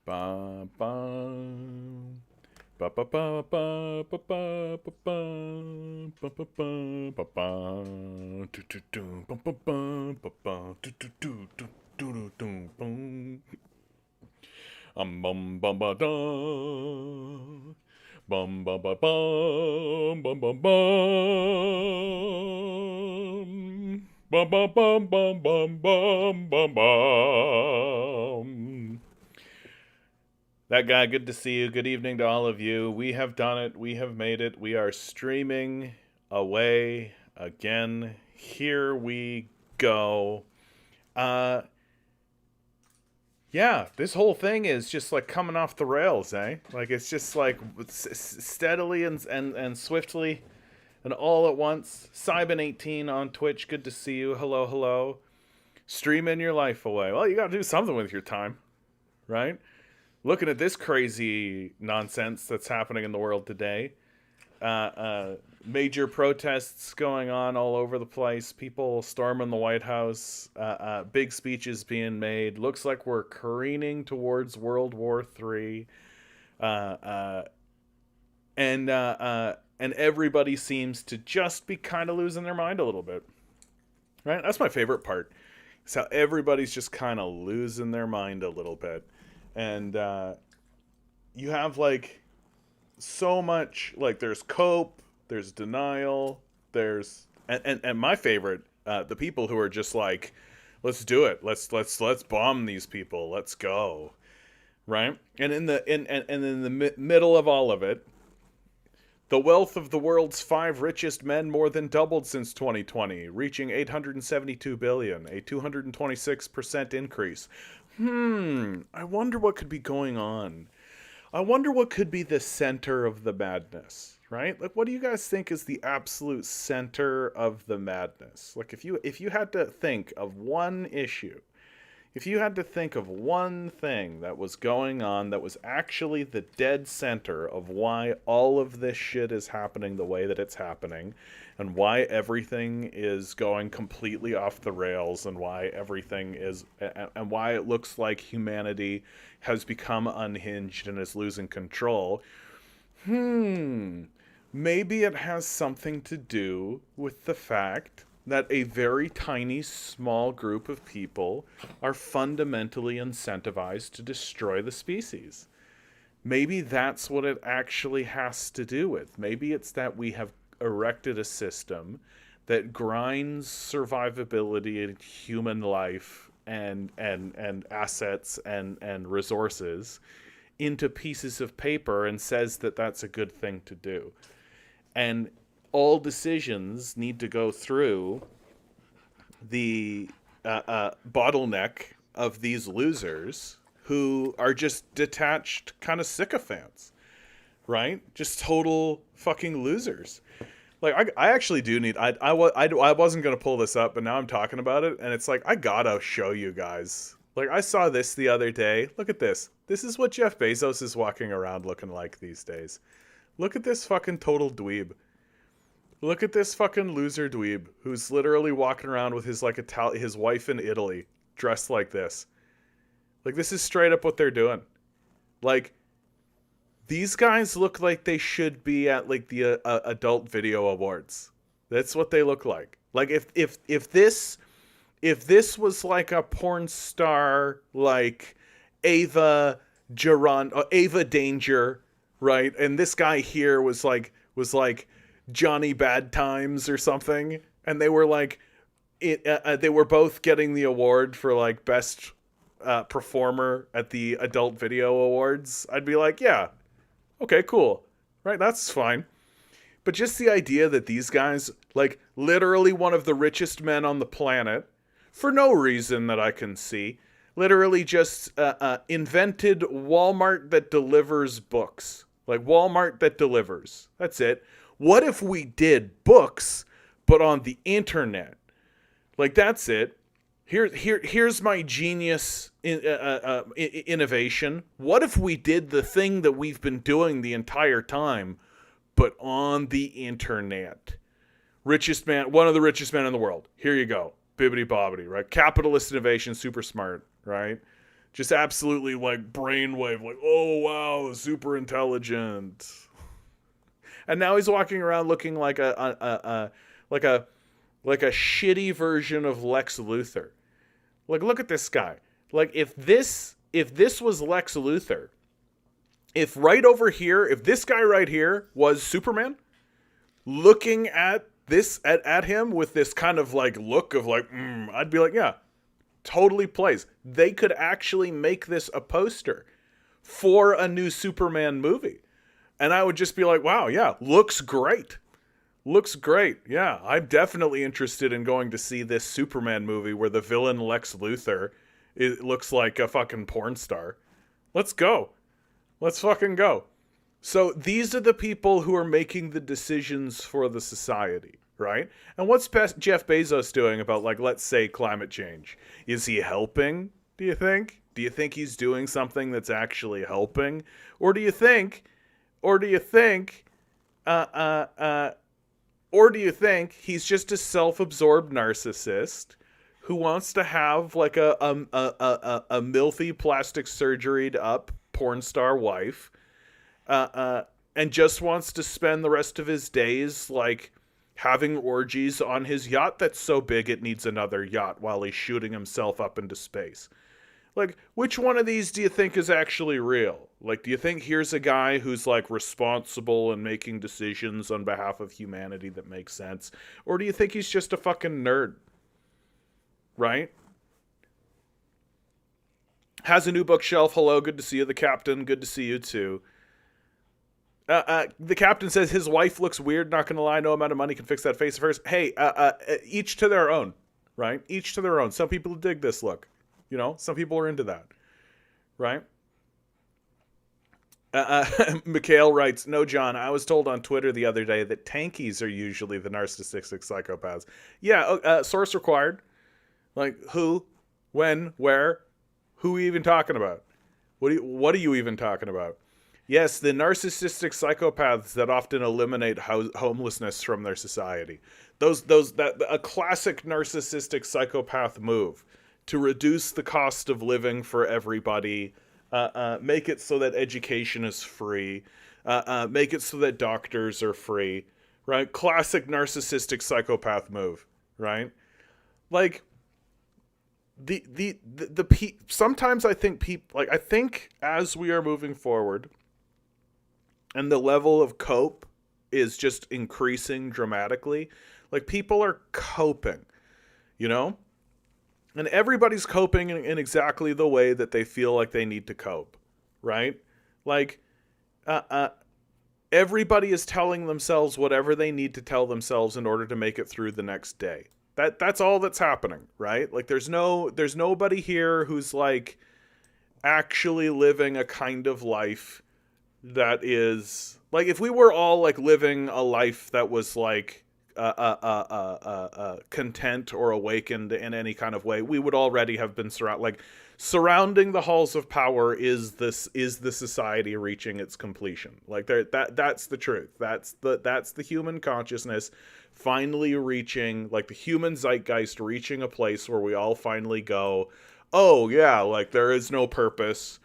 Ba ba ba ba ba ba ba ba ba ba ba ba ba ba ba do do do ba ba ba ba ba do do do do do do do bum bum bum ba da bum ba ba bum bum bum bum bum bum bum bum bum bum bum. That guy, good to see you. Good evening to all of you. We have done it. We have made it. We are streaming away again. Here we go. Uh yeah, this whole thing is just like coming off the rails, eh? Like it's just like steadily and swiftly and all at once. Cybin18 on Twitch. Good to see you. Hello, hello. Streaming your life away. Well, you got to do something with your time, right? Looking at this crazy nonsense that's happening in the world today. Major protests going on all over the place. People storming the White House. Big speeches being made. Looks like we're careening towards World War III. And everybody seems to just be kind of losing their mind a little bit. Right? That's my favorite part. It's how everybody's just kind of losing their mind a little bit. And you have like so much, like there's cope, there's denial, there's and my favorite, the people who are just like, let's do it, let's bomb these people, let's go, right? And in the middle of all of it, the wealth of the world's 5 richest men more than doubled since 2020, reaching 872 billion, a 226% increase. I wonder what could be going on. I wonder what could be the center of the madness, right? Like, what do you guys think is the absolute center of the madness? Like, if you had to think of one issue, if you had to think of one thing that was going on that was actually the dead center of why all of this shit is happening the way that it's happening, and why everything is going completely off the rails, and why everything is, and why it looks like humanity has become unhinged and is losing control, maybe it has something to do with the fact that a very tiny, small group of people are fundamentally incentivized to destroy the species. Maybe that's what it actually has to do with. Maybe it's that we have erected a system that grinds survivability in human life and assets and resources into pieces of paper and says that that's a good thing to do. And all decisions need to go through the bottleneck of these losers who are just detached kind of sycophants, right? Just total fucking losers. Like, I actually do need... I wasn't going to pull this up, but now I'm talking about it, and it's like, I gotta show you guys. Like, I saw this the other day. Look at this. This is what Jeff Bezos is walking around looking like these days. Look at this fucking total dweeb. Look at this fucking loser dweeb who's literally walking around with his like his wife in Italy dressed like this. Like, this is straight up what they're doing. Like, these guys look like they should be at like the adult video awards. That's what they look like. Like, if this was like a porn star like Ava Danger, right? And this guy here was like Johnny Bad Times or something, and they were like they were both getting the award for like best performer at the adult video awards, I'd be like, yeah, okay, cool, right? That's fine. But just the idea that these guys, like literally one of the richest men on the planet, for no reason that I can see, literally just invented Walmart that delivers books. Like, Walmart that delivers. That's it. What if we did books, but on the internet? Like, that's it. Here's my genius innovation. What if we did the thing that we've been doing the entire time, but on the internet? Richest man, one of the richest men in the world. Here you go. Bibbity bobbity, right? Capitalist innovation, super smart, right? Just absolutely like brainwave, like, oh wow, super intelligent. And now he's walking around looking like like a like a shitty version of Lex Luthor. Like, look at this guy. Like, if this was Lex Luthor, if right over here, if this guy right here was Superman, looking at this at him with this kind of like look of like, I'd be like, yeah, totally plays. They could actually make this a poster for a new Superman movie. And I would just be like, wow, yeah, looks great. Looks great. Yeah, I'm definitely interested in going to see this Superman movie where the villain Lex Luthor it looks like a fucking porn star. Let's go. Let's fucking go. So these are the people who are making the decisions for the society, right? And what's Jeff Bezos doing about, like, let's say climate change? Is he helping, do you think? Do you think he's doing something that's actually helping? Or do you think, or do you think, or do you think he's just a self-absorbed narcissist who wants to have like a milthy plastic surgeried up porn star wife, and just wants to spend the rest of his days like having orgies on his yacht that's so big it needs another yacht while he's shooting himself up into space? Like, which one of these do you think is actually real? Like, do you think here's a guy who's, like, responsible and making decisions on behalf of humanity that make sense? Or do you think he's just a fucking nerd? Right? Has a new bookshelf. Hello, good to see you. The Captain, good to see you, too. The Captain says his wife looks weird, not gonna lie. No amount of money can fix that face of hers. Hey, each to their own, right? Each to their own. Some people dig this look. You know, some people are into that, right? Mikhail writes, no, John, I was told on Twitter the other day that tankies are usually the narcissistic psychopaths. Yeah, source required. Like, who, when, where, who are you even talking about? What are you even talking about? Yes, the narcissistic psychopaths that often eliminate homelessness from their society. A classic narcissistic psychopath move to reduce the cost of living for everybody, make it so that education is free, make it so that doctors are free, right? Classic narcissistic psychopath move, right? Like, sometimes I think people, like, I think as we are moving forward and the level of cope is just increasing dramatically, like, people are coping, you know? And everybody's coping in exactly the way that they feel like they need to cope, right? Like, everybody is telling themselves whatever they need to tell themselves in order to make it through the next day. That's all that's happening, right? Like, there's nobody here who's like actually living a kind of life that is like, if we were all like living a life that was like content or awakened in any kind of way, we would already have been surrounding the halls of power is the society reaching its completion. Like, that's the truth. That's the human consciousness finally reaching, like, the human zeitgeist reaching a place where we all finally go, oh yeah, like, there is no purpose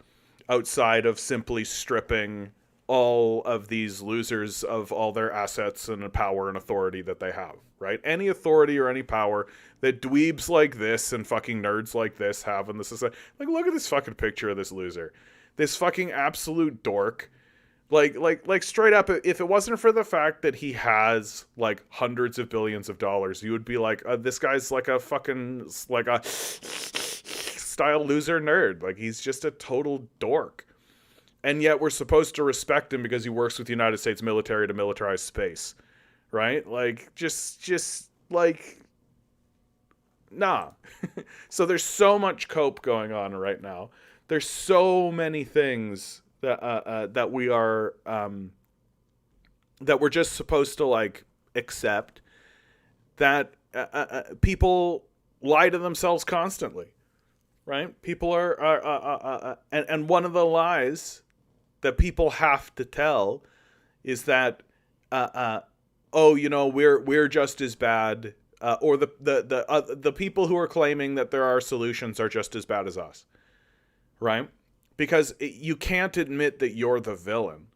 outside of simply stripping all of these losers of all their assets and power and authority that they have, right? Any authority or any power that dweebs like this and fucking nerds like this have in the society. Like, look at this fucking picture of this loser. This fucking absolute dork. Like straight up, if it wasn't for the fact that he has like hundreds of billions of dollars, you would be like, this guy's like a fucking, like a style loser nerd. Like, he's just a total dork. And yet we're supposed to respect him because he works with the United States military to militarize space, right? Like, just like, nah. So there's so much cope going on right now. There's so many things that we are that we're just supposed to like accept, that people lie to themselves constantly, right? People are and one of the lies that people have to tell is that, oh, you know, we're just as bad, or the people who are claiming that there are solutions are just as bad as us, right? Because you can't admit that you're the villain,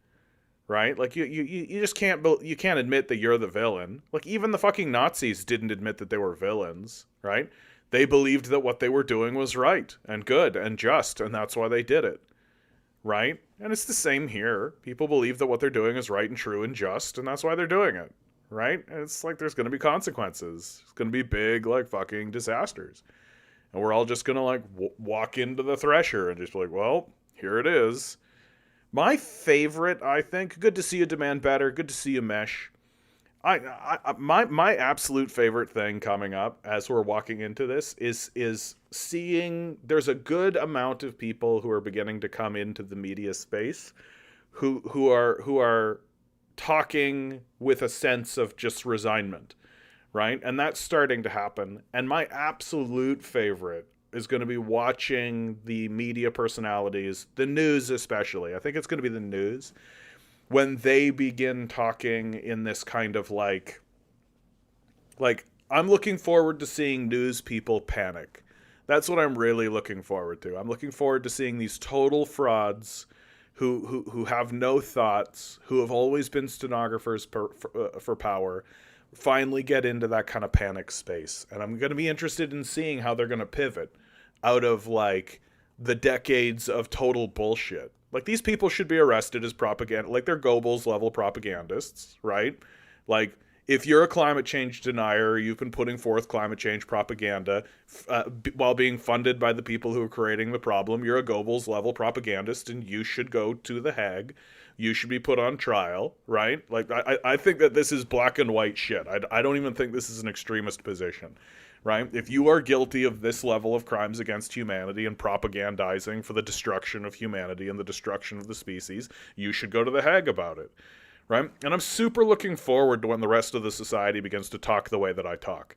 right? Like you just you can't admit that you're the villain. Like even the fucking Nazis didn't admit that they were villains, right? They believed that what they were doing was right and good and just, and that's why they did it, right? And it's the same here. People believe that what they're doing is right and true and just, and that's why they're doing it, right? And it's like there's going to be consequences. It's going to be big, like fucking disasters, and we're all just going to like walk into the thresher and just be like, well, here it is. My favorite, I think, good to see you demand better. Good to see you mesh. My absolute favorite thing coming up as we're walking into this is seeing there's a good amount of people who are beginning to come into the media space who are talking with a sense of just resignment, right? And that's starting to happen. And my absolute favorite is going to be watching the media personalities, the news especially. I think it's going to be the news when they begin talking in this kind of like I'm looking forward to seeing news people panic. That's what I'm really looking forward to. I'm looking forward to seeing these total frauds who have no thoughts, who have always been stenographers for power, finally get into that kind of panic space. And I'm going to be interested in seeing how they're going to pivot out of like the decades of total bullshit. Like these people should be arrested as propaganda, like they're Goebbels level propagandists, right? Like if you're a climate change denier, you've been putting forth climate change propaganda while being funded by the people who are creating the problem. You're a Goebbels level propagandist and you should go to the Hague. You should be put on trial, right? Like I think that this is black and white shit. I don't even think this is an extremist position. Right? If you are guilty of this level of crimes against humanity and propagandizing for the destruction of humanity and the destruction of the species, you should go to the Hague about it. Right? And I'm super looking forward to when the rest of the society begins to talk the way that I talk.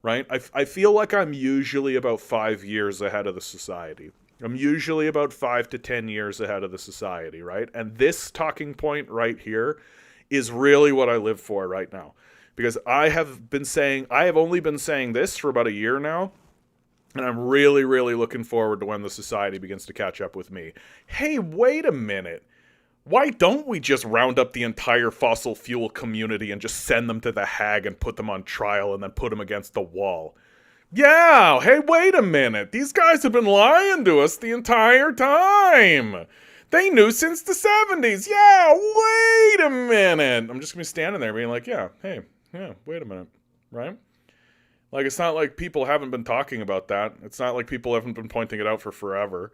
Right? I feel like I'm usually about 5 years ahead of the society. I'm usually about 5 to 10 years ahead of the society, right? And this talking point right here is really what I live for right now. Because I have only been saying this for about a year now, and I'm really, really looking forward to when the society begins to catch up with me. Hey, wait a minute. Why don't we just round up the entire fossil fuel community and just send them to the Hague and put them on trial and then put them against the wall? Yeah, hey, wait a minute. These guys have been lying to us the entire time. They knew since the 70s. Yeah, wait a minute. I'm just going to be standing there being like, yeah, hey. Yeah, wait a minute, right? Like, it's not like people haven't been talking about that. It's not like people haven't been pointing it out for forever,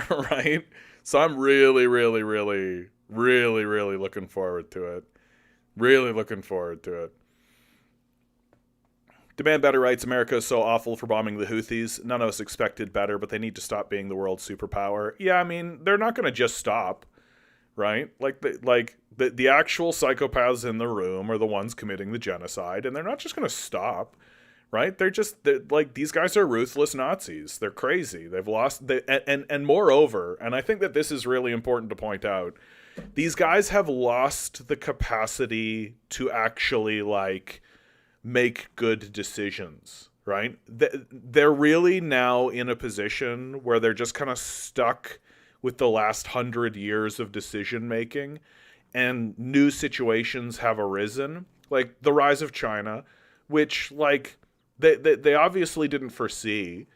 right? So I'm really, really, really, really, really looking forward to it. Really looking forward to it. Demand Better writes, America is so awful for bombing the Houthis. None of us expected better, but they need to stop being the world superpower. Yeah, I mean, they're not going to just stop. Right? Like the actual psychopaths in the room are the ones committing the genocide, and they're not just going to stop, right? They're like, these guys are ruthless Nazis. They're crazy. They've lost, and moreover, and I think that this is really important to point out, these guys have lost the capacity to actually, like, make good decisions, right? They're really now in a position where they're just kind of stuck with the last 100 years of decision making, and new situations have arisen, like the rise of China, which like they obviously didn't foresee.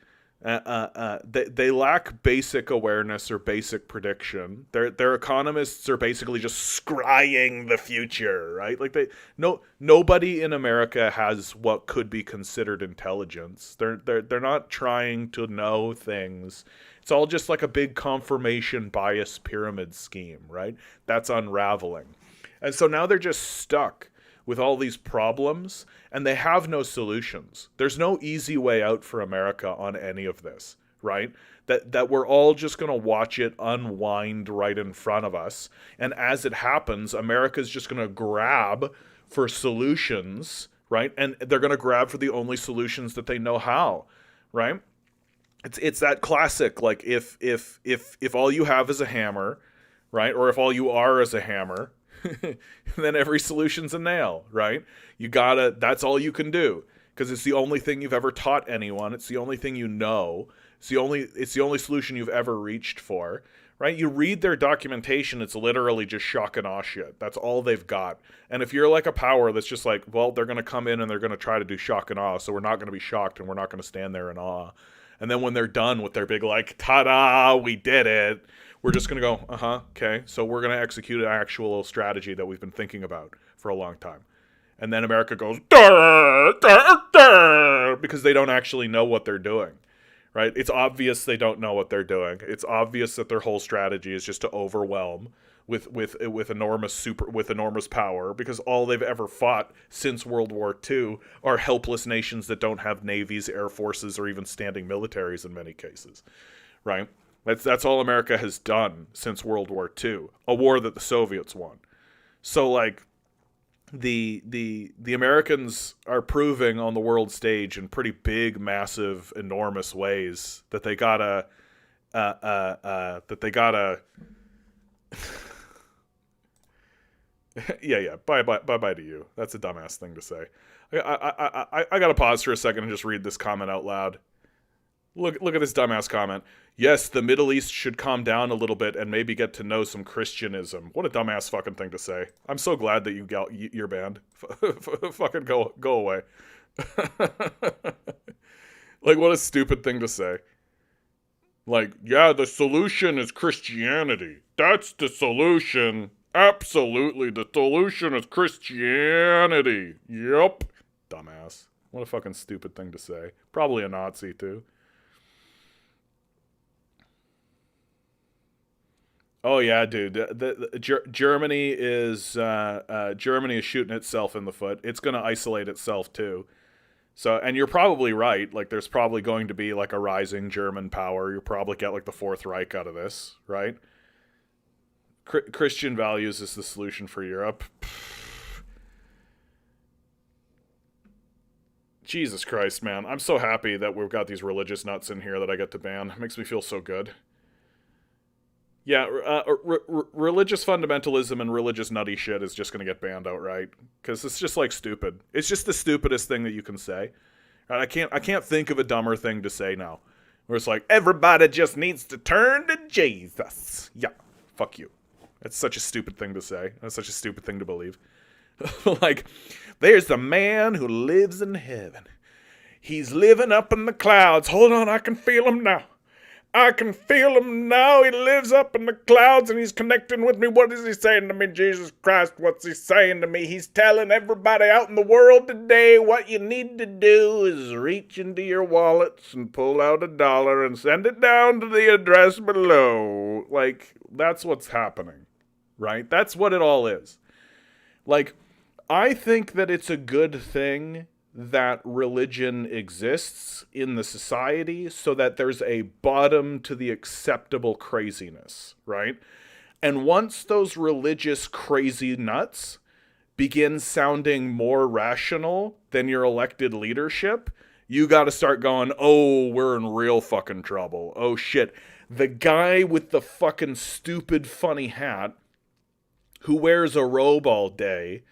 They lack basic awareness or basic prediction. Their economists are basically just scrying the future, right? Like nobody in America has what could be considered intelligence. They're not trying to know things. It's all just like a big confirmation bias pyramid scheme, right? That's unraveling. And so now they're just stuck with all these problems, and they have no solutions. There's no easy way out for America on any of this, right? That we're all just going to watch it unwind right in front of us. And as it happens, America's just going to grab for solutions, right? And they're going to grab for the only solutions that they know how, right? It's that classic, like if all you have is a hammer, right? Or if all you are is a hammer, then every solution's a nail, right? That's all you can do. because it's the only thing you've ever taught anyone. It's the only thing you know. It's the only solution you've ever reached for, right? You read their documentation, it's literally just shock and awe shit. That's all they've got. And if you're like a power that's just like, well, they're going to come in and they're going to try to do shock and awe, so we're not going to be shocked and we're not going to stand there in awe. And then when they're done with their big like, ta-da, we did it, we're just going to go, okay. So we're going to execute an actual strategy that we've been thinking about for a long time. And then America goes, dur, dur, dur, because they don't actually know what they're doing. Right? It's obvious they don't know what they're doing. It's obvious that their whole strategy is just to overwhelm with enormous power, because all they've ever fought since World War II are helpless nations that don't have navies, air forces, or even standing militaries in many cases. Right? That's all America has done since World War II, a war that the Soviets won. So like the Americans are proving on the world stage in pretty big, massive, enormous ways that they gotta yeah, bye to you. That's a dumbass thing to say. I gotta pause for a second and just read this comment out loud. Look at this dumbass comment. Yes, the Middle East should calm down a little bit and maybe get to know some Christianism. What a dumbass fucking thing to say. I'm so glad that you're banned. Fucking go away. Like, what a stupid thing to say. Like, yeah, the solution is Christianity. That's the solution. Absolutely, the solution is Christianity. Yep. Dumbass. What a fucking stupid thing to say. Probably a Nazi, too. Oh yeah, dude. Germany is shooting itself in the foot. It's going to isolate itself too. So, and you're probably right. Like, there's probably going to be like a rising German power. You'll probably get like the Fourth Reich out of this, right? Christian values is the solution for Europe. Jesus Christ, man! I'm so happy that we've got these religious nuts in here that I get to ban. It makes me feel so good. Yeah, religious fundamentalism and religious nutty shit is just going to get banned outright, because it's just like stupid. It's just the stupidest thing that you can say. I can't think of a dumber thing to say now. Where it's like, everybody just needs to turn to Jesus. Yeah, fuck you. That's such a stupid thing to say. That's such a stupid thing to believe. Like, there's a man who lives in heaven. He's living up in the clouds. Hold on, I can feel him now. I can feel him now. He lives up in the clouds and he's connecting with me. What is he saying to me? Jesus Christ, what's he saying to me? He's telling everybody out in the world today what you need to do is reach into your wallets and pull out $1 and send it down to the address below. Like, that's what's happening, right? That's what it all is. Like, I think that it's a good thing that religion exists in the society so that there's a bottom to the acceptable craziness, right? And once those religious crazy nuts begin sounding more rational than your elected leadership, you got to start going, oh, we're in real fucking trouble. Oh, shit. The guy with the fucking stupid funny hat who wears a robe all day,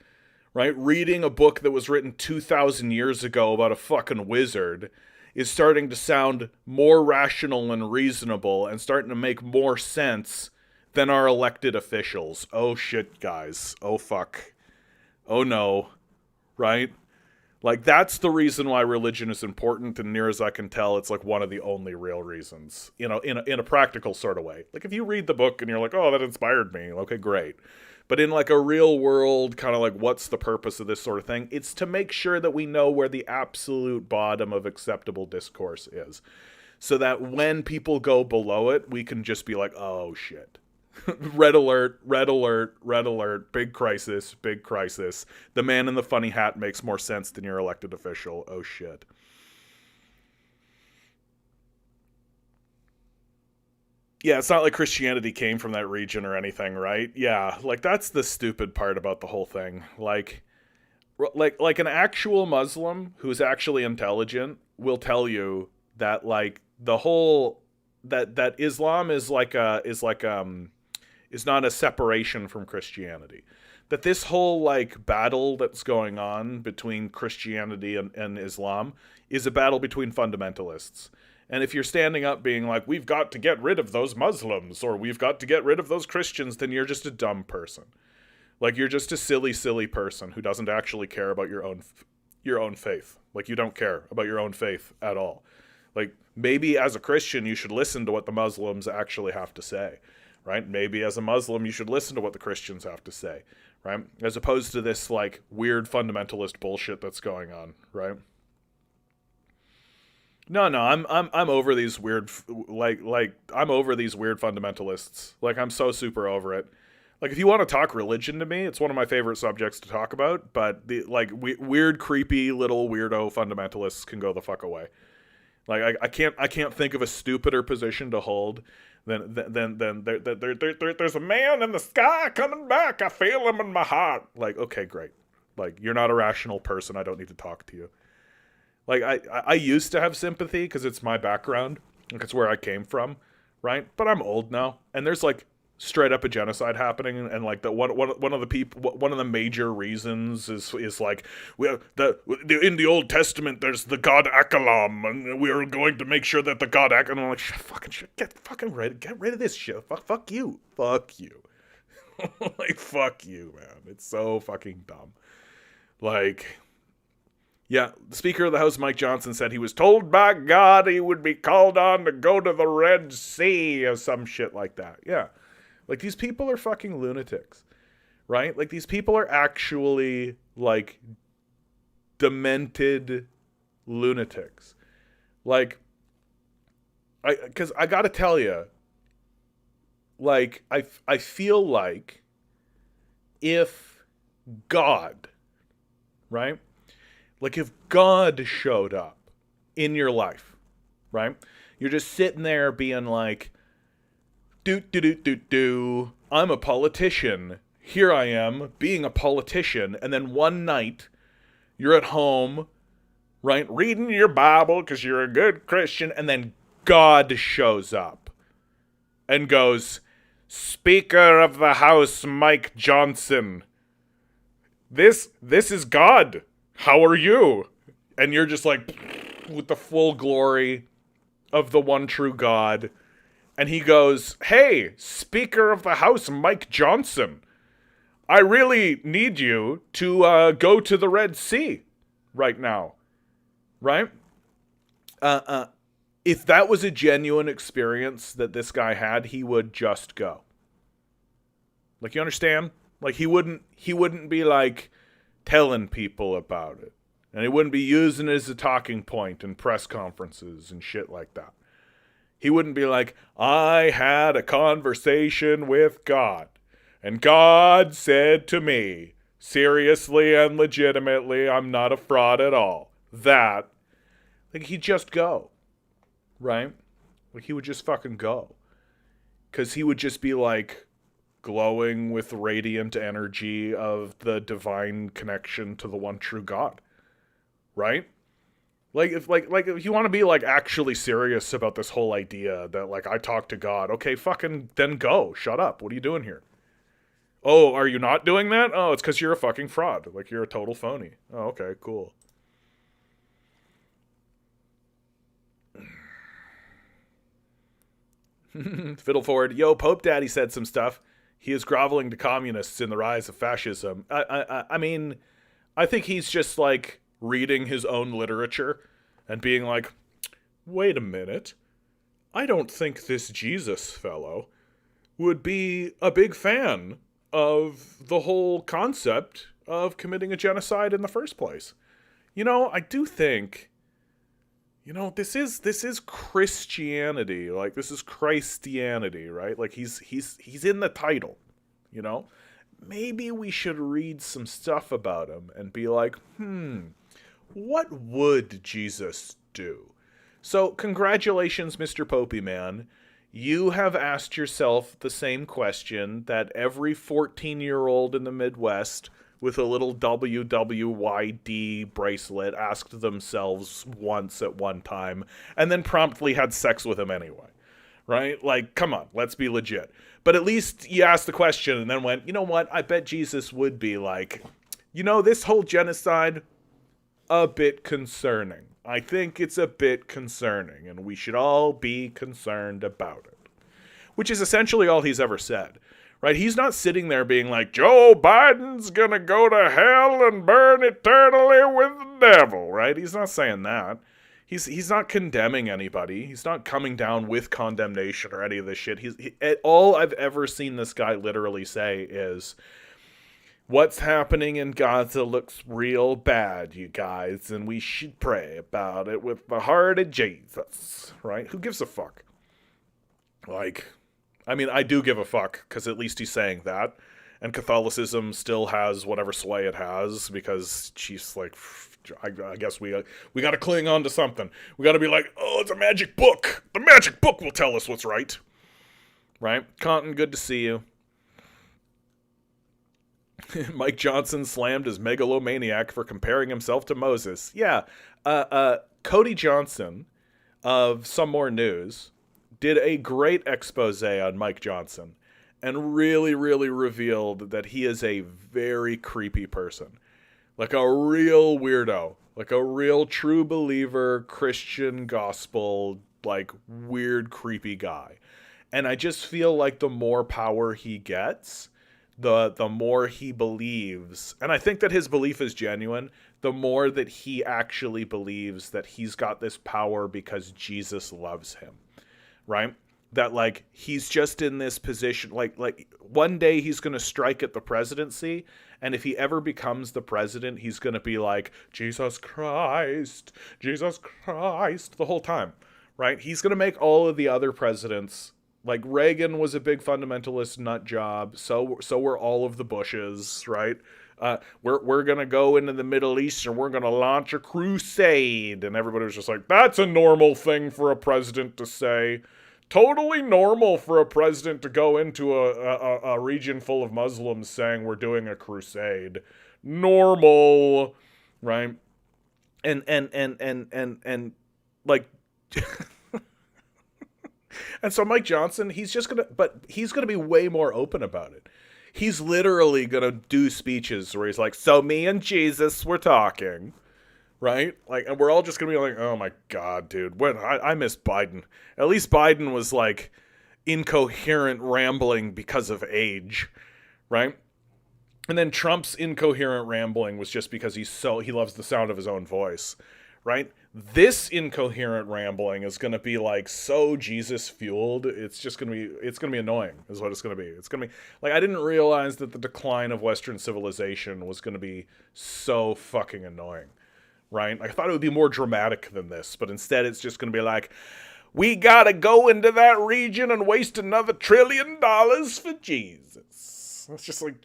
right, reading a book that was written 2,000 years ago about a fucking wizard, is starting to sound more rational and reasonable and starting to make more sense than our elected officials. Oh shit, guys. Oh fuck. Oh no. Right? Like, that's the reason why religion is important, and near as I can tell, it's like one of the only real reasons. You know, in a practical sort of way. Like, if you read the book and you're like, oh, that inspired me, okay, great. But in like a real world, kind of like, what's the purpose of this sort of thing? It's to make sure that we know where the absolute bottom of acceptable discourse is. So that when people go below it, we can just be like, oh shit. Red alert, red alert, red alert, big crisis, big crisis. The man in the funny hat makes more sense than your elected official. Oh shit. Yeah, it's not like Christianity came from that region or anything, right? Yeah, like, that's the stupid part about the whole thing. Like an actual Muslim who's actually intelligent will tell you that, like, the whole that Islam is not a separation from Christianity. that this whole like battle that's going on between Christianity and Islam is a battle between fundamentalists. And if you're standing up being like, we've got to get rid of those Muslims or we've got to get rid of those Christians, then you're just a dumb person. Like, you're just a silly, silly person who doesn't actually care about your own faith. Like, you don't care about your own faith at all. Like, maybe as a Christian, you should listen to what the Muslims actually have to say, right? Maybe as a Muslim, you should listen to what the Christians have to say, right? As opposed to this, like, weird fundamentalist bullshit that's going on, right? No, I'm over these weird, I'm over these weird fundamentalists. Like, I'm so super over it. Like, if you want to talk religion to me, it's one of my favorite subjects to talk about, but the, like, weird, creepy, little weirdo fundamentalists can go the fuck away. Like, I can't think of a stupider position to hold than there's a man in the sky coming back. I feel him in my heart. Like, okay, great. Like, you're not a rational person. I don't need to talk to you. Like, I used to have sympathy because it's my background. Like, it's where I came from, right? But I'm old now, and there's, like, straight up a genocide happening, and like the one of the major reasons is like, in the Old Testament there's the god Akalam, and we are going to make sure that the god Akalam. And I'm like, get rid of this shit. Fuck you. Like, fuck you, man. It's so fucking dumb. Like, yeah, the Speaker of the House, Mike Johnson, said he was told by God he would be called on to go to the Red Sea or some shit like that. Yeah. Like, these people are fucking lunatics, right? Like, these people are actually, like, demented lunatics. Like, because I gotta tell you, like, I feel like if God, right? Like, if God showed up in your life, right? You're just sitting there being like, I'm a politician. Here I am, being a politician. And then one night, you're at home, right, reading your Bible because you're a good Christian. And then God shows up and goes, Speaker of the House, Mike Johnson. This is God. How are you? And you're just like, with the full glory of the one true God. And he goes, hey, Speaker of the House, Mike Johnson, I really need you to go to the Red Sea right now. Right? If that was a genuine experience that this guy had, he would just go. Like, you understand? Like, he wouldn't be, like, telling people about it. And he wouldn't be using it as a talking point in press conferences and shit like that. He wouldn't be like, I had a conversation with God, and God said to me, seriously and legitimately, I'm not a fraud at all. That, like, he'd just go, right? Like, he would just fucking go. Because he would just be, like, glowing with radiant energy of the divine connection to the one true God, right? Like, if you want to be, like, actually serious about this whole idea that, like, I talk to God, okay, fucking then go. Shut up. What are you doing here? Oh, are you not doing that? Oh, it's because you're a fucking fraud. Like, you're a total phony. Oh, okay, cool. Fiddle forward. Yo, Pope Daddy said some stuff. He is groveling to communists in the rise of fascism. I mean, I think he's just, like, reading his own literature and being like, wait a minute, I don't think this Jesus fellow would be a big fan of the whole concept of committing a genocide in the first place. You know, I do think, you know, this is Christianity. Like, this is Christianity, right? Like, he's in the title, you know? Maybe we should read some stuff about him and be like, what would Jesus do? So, congratulations, Mr. Popey Man. You have asked yourself the same question that every 14-year-old in the Midwest with a little WWYD bracelet asked themselves once at one time, and then promptly had sex with him anyway, right? Like, come on, let's be legit. But at least you asked the question and then went, you know what? I bet Jesus would be like, this whole genocide, a bit concerning. I think it's a bit concerning, and we should all be concerned about it. Which is essentially all he's ever said, right? He's not sitting there being like, Joe Biden's gonna go to hell and burn eternally with the devil, right? He's not saying that. He's not condemning anybody. He's not coming down with condemnation or any of this shit. All I've ever seen this guy literally say is, what's happening in Gaza looks real bad, you guys, and we should pray about it with the heart of Jesus, right? Who gives a fuck? Like, I mean, I do give a fuck, because at least he's saying that. And Catholicism still has whatever sway it has, because she's like, I guess we got to cling on to something. We got to be like, oh, it's a magic book. The magic book will tell us what's right. Right? Compton, good to see you. Mike Johnson slammed as megalomaniac for comparing himself to Moses. Yeah. Cody Johnson of Some More News did a great expose on Mike Johnson and really, really revealed that he is a very creepy person. Like a real weirdo. Like a real true believer, Christian gospel, like weird, creepy guy. And I just feel like the more power he gets, the more he believes, and I think that his belief is genuine, the more that he actually believes that he's got this power because Jesus loves him. Right? That, like, he's just in this position, like one day he's going to strike at the presidency, and if he ever becomes the president, he's going to be like, Jesus Christ, the whole time, right? He's going to make all of the other presidents, like Reagan was a big fundamentalist nut job, so were all of the Bushes, right? We're going to go into the Middle East and we're going to launch a crusade, and everybody was just like, that's a normal thing for a president to say. Totally normal for a president to go into a region full of Muslims saying we're doing a crusade. Normal, right? And like, and so Mike Johnson, he's gonna be way more open about it. He's literally gonna do speeches where he's like, so me and Jesus were talking. Right? Like, and we're all just gonna be like, oh my god, dude. I miss Biden. At least Biden was like incoherent rambling because of age. Right? And then Trump's incoherent rambling was just because he loves the sound of his own voice. Right? This incoherent rambling is gonna be like so Jesus fueled. It's gonna be annoying, is what it's gonna be. It's gonna be like, I didn't realize that the decline of Western civilization was gonna be so fucking annoying. Right? I thought it would be more dramatic than this, but instead it's just going to be like, we got to go into that region and waste another $1 trillion for Jesus. It's just like,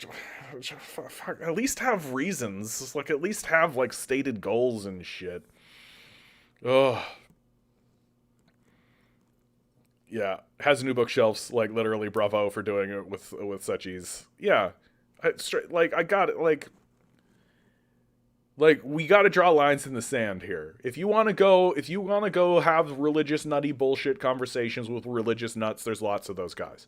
fuck, at least have reasons. Like, at least have, like, stated goals and shit. Ugh. Yeah. Has new bookshelves, like, literally bravo for doing it with such ease. Yeah. I got it, Like, we got to draw lines in the sand here. If you want to go have religious nutty bullshit conversations with religious nuts, there's lots of those guys,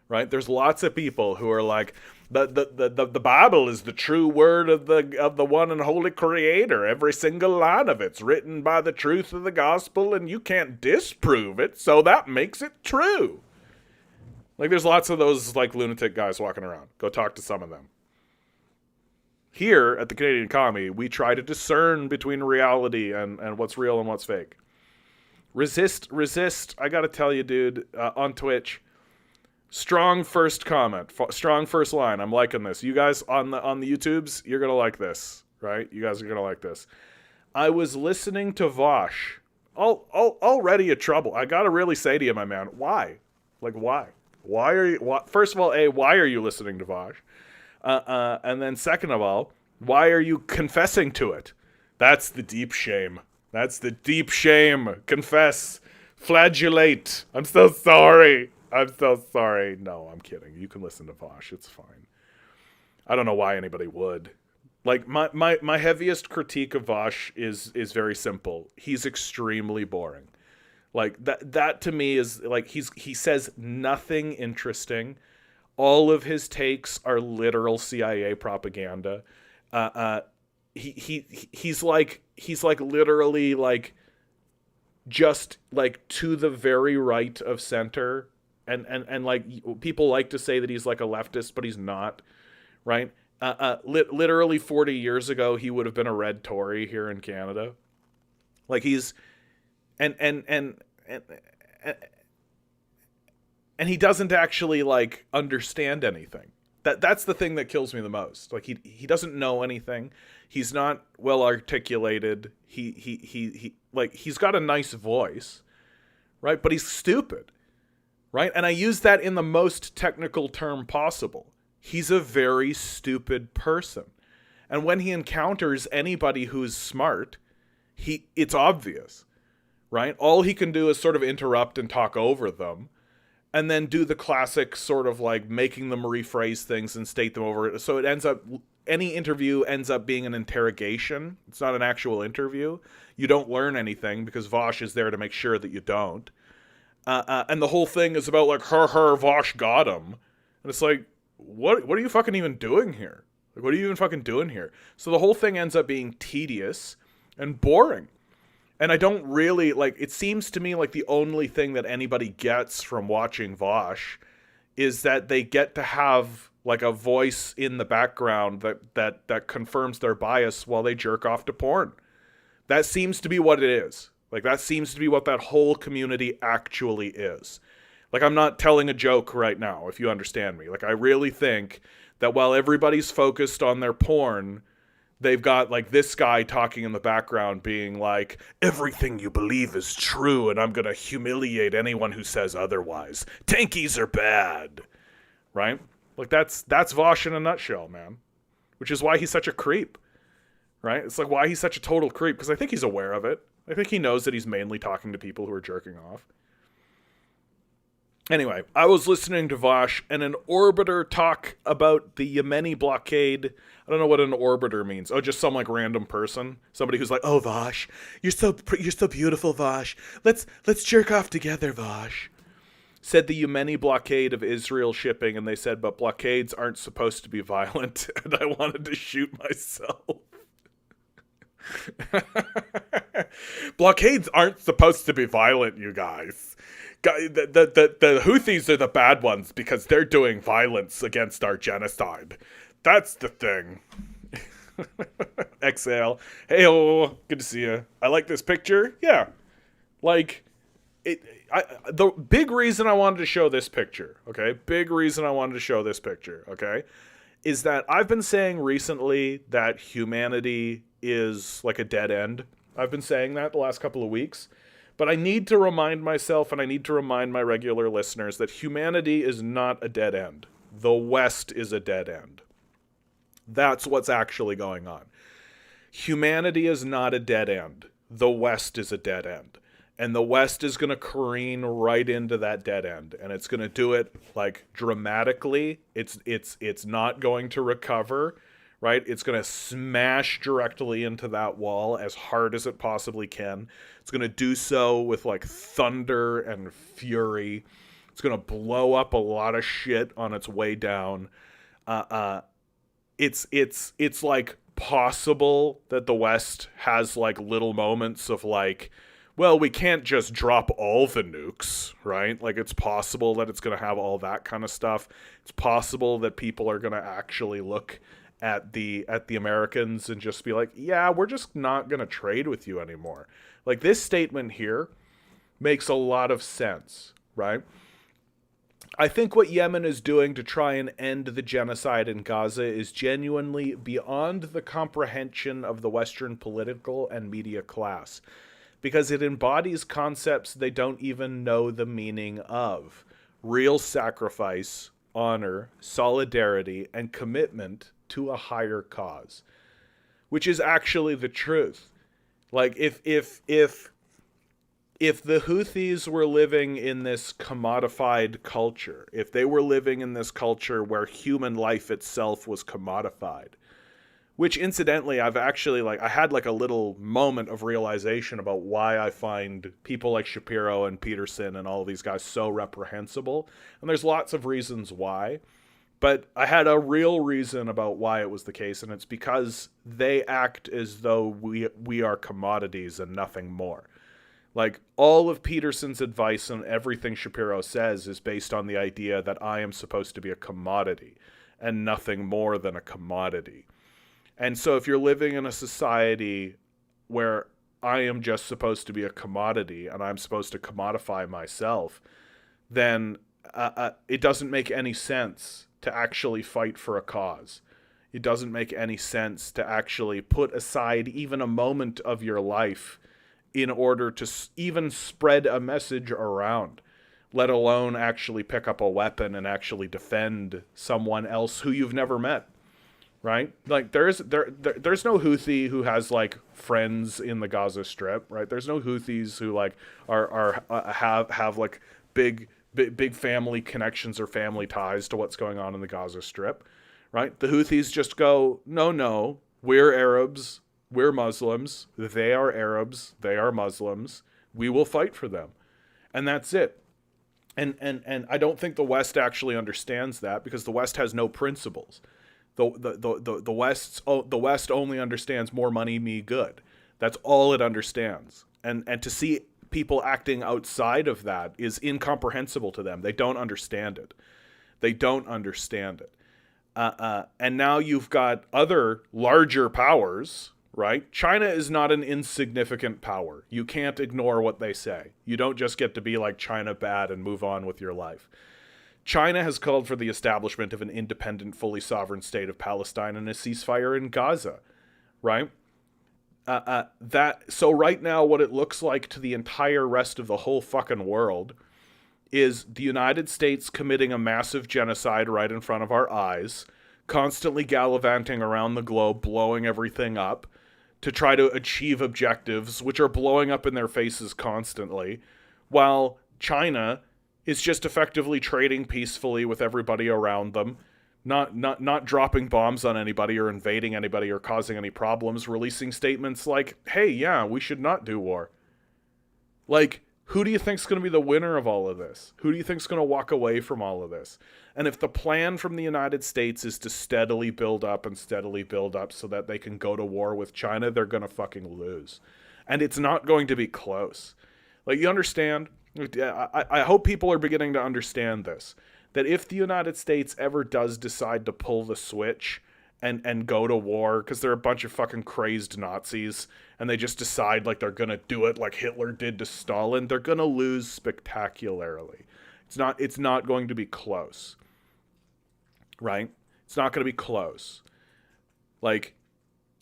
right? There's lots of people who are like, the Bible is the true word of the one and holy Creator. Every single line of it's written by the truth of the gospel, and you can't disprove it, so that makes it true. Like, there's lots of those, like, lunatic guys walking around. Go talk to some of them. Here at the Canadian Commie, we try to discern between reality and what's real and what's fake. Resist. I gotta tell you, dude, on Twitch, strong first comment, strong first line. I'm liking this. You guys on the YouTubes, you're gonna like this, right? You guys are gonna like this. I was listening to Vosh. Already a trouble. I gotta really say to you, my man, why? Like, why? Why are you? First of all, why are you listening to Vosh? And then second of all, why are you confessing to it? That's the deep shame. Confess. Flagellate. I'm so sorry. No, I'm kidding. You can listen to Vosh. It's fine. I don't know why anybody would. Like, my heaviest critique of Vosh is very simple. He's extremely boring. Like that to me is like he says nothing interesting. All of his takes are literal CIA propaganda. Uh, uh, he's like literally like just like to the very right of center, and like people like to say that he's like a leftist, but he's not, right? Literally 40 years ago, he would have been a red Tory here in Canada. Like he's and and he doesn't actually like understand anything. That's the thing that kills me the most. Like he doesn't know anything. He's not well articulated. He like he's got a nice voice, right? But he's stupid, right? And I use that in the most technical term possible. He's a very stupid person. And when he encounters anybody who's smart, it's obvious, right? All he can do is sort of interrupt and talk over them, and then do the classic sort of like making them rephrase things and state them over. So it ends up, any interview ends up being an interrogation. It's not an actual interview. You don't learn anything because Vosh is there to make sure that you don't. And the whole thing is about like, Vosh got him. And it's like, what are you fucking even doing here? Like, what are you even fucking doing here? So the whole thing ends up being tedious and boring. And I don't really, like, it seems to me like the only thing that anybody gets from watching Vosh is that they get to have, like, a voice in the background that confirms their bias while they jerk off to porn. That seems to be what it is. Like, that seems to be what that whole community actually is. Like, I'm not telling a joke right now, if you understand me. Like, I really think that while everybody's focused on their porn, they've got like this guy talking in the background being like, everything you believe is true and I'm going to humiliate anyone who says otherwise. Tankies are bad. Right? Like that's Vosh in a nutshell, man. Which is why he's such a creep. Right? It's like why he's such a total creep, because I think he's aware of it. I think he knows that he's mainly talking to people who are jerking off. Anyway, I was listening to Vosh and an orbiter talk about the Yemeni blockade. I don't know what an orbiter means. Oh, just some like random person, somebody who's like, "Oh, Vosh, you're so beautiful, Vosh. Let's jerk off together, Vosh." Said the Yemeni blockade of Israel shipping, and they said, "But blockades aren't supposed to be violent," and I wanted to shoot myself. Blockades aren't supposed to be violent, you guys. The Houthis are the bad ones because they're doing violence against our genocide. That's the thing. Exhale. Hey, good to see you. I like this picture. Yeah. Like, the big reason I wanted to show this picture, okay? Okay? Is that I've been saying recently that humanity is like a dead end. I've been saying that the last couple of weeks. But I need to remind myself, and I need to remind my regular listeners, that humanity is not a dead end. The West is a dead end. That's what's actually going on. Humanity is not a dead end. The West is a dead end. And the West is going to careen right into that dead end. And it's going to do it, like, dramatically. It's not going to recover, right? It's going to smash directly into that wall as hard as it possibly can. It's going to do so with like thunder and fury. It's going to blow up a lot of shit on its way down. It's like possible that the West has like little moments of like, well, we can't just drop all the nukes, right? Like it's possible that it's going to have all that kind of stuff. It's possible that people are going to actually look at the Americans and just be like, yeah, we're just not going to trade with you anymore. Like this statement here makes a lot of sense, right? I think what Yemen is doing to try and end the genocide in Gaza is genuinely beyond the comprehension of the Western political and media class, because it embodies concepts they don't even know the meaning of: real sacrifice, honor, solidarity, and commitment to a higher cause, which is actually the truth. Like if the Houthis were living in this commodified culture, if they were living in this culture where human life itself was commodified, Which incidentally, I've actually I had like a little moment of realization about why I find people like Shapiro and Peterson and all of these guys so reprehensible. And there's lots of reasons why. But I had a real reason about why it was the case, and it's because they act as though we are commodities and nothing more. Like, all of Peterson's advice and everything Shapiro says is based on the idea that I am supposed to be a commodity and nothing more than a commodity. And so if you're living in a society where I am just supposed to be a commodity and I'm supposed to commodify myself, then it doesn't make any sense to actually fight for a cause. It doesn't make any sense to actually put aside even a moment of your life in order to even spread a message around, let alone actually pick up a weapon and actually defend someone else who you've never met. Right? Like there's no Houthi who has like friends in the Gaza Strip, right? There's no Houthis who like have like big family connections or family ties to what's going on in the Gaza Strip, right? The Houthis just go, no, we're Arabs, we're Muslims, they are Arabs, they are Muslims, we will fight for them. And that's it. And I don't think the West actually understands that, because the West has no principles. The West only understands more money, me good. That's all it understands. And to see people acting outside of that is incomprehensible to them. They don't understand it. They don't understand it. And now you've got other larger powers, right? China is not an insignificant power. You can't ignore what they say. You don't just get to be like China bad and move on with your life. China has called for the establishment of an independent, fully sovereign state of Palestine and a ceasefire in Gaza, right? So right now, what it looks like to the entire rest of the whole fucking world is the United States committing a massive genocide right in front of our eyes, constantly gallivanting around the globe, blowing everything up to try to achieve objectives, which are blowing up in their faces constantly, while China is just effectively trading peacefully with everybody around them, not dropping bombs on anybody or invading anybody or causing any problems, releasing statements like, hey, yeah, we should not do war. Like, who do you think's going to be the winner of all of this? Who do you think's going to walk away from all of this? And if the plan from the United States is to steadily build up so that they can go to war with China, they're going to fucking lose. And it's not going to be close. Like, you understand? I hope people are beginning to understand this, that if the United States ever does decide to pull the switch and go to war, because they're a bunch of fucking crazed Nazis, and they just decide like they're going to do it like Hitler did to Stalin, they're going to lose spectacularly. It's not going to be close, right? It's not going to be close. Like,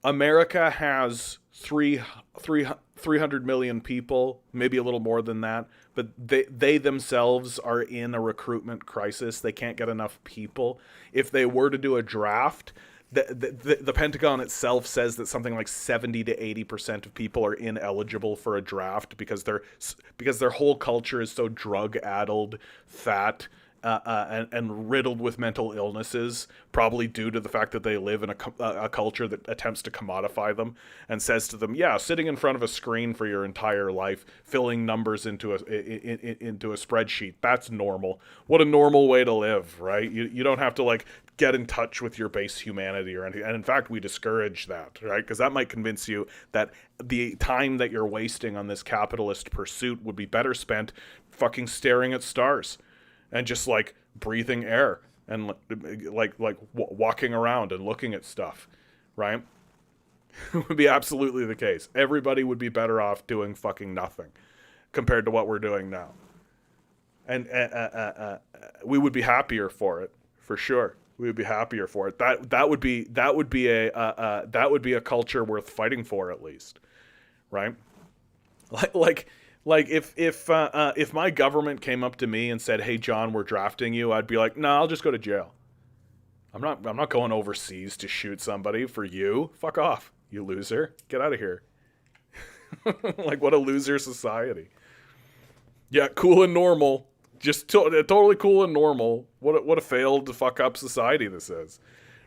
America has 300 million people, maybe a little more than that, but they themselves are in a recruitment crisis. They can't get enough people. If they were to do a draft, the Pentagon itself says that something like 70 to 80% of people are ineligible for a draft because their whole culture is so drug-addled, fat, and riddled with mental illnesses, probably due to the fact that they live in a culture that attempts to commodify them and says to them, yeah, sitting in front of a screen for your entire life, filling numbers into a spreadsheet, that's normal. What a normal way to live, right? You don't have to like get in touch with your base humanity or anything. And in fact, we discourage that, right? Because that might convince you that the time that you're wasting on this capitalist pursuit would be better spent fucking staring at stars and just like breathing air and like walking around and looking at stuff, right? It would be absolutely the case. Everybody would be better off doing fucking nothing compared to what we're doing now. And we would be happier for it, for sure. We would be happier for it. That would be a culture worth fighting for, at least, right? Like if my government came up to me and said, "Hey John, we're drafting you," I'd be like, "No, I'll just go to jail. I'm not going overseas to shoot somebody for you. Fuck off, you loser. Get out of here." Like, what a loser society. Yeah, cool and normal. Just totally cool and normal. What a failed, fuck up society this is,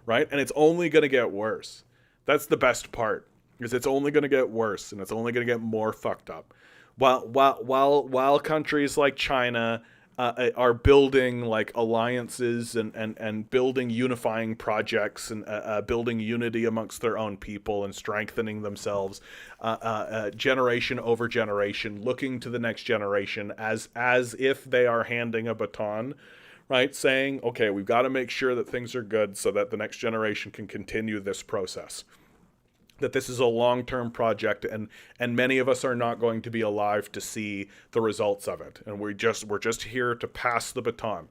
right? And it's only going to get worse. That's the best part, is it's only going to get worse, and it's only going to get more fucked up. While countries like China are building like alliances and building unifying projects and building unity amongst their own people and strengthening themselves, generation over generation, looking to the next generation as if they are handing a baton, right? Saying, okay, we've got to make sure that things are good so that the next generation can continue this process. That this is a long-term project, and many of us are not going to be alive to see the results of it. And we're just here to pass the baton.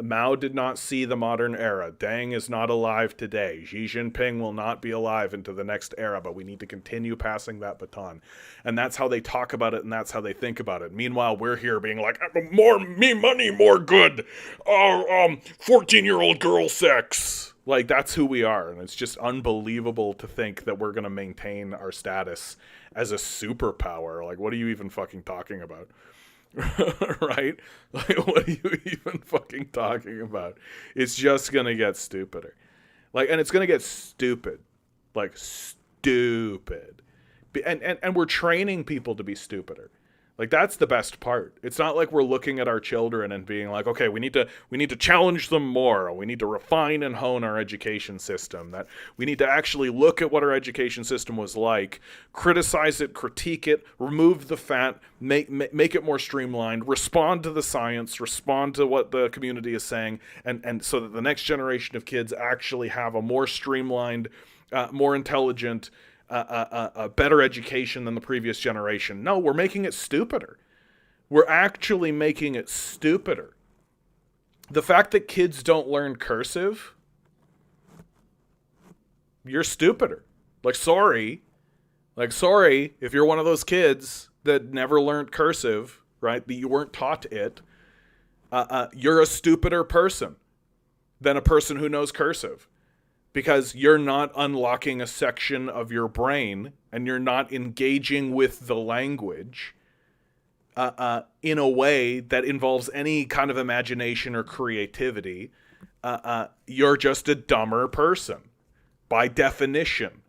Mao did not see the modern era. Deng is not alive today. Xi Jinping will not be alive into the next era, but we need to continue passing that baton. And that's how they talk about it, and that's how they think about it. Meanwhile, we're here being like, more me money, more good. 14-year-old girl sex. Like, that's who we are, and it's just unbelievable to think that we're going to maintain our status as a superpower. Like, what are you even fucking talking about? Right? Like, what are you even fucking talking about? It's just going to get stupider. Like, and it's going to get stupid. Like, stupid. And we're training people to be stupider. Like, that's the best part. It's not like we're looking at our children and being like, okay, we need to challenge them more. We need to refine and hone our education system. That we need to actually look at what our education system was like, criticize it, critique it, remove the fat, make it more streamlined, respond to the science, respond to what the community is saying, and so that the next generation of kids actually have a more streamlined, more intelligent, a better education than the previous generation. No, we're making it stupider. We're actually making it stupider. The fact that kids don't learn cursive, you're stupider. Like, sorry if you're one of those kids that never learned cursive, right? That you weren't taught it. You're a stupider person than a person who knows cursive. Because you're not unlocking a section of your brain and you're not engaging with the language in a way that involves any kind of imagination or creativity. You're just a dumber person by definition.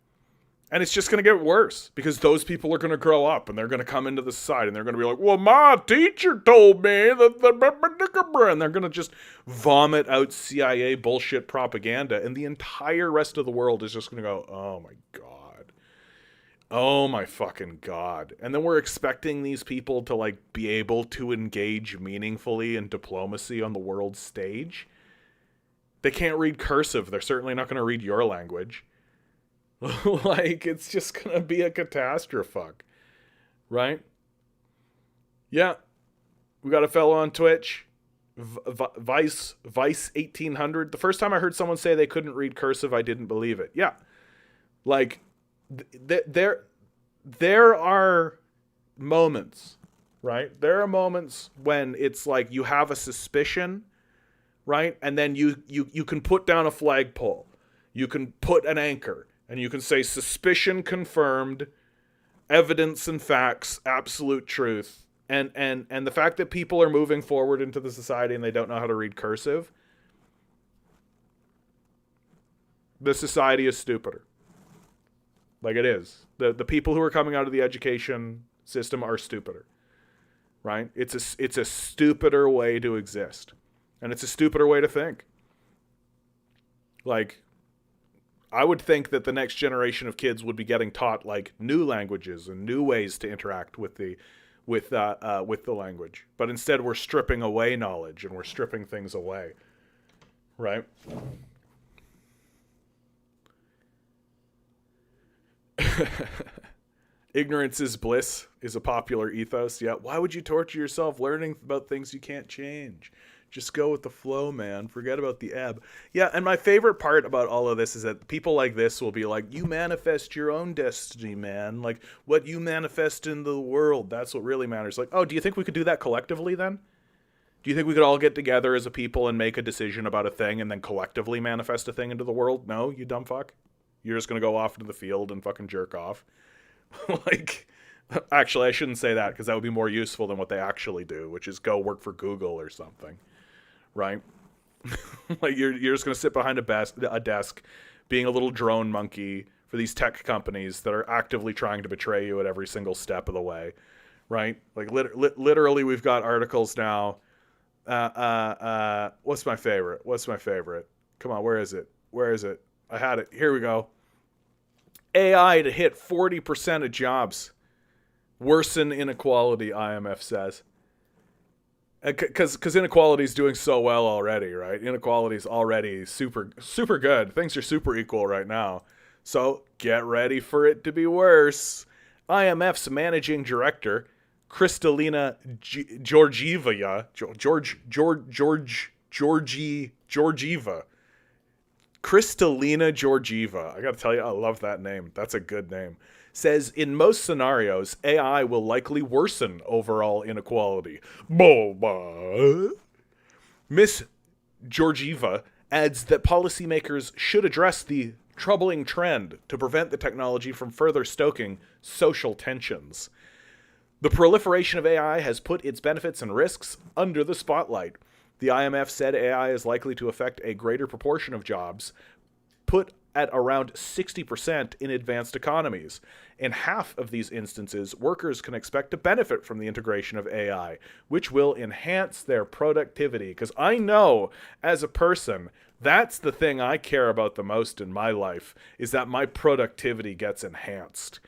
And it's just going to get worse because those people are going to grow up and they're going to come into the society and they're going to be like, well, my teacher told me that, and they're going to just vomit out CIA bullshit propaganda. And the entire rest of the world is just going to go, oh my God. Oh my fucking God. And then we're expecting these people to like be able to engage meaningfully in diplomacy on the world stage. They can't read cursive. They're certainly not going to read your language. Like, it's just gonna be a catastrophe, right? Yeah, we got a fellow on Twitch, Vice 1800. The first time I heard someone say they couldn't read cursive, I didn't believe it. Yeah, like there are moments, right? There are moments when it's like you have a suspicion, right? And then you can put down a flagpole, you can put an anchor. And you can say suspicion confirmed, evidence and facts, absolute truth. And the fact that people are moving forward into the society and they don't know how to read cursive, the society is stupider. Like, it is. The people who are coming out of the education system are stupider. Right? It's a stupider way to exist. And it's a stupider way to think. Like, I would think that the next generation of kids would be getting taught like new languages and new ways to interact with the language. But instead we're stripping away knowledge and we're stripping things away. Right? Ignorance is bliss is a popular ethos. Yeah. Why would you torture yourself learning about things you can't change? Just go with the flow, man. Forget about the ebb. Yeah, and my favorite part about all of this is that people like this will be like, you manifest your own destiny, man. Like, what you manifest in the world, that's what really matters. Like, oh, do you think we could do that collectively then? Do you think we could all get together as a people and make a decision about a thing and then collectively manifest a thing into the world? No, you dumb fuck. You're just going to go off into the field and fucking jerk off. Like, actually, I shouldn't say that because that would be more useful than what they actually do, which is go work for Google or something. Right? Like, you're just going to sit behind a desk, being a little drone monkey for these tech companies that are actively trying to betray you at every single step of the way, right? Like literally, we've got articles now. What's my favorite? Come on, where is it? I had it. Here we go. AI to hit 40% of jobs. Worsen inequality, IMF says. Because inequality is doing so well already, right? Inequality is already super good. Things are super equal right now. So get ready for it to be worse. IMF's managing director, Kristalina Georgieva, Georgieva. Kristalina Georgieva. I got to tell you, I love that name. That's a good name. Says in most scenarios, AI will likely worsen overall inequality. Miss Georgieva adds that policymakers should address the troubling trend to prevent the technology from further stoking social tensions. The proliferation of AI has put its benefits and risks under the spotlight. The IMF said AI is likely to affect a greater proportion of jobs, put at around 60% in advanced economies. In half of these instances, workers can expect to benefit from the integration of AI, which will enhance their productivity. Because I know, as a person, that's the thing I care about the most in my life, is that my productivity gets enhanced,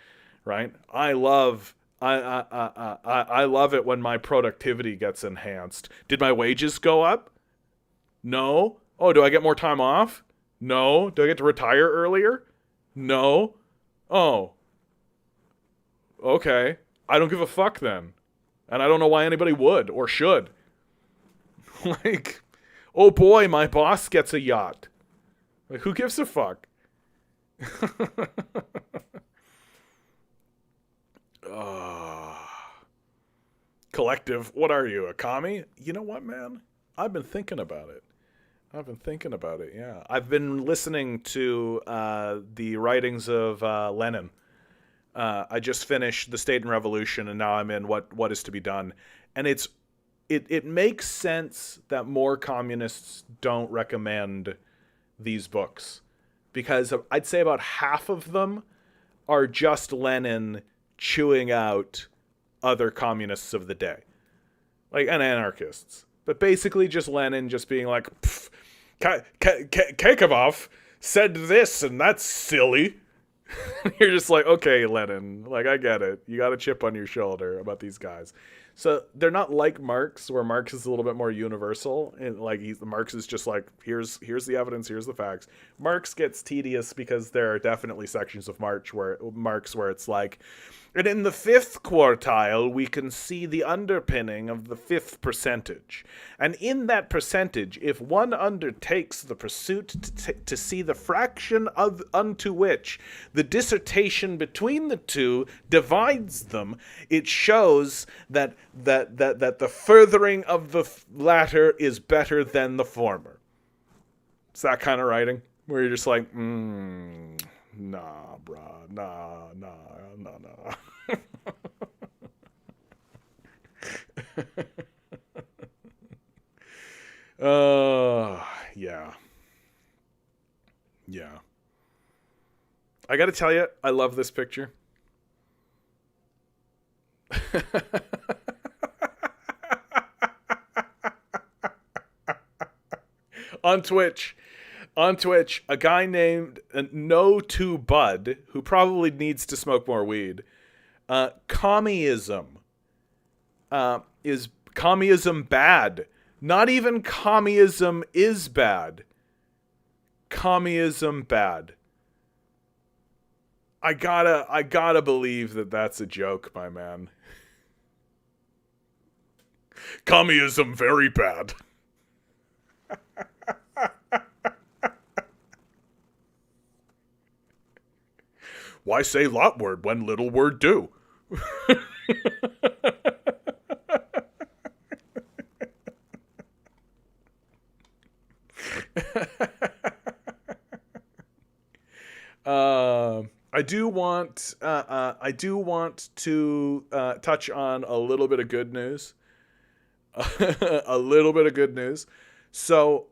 right? I love it when my productivity gets enhanced. Did my wages go up? No. Oh, do I get more time off? No. Do I get to retire earlier? No. Oh. Okay. I don't give a fuck then. And I don't know why anybody would or should. Like, oh boy, my boss gets a yacht. Like, who gives a fuck? Collective, what are you, a commie? You know what, man? I've been thinking about it. Yeah. I've been listening to the writings of Lenin. I just finished The State and Revolution, and now I'm in What Is to Be Done. And it makes sense that more communists don't recommend these books, because I'd say about half of them are just Lenin chewing out other communists of the day, like, and anarchists. But basically just Lenin just being like, Kekovov said this, and that's silly. You're just like, okay, Lenin, like, I get it. You got a chip on your shoulder about these guys. So they're not like Marx, where Marx is a little bit more universal, and like Marx is just like, here's the evidence, here's the facts. Marx gets tedious because there are definitely sections of Marx where it's like, and in the fifth quartile, we can see the underpinning of the fifth percentage. And in that percentage, if one undertakes the pursuit to see the fraction of unto which the dissertation between the two divides them, it shows that the furthering of the latter is better than the former. It's that kind of writing where you're just like, nah, bruh, nah. Yeah. I gotta tell you, I love this picture. On Twitch, a guy named No To Bud, who probably needs to smoke more weed. Communism. Is communism bad? Not even communism is bad. Communism bad. I gotta believe that that's a joke, my man. Communism very bad. Why say lot word when little word do? I do want to touch on a little bit of good news. A little bit of good news. So,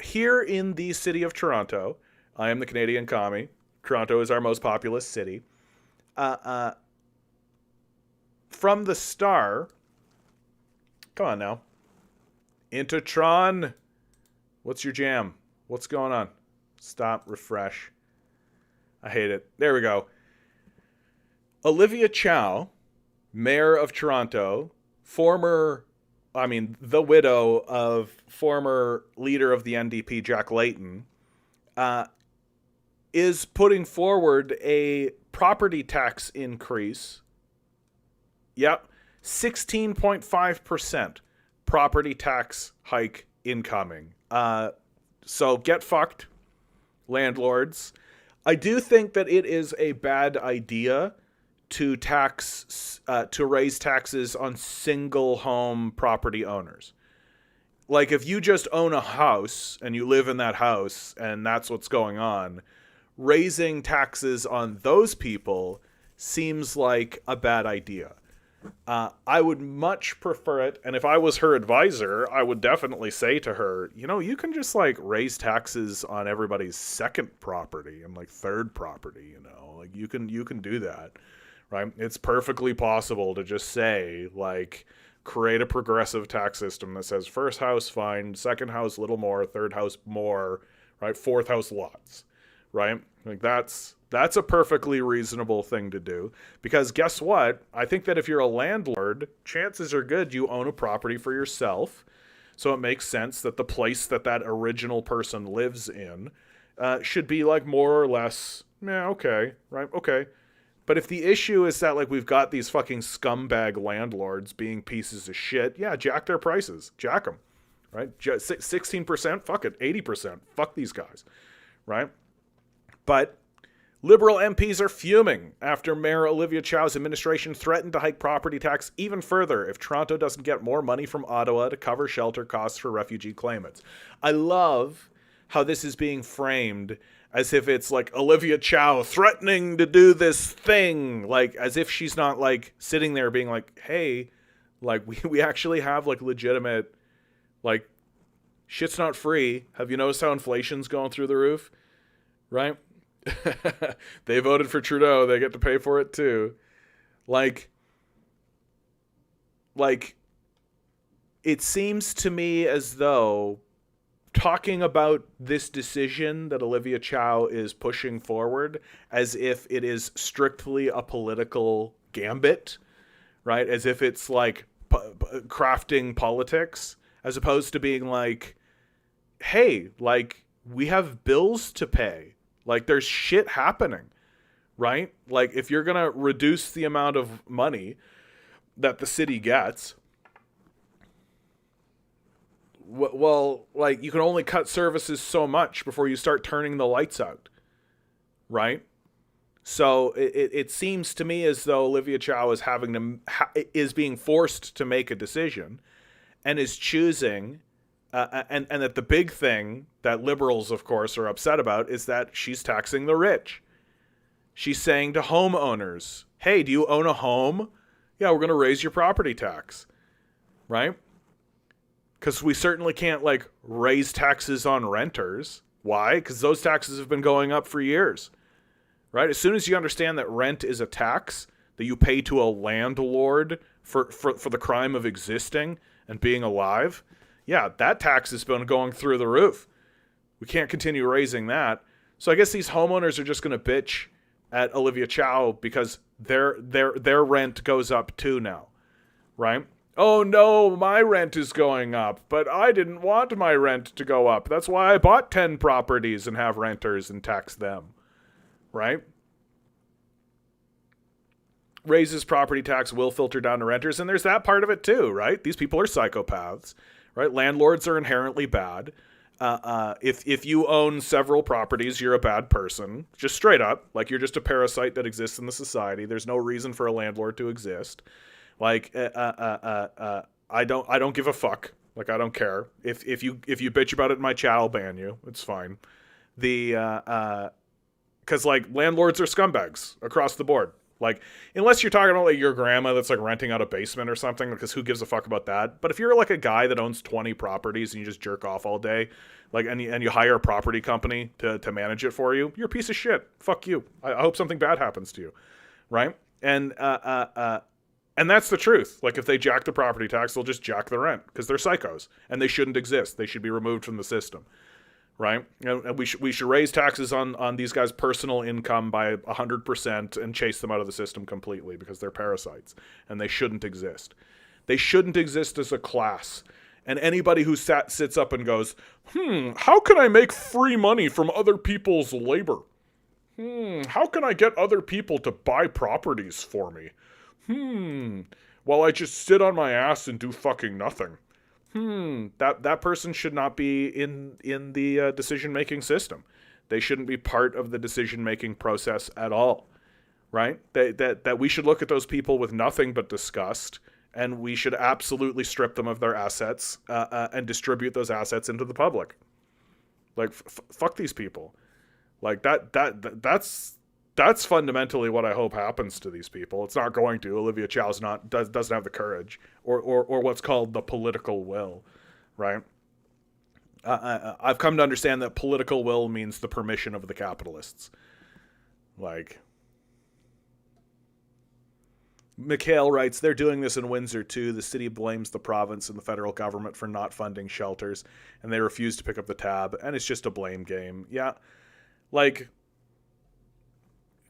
here in the city of Toronto, I am the Canadian commie. Toronto is our most populous city. Uh, uh, from the Star, come on now. Into Tron. What's your jam? What's going on? Stop, refresh. I hate it. There we go. Olivia Chow, mayor of Toronto, the widow of former leader of the NDP, Jack Layton, is putting forward a property tax increase. Yep, 16.5% property tax hike incoming. So get fucked, landlords. I do think that it is a bad idea to raise taxes on single home property owners. Like, if you just own a house and you live in that house and that's what's going on, raising taxes on those people seems like a bad idea. I would much prefer it, and if I was her advisor, I would definitely say to her, you can just like raise taxes on everybody's second property and like third property, like you can do that, right? It's perfectly possible to just say, like, create a progressive tax system that says first house fine, second house little more, third house more, right? Fourth house lots, right? Like that's a perfectly reasonable thing to do, because guess what? I think that if you're a landlord, chances are good you own a property for yourself. So it makes sense that the place that original person lives in should be like more or less, okay, right? Okay. But if the issue is that like we've got these fucking scumbag landlords being pieces of shit, yeah, jack their prices. Jack them, right? 16%, fuck it, 80%. Fuck these guys, right? But Liberal MPs are fuming after Mayor Olivia Chow's administration threatened to hike property tax even further if Toronto doesn't get more money from Ottawa to cover shelter costs for refugee claimants. I love how this is being framed as if it's like Olivia Chow threatening to do this thing, like as if she's not like sitting there being like, hey, like we actually have like legitimate, like, shit's not free. Have you noticed how inflation's going through the roof? Right? They voted for Trudeau. They get to pay for it too. Like, it seems to me as though talking about this decision that Olivia Chow is pushing forward as if it is strictly a political gambit, right? As if it's like crafting politics, as opposed to being like, hey, like, we have bills to pay. Like, there's shit happening, right? Like, if you're going to reduce the amount of money that the city gets, well, like, you can only cut services so much before you start turning the lights out, right? So it seems to me as though Olivia Chow is is being forced to make a decision and is choosing... and that the big thing that liberals, of course, are upset about is that she's taxing the rich. She's saying to homeowners, hey, do you own a home? Yeah, we're going to raise your property tax, right? Because we certainly can't, like, raise taxes on renters. Why? Because those taxes have been going up for years, right? As soon as you understand that rent is a tax that you pay to a landlord for the crime of existing and being alive... yeah, that tax has been going through the roof. We can't continue raising that. So I guess these homeowners are just going to bitch at Olivia Chow because their rent goes up too now, right? Oh no, my rent is going up, but I didn't want my rent to go up. That's why I bought 10 properties and have renters and tax them, right? Raises property tax will filter down to renters, and there's that part of it too, right? These people are psychopaths. Right? Landlords are inherently bad. If you own several properties, you're a bad person. Just straight up. Like, you're just a parasite that exists in the society. There's no reason for a landlord to exist. Like, I don't give a fuck. Like, I don't care. If you bitch about it in my chat, I'll ban you. It's fine. Because, like, landlords are scumbags across the board. Like, unless you're talking about like your grandma that's like renting out a basement or something, because who gives a fuck about that? But if you're like a guy that owns 20 properties and you just jerk off all day, like, and you hire a property company to manage it for you, you're a piece of shit. Fuck you. I hope something bad happens to you, right? And that's the truth. Like, if they jack the property tax, they'll just jack the rent because they're psychos and they shouldn't exist. They should be removed from the system, right? And we should raise taxes on these guys' personal income by 100% and chase them out of the system completely because they're parasites and they shouldn't exist. They shouldn't exist as a class. And anybody who sits up and goes, how can I make free money from other people's labor? How can I get other people to buy properties for me? While I just sit on my ass and do fucking nothing. That person should not be in the decision-making system. They shouldn't be part of the decision-making process at all, right? That we should look at those people with nothing but disgust, and we should absolutely strip them of their assets and distribute those assets into the public. Like, fuck these people. Like, that's fundamentally what I hope happens to these people. It's not going to. Olivia Chow's doesn't have the courage or what's called the political will, right? I've come to understand that political will means the permission of the capitalists. Like, Mikhail writes, they're doing this in Windsor too. The city blames the province and the federal government for not funding shelters, and they refuse to pick up the tab, and it's just a blame game. Yeah, like,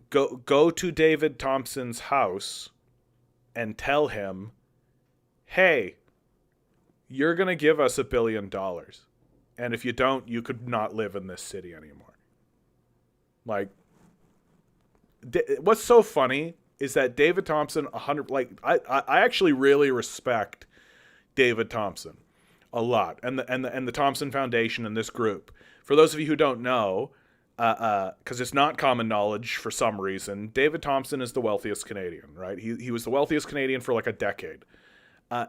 go to David Thompson's house and tell him, hey, you're going to give us $1 billion. And if you don't, you could not live in this city anymore. Like, what's so funny is that David Thompson, I actually really respect David Thompson a lot, and the Thompson Foundation and this group. For those of you who don't know, because it's not common knowledge for some reason, David Thompson is the wealthiest Canadian, right? He was the wealthiest Canadian for like a decade.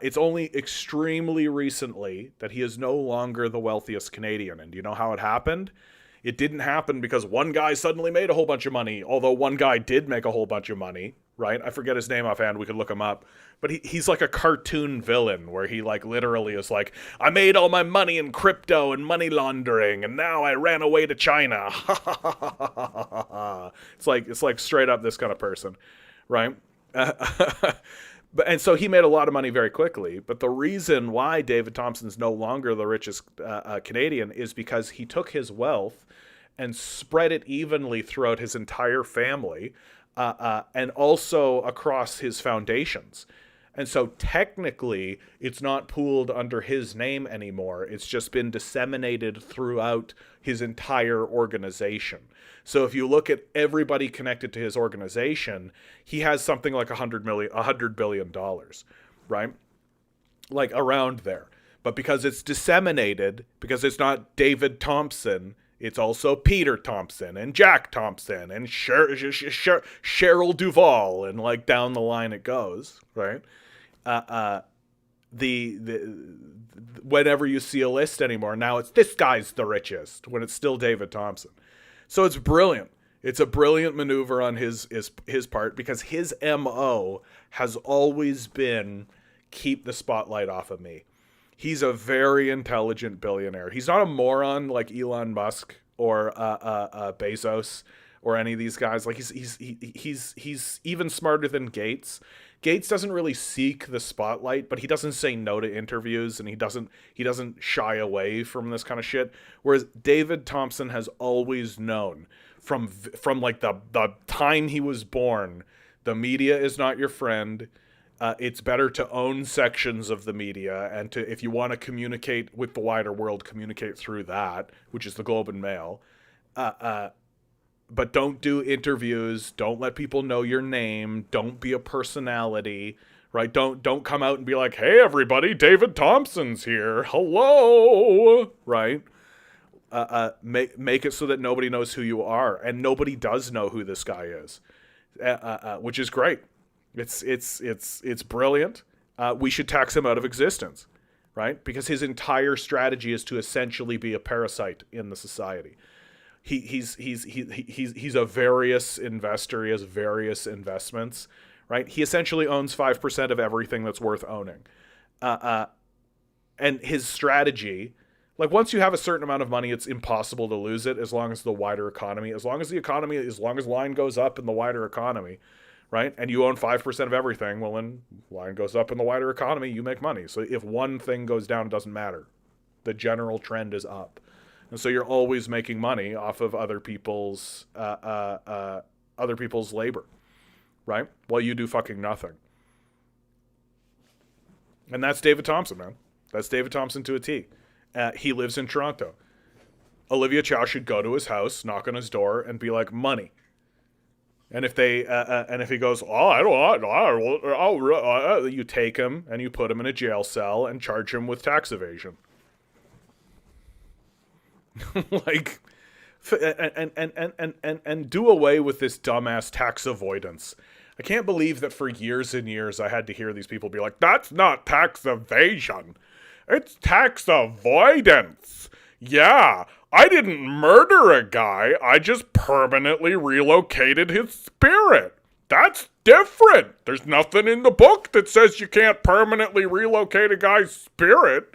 It's only extremely recently that he is no longer the wealthiest Canadian. And do you know how it happened? It didn't happen because one guy suddenly made a whole bunch of money, although one guy did make a whole bunch of money, right? I forget his name offhand. We could look him up. But he's like a cartoon villain where he like literally is like, I made all my money in crypto and money laundering, and now I ran away to China. It's like straight up this kind of person, right? And so he made a lot of money very quickly. But the reason why David Thompson's no longer the richest Canadian is because he took his wealth and spread it evenly throughout his entire family and also across his foundations. And so technically, it's not pooled under his name anymore. It's just been disseminated throughout his entire organization. So if you look at everybody connected to his organization, he has something like $100 billion, right? Like around there. But because it's disseminated, because it's not David Thompson, it's also Peter Thompson and Jack Thompson and Cheryl Duvall, and like down the line it goes, right? Whenever you see a list anymore, now it's this guy's the richest when it's still David Thompson. So it's brilliant. It's a brilliant maneuver on his part, because his MO has always been keep the spotlight off of me. He's a very intelligent billionaire. He's not a moron like Elon Musk or Bezos or any of these guys. Like he's even smarter than Gates. Gates doesn't really seek the spotlight, but he doesn't say no to interviews, and he doesn't shy away from this kind of shit. Whereas David Thompson has always known from like the time he was born, the media is not your friend. It's better to own sections of the media, and to, if you want to communicate with the wider world, communicate through that, which is the Globe and Mail. But don't do interviews. Don't let people know your name. Don't be a personality, right? Don't come out and be like, hey, everybody, David Thompson's here. Hello, right? Make it so that nobody knows who you are, and nobody does know who this guy is, which is great. It's brilliant. We should tax him out of existence, right? Because his entire strategy is to essentially be a parasite in the society. He's a various investor. He has various investments, right? He essentially owns 5% of everything that's worth owning. And his strategy, like once you have a certain amount of money, it's impossible to lose it as long as the wider economy, as long as line goes up in the wider economy, right? And you own 5% of everything, well, then line goes up in the wider economy, you make money. So if one thing goes down, it doesn't matter. The general trend is up. And so you're always making money off of other people's labor, right? While you do fucking nothing. And that's David Thompson, man. That's David Thompson to a T. He lives in Toronto. Olivia Chow should go to his house, knock on his door, and be like, money. And if he goes, you take him and you put him in a jail cell and charge him with tax evasion. Like, and do away with this dumbass tax avoidance. I can't believe that for years and years I had to hear these people be like, that's not tax evasion. It's tax avoidance. Yeah, I didn't murder a guy. I just permanently relocated his spirit. That's different. There's nothing in the book that says you can't permanently relocate a guy's spirit.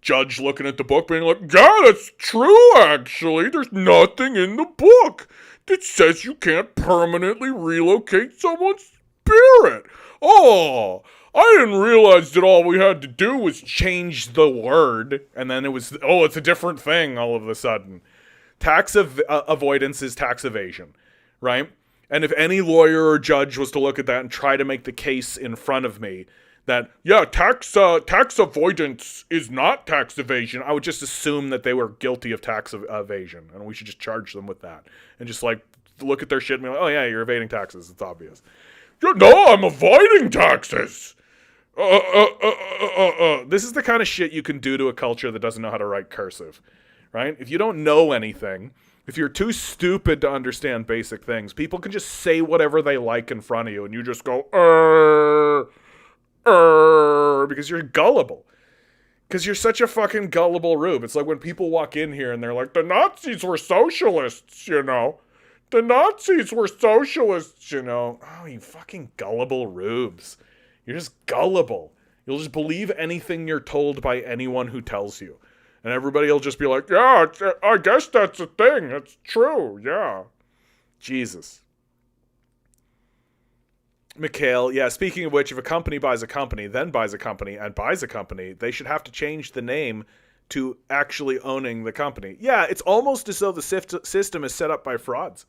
Judge looking at the book being like, yeah, that's true, actually. There's nothing in the book that says you can't permanently relocate someone's spirit. Oh, I didn't realize that all we had to do was change the word. And then it was, it's a different thing all of a sudden. Tax avoidance is tax evasion, right? And if any lawyer or judge was to look at that and try to make the case in front of me that, yeah, tax avoidance is not tax evasion, I would just assume that they were guilty of tax evasion, and we should just charge them with that. And just, like, look at their shit and be like, oh, yeah, you're evading taxes. It's obvious. No, I'm avoiding taxes. This is the kind of shit you can do to a culture that doesn't know how to write cursive, right? If you don't know anything, if you're too stupid to understand basic things, people can just say whatever they like in front of you, and you just go, because you're gullible. Because you're such a fucking gullible rube. It's like when people walk in here and they're like, the Nazis were socialists, you know. The Nazis were socialists, you know. Oh, you fucking gullible rubes. You're just gullible. You'll just believe anything you're told by anyone who tells you. And everybody will just be like, yeah, I guess that's a thing. It's true, yeah. Jesus. Mikhail, yeah, speaking of which, if a company buys a company, then buys a company, and buys a company, they should have to change the name to actually owning the company. Yeah, it's almost as though the system is set up by frauds,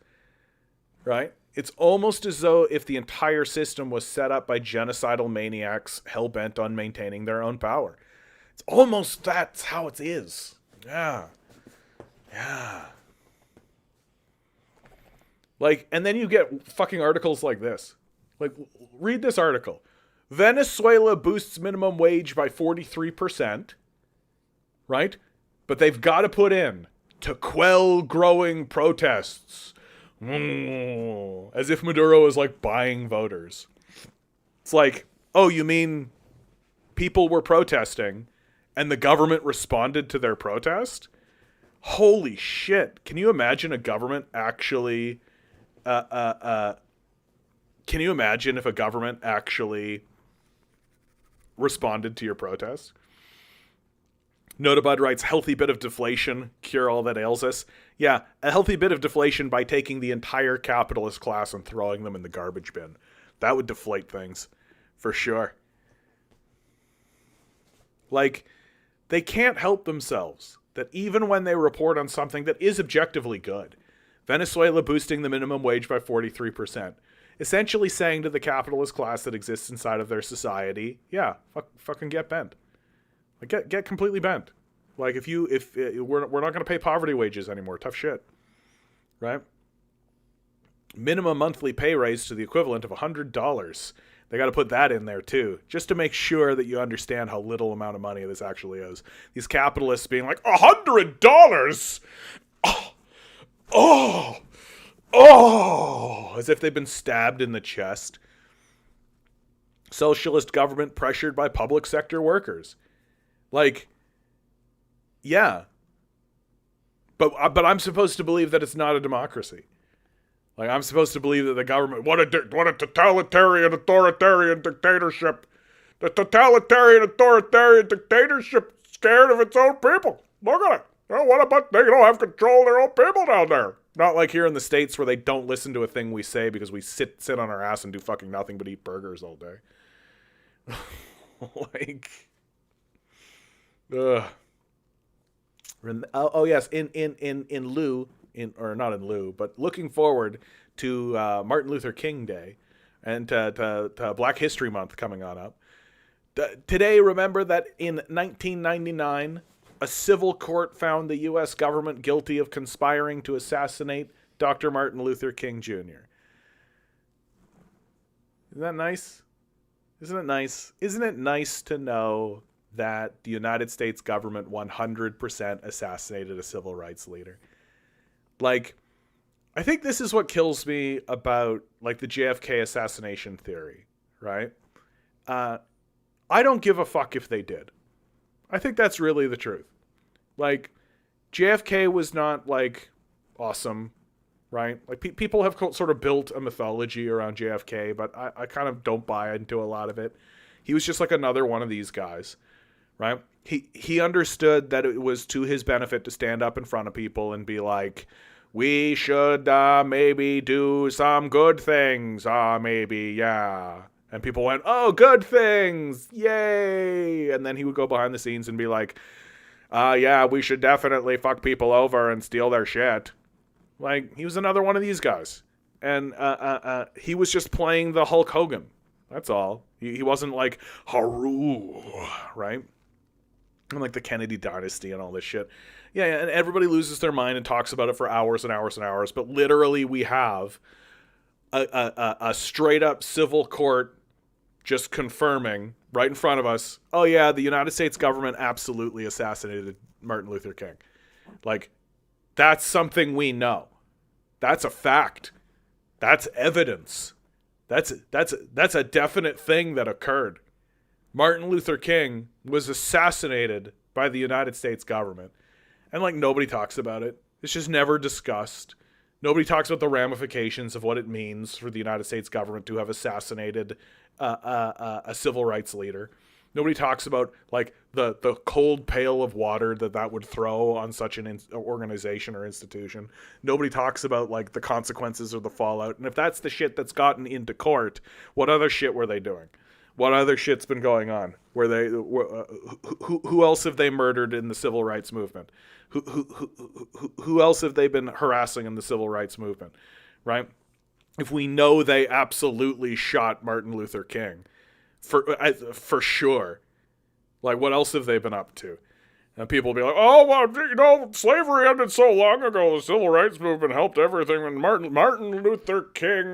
right? It's almost as though if the entire system was set up by genocidal maniacs hell-bent on maintaining their own power. It's almost that's how it is. Yeah. Yeah. Like, and then you get fucking articles like this. Like, read this article. Venezuela boosts minimum wage by 43%, right? But they've got to put in, to quell growing protests. As if Maduro is, like, buying voters. It's like, oh, you mean people were protesting and the government responded to their protest? Holy shit. Can you imagine a government actually... Can you imagine if a government actually responded to your protest? Notabud writes, healthy bit of deflation, cure all that ails us. Yeah, a healthy bit of deflation by taking the entire capitalist class and throwing them in the garbage bin. That would deflate things, for sure. Like, they can't help themselves that even when they report on something that is objectively good, Venezuela boosting the minimum wage by 43%, essentially saying to the capitalist class that exists inside of their society, yeah, fucking get bent. Like, get completely bent. Like, if we're not going to pay poverty wages anymore, tough shit, right? Minimum monthly pay raise to the equivalent of $100. They got to put that in there too, just to make sure that you understand how little amount of money this actually is. These capitalists being like, $100. Oh, as if they've been stabbed in the chest. Socialist government pressured by public sector workers. Like, yeah. But I'm supposed to believe that it's not a democracy. Like, I'm supposed to believe that the government, what a totalitarian, authoritarian dictatorship. The totalitarian, authoritarian dictatorship scared of its own people. Look at it. Oh, what about they don't have control of their own people down there? Not like here in the States where they don't listen to a thing we say because we sit on our ass and do fucking nothing but eat burgers all day. Like, ugh. Oh yes, in lieu, or not in lieu, but looking forward to Martin Luther King Day and to Black History Month coming on up. Today, remember that in 1999, a civil court found the U.S. government guilty of conspiring to assassinate Dr. Martin Luther King Jr. Isn't that nice? Isn't it nice? Isn't it nice to know that the United States government 100% assassinated a civil rights leader? Like, I think this is what kills me about, like, the JFK assassination theory, right? I don't give a fuck if they did. I think that's really the truth. Like, JFK was not, like, awesome, right? Like, people have sort of built a mythology around JFK, but I kind of don't buy into a lot of it. He was just like another one of these guys, right? He understood that it was to his benefit to stand up in front of people and be like, we should maybe do some good things, maybe, yeah. And people went, oh, good things, yay! And then he would go behind the scenes and be like, yeah, we should definitely fuck people over and steal their shit. Like, he was another one of these guys. And he was just playing the Hulk Hogan. That's all. He wasn't like, Haru, right? And like the Kennedy dynasty and all this shit. Yeah, and everybody loses their mind and talks about it for hours and hours and hours. But literally we have a straight up civil court just confirming right in front of us, oh yeah, the United States government absolutely assassinated Martin Luther King. Like, that's something we know. That's a fact. That's evidence. That's a definite thing that occurred. Martin Luther King was assassinated by the United States government. And like, nobody talks about it. It's just never discussed. Nobody talks about the ramifications of what it means for the United States government to have assassinated a civil rights leader. Nobody talks about like the cold pail of water that would throw on such an organization or institution. Nobody talks about like the consequences or the fallout. And if that's the shit that's gotten into court, what other shit were they doing? What other shit's been going on? Who else have they murdered in the civil rights movement? Who else have they been harassing in the civil rights movement? Right? If we know they absolutely shot Martin Luther King, for sure, like, what else have they been up to? And people will be like, oh, well, slavery ended so long ago. The civil rights movement helped everything. And Martin Luther King,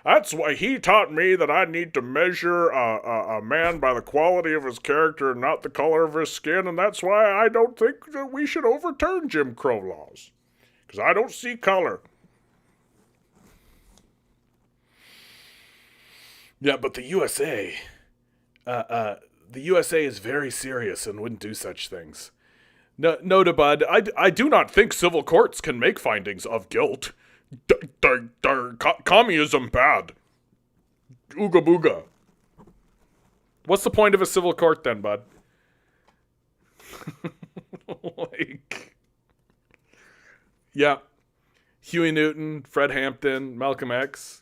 that's why he taught me that I need to measure a man by the quality of his character and not the color of his skin. And that's why I don't think that we should overturn Jim Crow laws. Because I don't see color. Yeah, but the USA, the USA is very serious and wouldn't do such things. No, to Bud, I do not think civil courts can make findings of guilt. Communism bad. Ooga booga. What's the point of a civil court then, Bud? Like, yeah. Huey Newton, Fred Hampton, Malcolm X.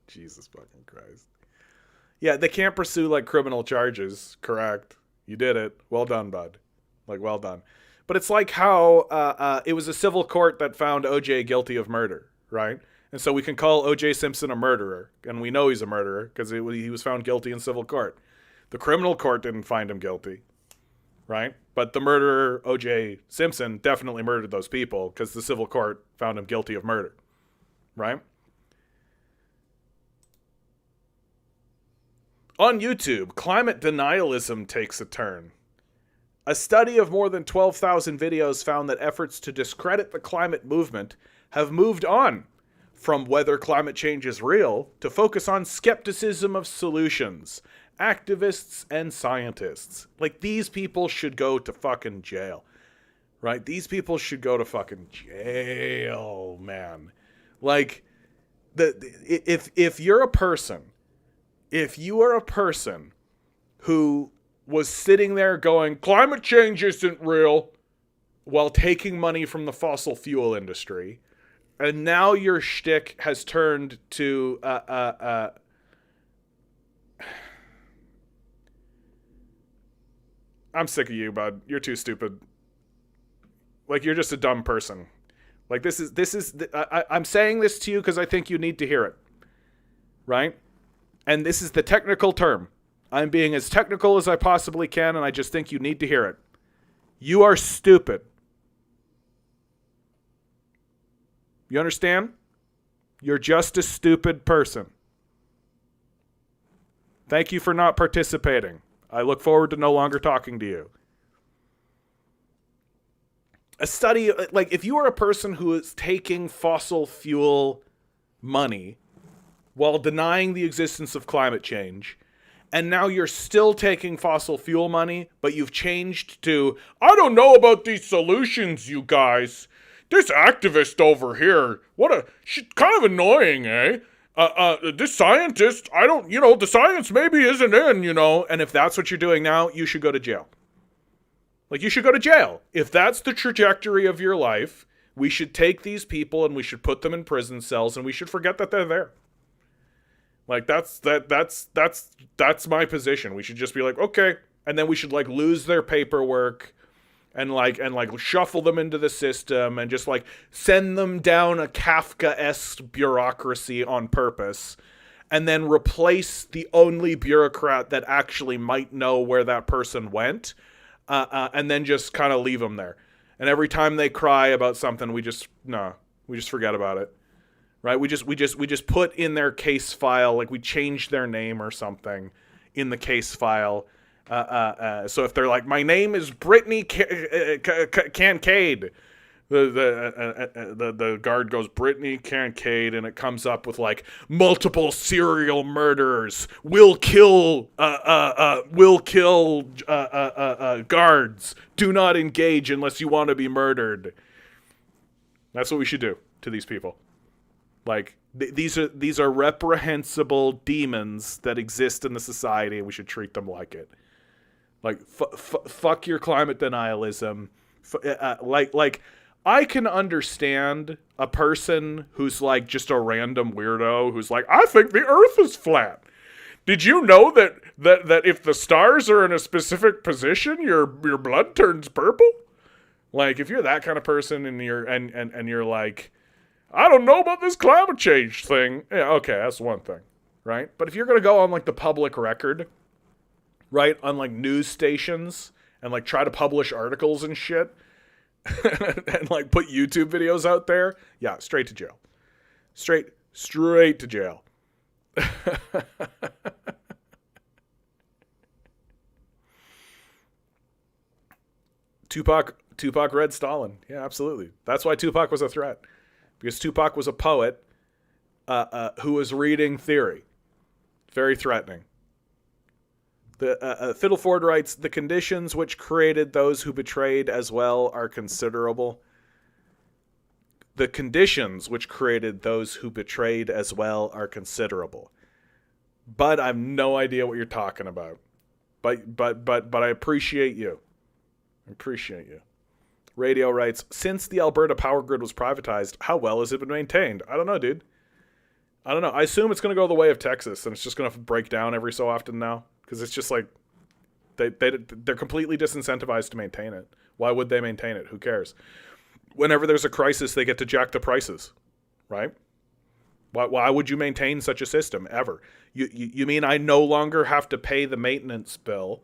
Jesus fucking Christ. Yeah, they can't pursue like criminal charges. Correct. You did it. Well done, bud. Like, well done. But it's like how it was a civil court that found OJ guilty of murder, right? And so we can call OJ Simpson a murderer, and we know he's a murderer because he was found guilty in civil court. The criminal court didn't find him guilty, right? But the murderer, OJ Simpson, definitely murdered those people because the civil court found him guilty of murder, right? On YouTube, climate denialism takes a turn. A study of more than 12,000 videos found that efforts to discredit the climate movement have moved on from whether climate change is real to focus on skepticism of solutions, activists and scientists. Like, these people should go to fucking jail, right? These people should go to fucking jail, man. Like, if you're a person, if you are a person who was sitting there going, climate change isn't real, while taking money from the fossil fuel industry, and now your shtick has turned to I'm sick of you, bud. You're too stupid. Like, you're just a dumb person. Like, I'm saying this to you because I think you need to hear it, right? And this is the technical term. I'm being as technical as I possibly can, and I just think you need to hear it. You are stupid. You understand? You're just a stupid person. Thank you for not participating. I look forward to no longer talking to you. A study, like, if you are a person who is taking fossil fuel money while denying the existence of climate change, and now you're still taking fossil fuel money, but you've changed to, I don't know about these solutions, you guys. This activist over here, she's kind of annoying, eh? This scientist, the science maybe isn't in, And if that's what you're doing now, you should go to jail. Like, you should go to jail. If that's the trajectory of your life, we should take these people and we should put them in prison cells and we should forget that they're there. Like, that's my position. We should just be like, okay. And then we should, like, lose their paperwork and shuffle them into the system and just, like, send them down a Kafka-esque bureaucracy on purpose, and then replace the only bureaucrat that actually might know where that person went, and then just kind of leave them there. And every time they cry about something, we just forget about it. Right? We just put in their case file, like, we change their name or something in the case file. So if they're like, my name is Brittany Kincaid, the guard goes, Brittany Kincaid, and it comes up with, like, multiple serial murderers will kill guards. Do not engage unless you want to be murdered. That's what we should do to these people. Like, these are reprehensible demons that exist in the society, and we should treat them like it. Like, fuck your climate denialism. Like, I can understand a person who's, like, just a random weirdo who's like, I think the Earth is flat. Did you know that if the stars are in a specific position, your blood turns purple? Like, if you're that kind of person and you're like, I don't know about this climate change thing. Yeah, okay, that's one thing, right? But if you're gonna go on, like, the public record, right, on, like, news stations and, like, try to publish articles and shit and, like, put YouTube videos out there, yeah, straight to jail. Straight to jail. Tupac read Stalin. Yeah, absolutely. That's why Tupac was a threat. Because Tupac was a poet who was reading theory. Very threatening. Fiddleford writes, the conditions which created those who betrayed as well are considerable. The conditions which created those who betrayed as well are considerable. But I have no idea what you're talking about. But I appreciate you. Radio writes, since the Alberta power grid was privatized, how well has it been maintained? I don't know, dude. I don't know. I assume it's going to go the way of Texas, and it's just going to break down every so often now. Because it's just like, they're completely disincentivized to maintain it. Why would they maintain it? Who cares? Whenever there's a crisis, they get to jack the prices, right? Why would you maintain such a system, ever? You mean I no longer have to pay the maintenance bill,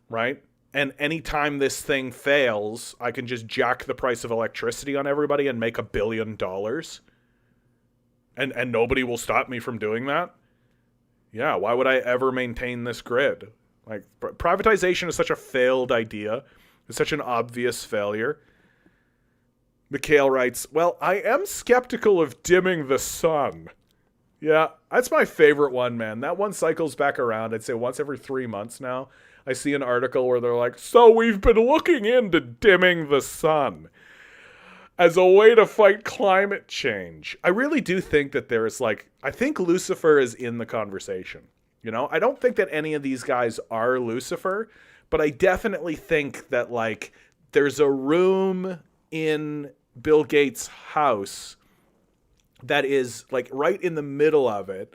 right? And anytime this thing fails, I can just jack the price of electricity on everybody and make $1 billion? And nobody will stop me from doing that? Yeah, why would I ever maintain this grid? Like, privatization is such a failed idea. It's such an obvious failure. Mikhail writes, well, I am skeptical of dimming the sun. Yeah, that's my favorite one, man. That one cycles back around, I'd say once every 3 months now. I see an article where they're like, so we've been looking into dimming the sun as a way to fight climate change. I really do think that there is I think Lucifer is in the conversation. You know, I don't think that any of these guys are Lucifer, but I definitely think that there's a room in Bill Gates' house that is right in the middle of it.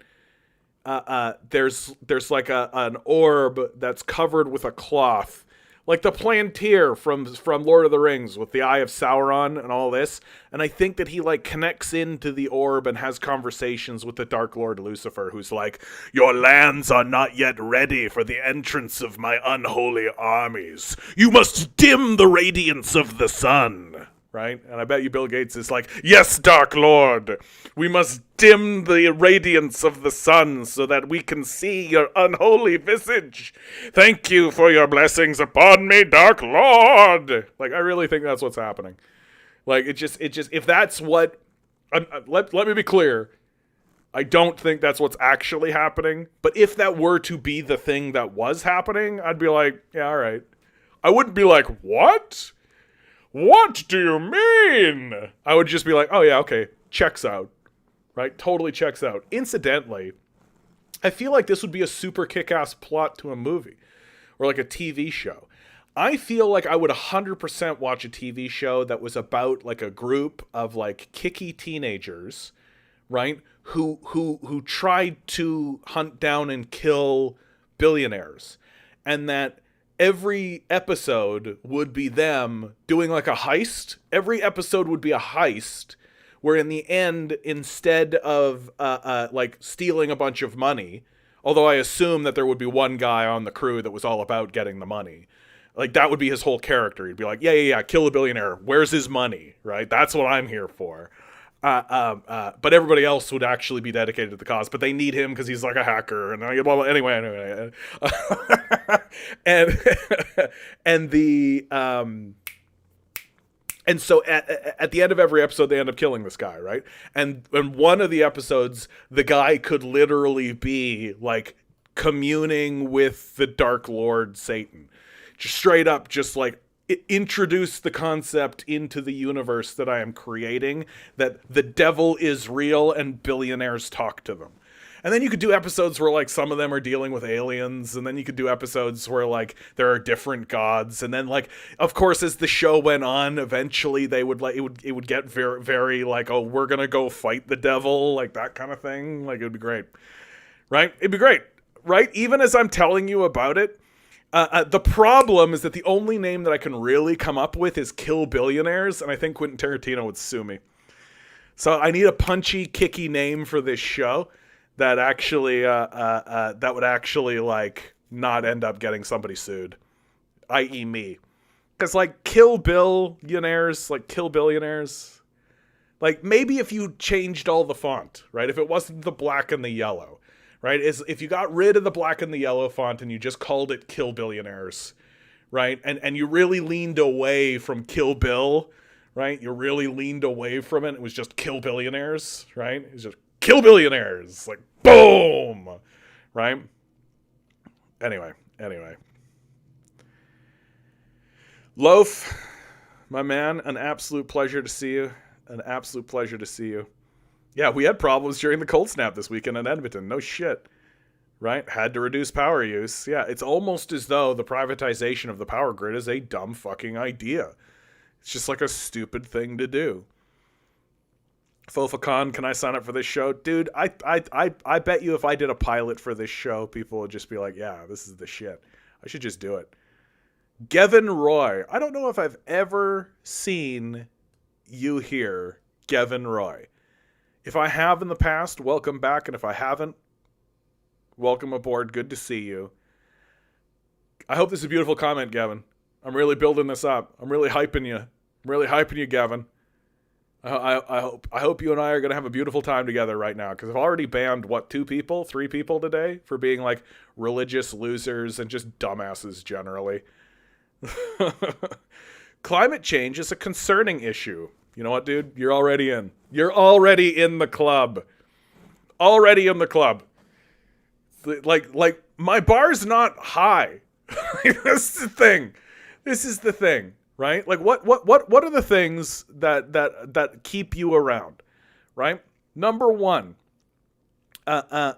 There's an orb that's covered with a cloth, like the Plantier from Lord of the Rings with the Eye of Sauron and all this. And I think that he connects into the orb and has conversations with the Dark Lord Lucifer, who's like, your lands are not yet ready for the entrance of my unholy armies. You must dim the radiance of the sun. Right? And I bet you Bill Gates is like, yes, Dark Lord, we must dim the radiance of the sun so that we can see your unholy visage. Thank you for your blessings upon me, Dark Lord. I really think that's what's happening. If that's what, let me be clear, I don't think that's what's actually happening, but if that were to be the thing that was happening, I'd be like, yeah, all right. I wouldn't be like, what? What do you mean? I would just be like, oh yeah, okay, checks out. Right? Totally checks out. Incidentally, I feel like this would be a super kick-ass plot to a movie. Or a TV show. I feel like I would 100% watch a TV show that was about a group of kicky teenagers, right? Who tried to hunt down and kill billionaires. And that every episode would be them doing a heist. Every episode would be a heist where in the end, instead of stealing a bunch of money, although I assume that there would be one guy on the crew that was all about getting the money. That would be his whole character. He'd be like, yeah, kill a billionaire. Where's his money? Right? That's what I'm here for. But everybody else would actually be dedicated to the cause, but they need him because he's a hacker and blah, blah, blah. Anyway. And so at the end of every episode, they end up killing this guy, right? And in one of the episodes, the guy could literally be communing with the Dark Lord Satan, just straight up, introduce the concept into the universe that I am creating, that the devil is real and billionaires talk to them. And then you could do episodes where some of them are dealing with aliens, and then you could do episodes where there are different gods, and then of course as the show went on, eventually they would it would get very very oh, we're gonna go fight the devil, that kind of thing. It would be great, right? It'd be great, right? Even as I'm telling you about it. The problem is that the only name that I can really come up with is Kill Billionaires, and I think Quentin Tarantino would sue me. So I need a punchy, kicky name for this show that actually that would actually not end up getting somebody sued, i.e. me. Because Kill Billionaires, Kill Billionaires, maybe if you changed all the font, right? If it wasn't the black and the yellow. Right, is if you got rid of the black and the yellow font and you just called it Kill Billionaires, right? And you really leaned away from Kill Bill, right? You really leaned away from it. It was just Kill Billionaires, right? It was just Kill Billionaires, boom, right? Anyway. Loaf, my man, an absolute pleasure to see you. An absolute pleasure to see you. Yeah, we had problems during the cold snap this weekend in Edmonton. No shit. Right? Had to reduce power use. Yeah, it's almost as though the privatization of the power grid is a dumb fucking idea. It's just a stupid thing to do. Fofacon, can I sign up for this show? Dude, I bet you if I did a pilot for this show, people would just be like, yeah, this is the shit. I should just do it. Gavin Roy. I don't know if I've ever seen you here, Gavin Roy. If I have in the past, welcome back. And if I haven't, welcome aboard. Good to see you. I hope this is a beautiful comment, Gavin. I'm really building this up. I'm really hyping you. I'm really hyping you, Gavin. I hope you and I are going to have a beautiful time together right now. Because I've already banned, 3 people today for being religious losers and just dumbasses generally. Climate change is a concerning issue. You know what, dude? You're already in. You're already in the club. Already in the club. Like my bar's not high. That's the thing. This is the thing, right? Like what are the things that keep you around, right? Number one, you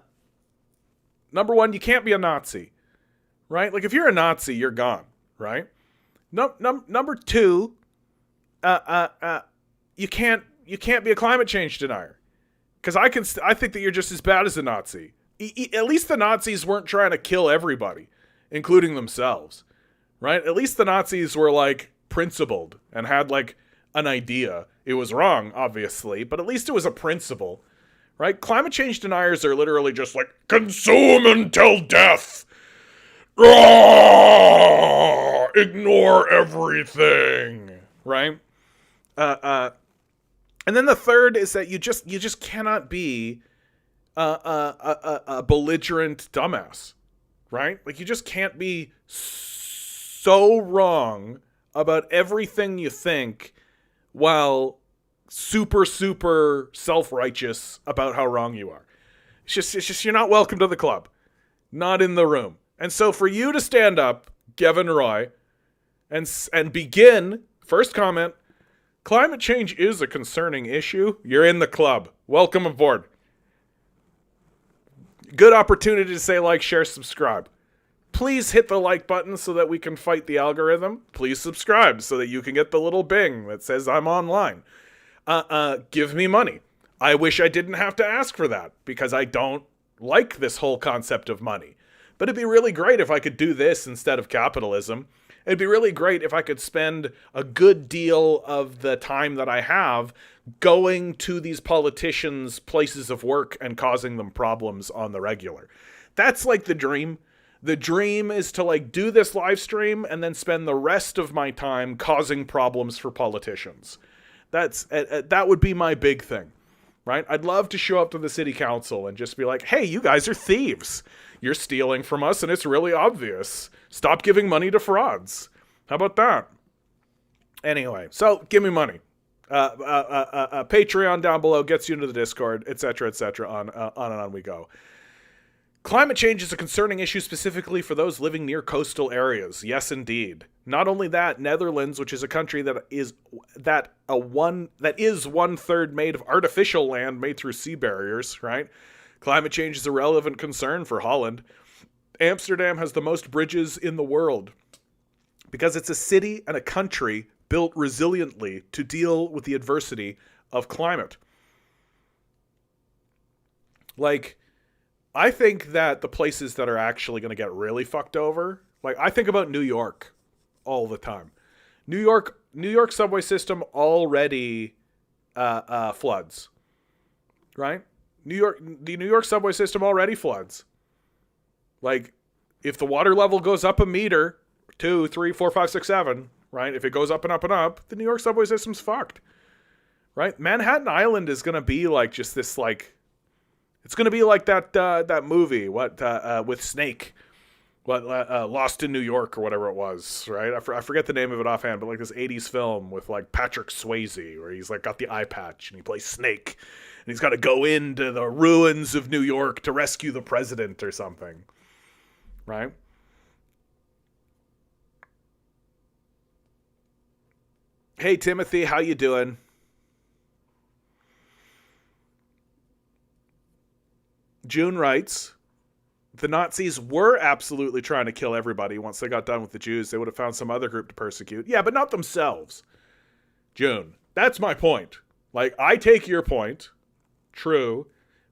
can't be a Nazi, right? Like if you're a Nazi, you're gone, right? Number two, you can't be a climate change denier, because I think that you're just as bad as a Nazi. At least the Nazis weren't trying to kill everybody, including themselves, right? At least the Nazis were like principled and had like an idea. It was wrong, obviously, but at least it was a principle, right? Climate change deniers are literally just like, consume until death. Ignore everything, right? And then the third is that you just cannot be a belligerent dumbass, right? Like you just can't be so wrong about everything you think while super self-righteous about how wrong you are. It's just you're not welcome to the club. Not in the room. And so for you to stand up, Gavin Roy, and begin, first comment, climate change is a concerning issue. You're in the club. Welcome aboard. Good opportunity to say like, share, subscribe. Please hit the like button so that we can fight the algorithm. Please subscribe so that you can get the little bing that says I'm online. Give me money. I wish I didn't have to ask for that because I don't like this whole concept of money. But it'd be really great if I could do this instead of capitalism. It'd be really great if I could spend a good deal of the time that I have going to these politicians' places of work and causing them problems on the regular. That's like the dream. The dream is to like do this live stream and then spend the rest of my time causing problems for politicians. That would be my big thing, right? I'd love to show up to the city council and just be like, hey, you guys are thieves. You're stealing from us and it's really obvious. Stop giving money to frauds. How about that? Anyway, so give me money. Patreon down below gets you into the Discord, etc., etc. On and on we go. Climate change is a concerning issue specifically for those living near coastal areas. Yes, indeed. Not only that, Netherlands, which is a country that is 1/3 made of artificial land made through sea barriers, right? Climate change is a relevant concern for Holland. Amsterdam has the most bridges in the world because it's a city and a country built resiliently to deal with the adversity of climate. Like, I think that the places that are actually going to get really fucked over, like I think about New York all the time. New York subway system already floods, right? The New York subway system already floods. Like, if the water level goes up a meter, 2, 3, 4, 5, 6, 7, right? If it goes up and up and up, the New York subway system's fucked, right? Manhattan Island is going to be like just this, like, it's going to be like that movie, with Snake, Lost in New York or whatever it was, right? I forget the name of it offhand, but like this 80s film with like Patrick Swayze where he's like got the eye patch and he plays Snake and he's got to go into the ruins of New York to rescue the president or something, right? Hey, Timothy, how you doing? June writes, the Nazis were absolutely trying to kill everybody once they got done with the Jews. They would have found some other group to persecute. Yeah, but not themselves. June, that's my point. Like, I take your point. True.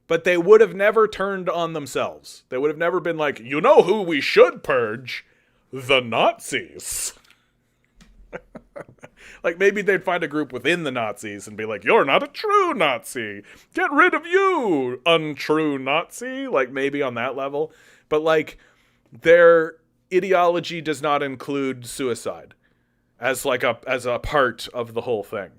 But they would have never turned on themselves. They would have never been like, you know who we should purge? The Nazis. Like, maybe they'd find a group within the Nazis and be like, you're not a true Nazi. Get rid of you, untrue Nazi. Like, maybe on that level. But, like, their ideology does not include suicide as a part of the whole thing,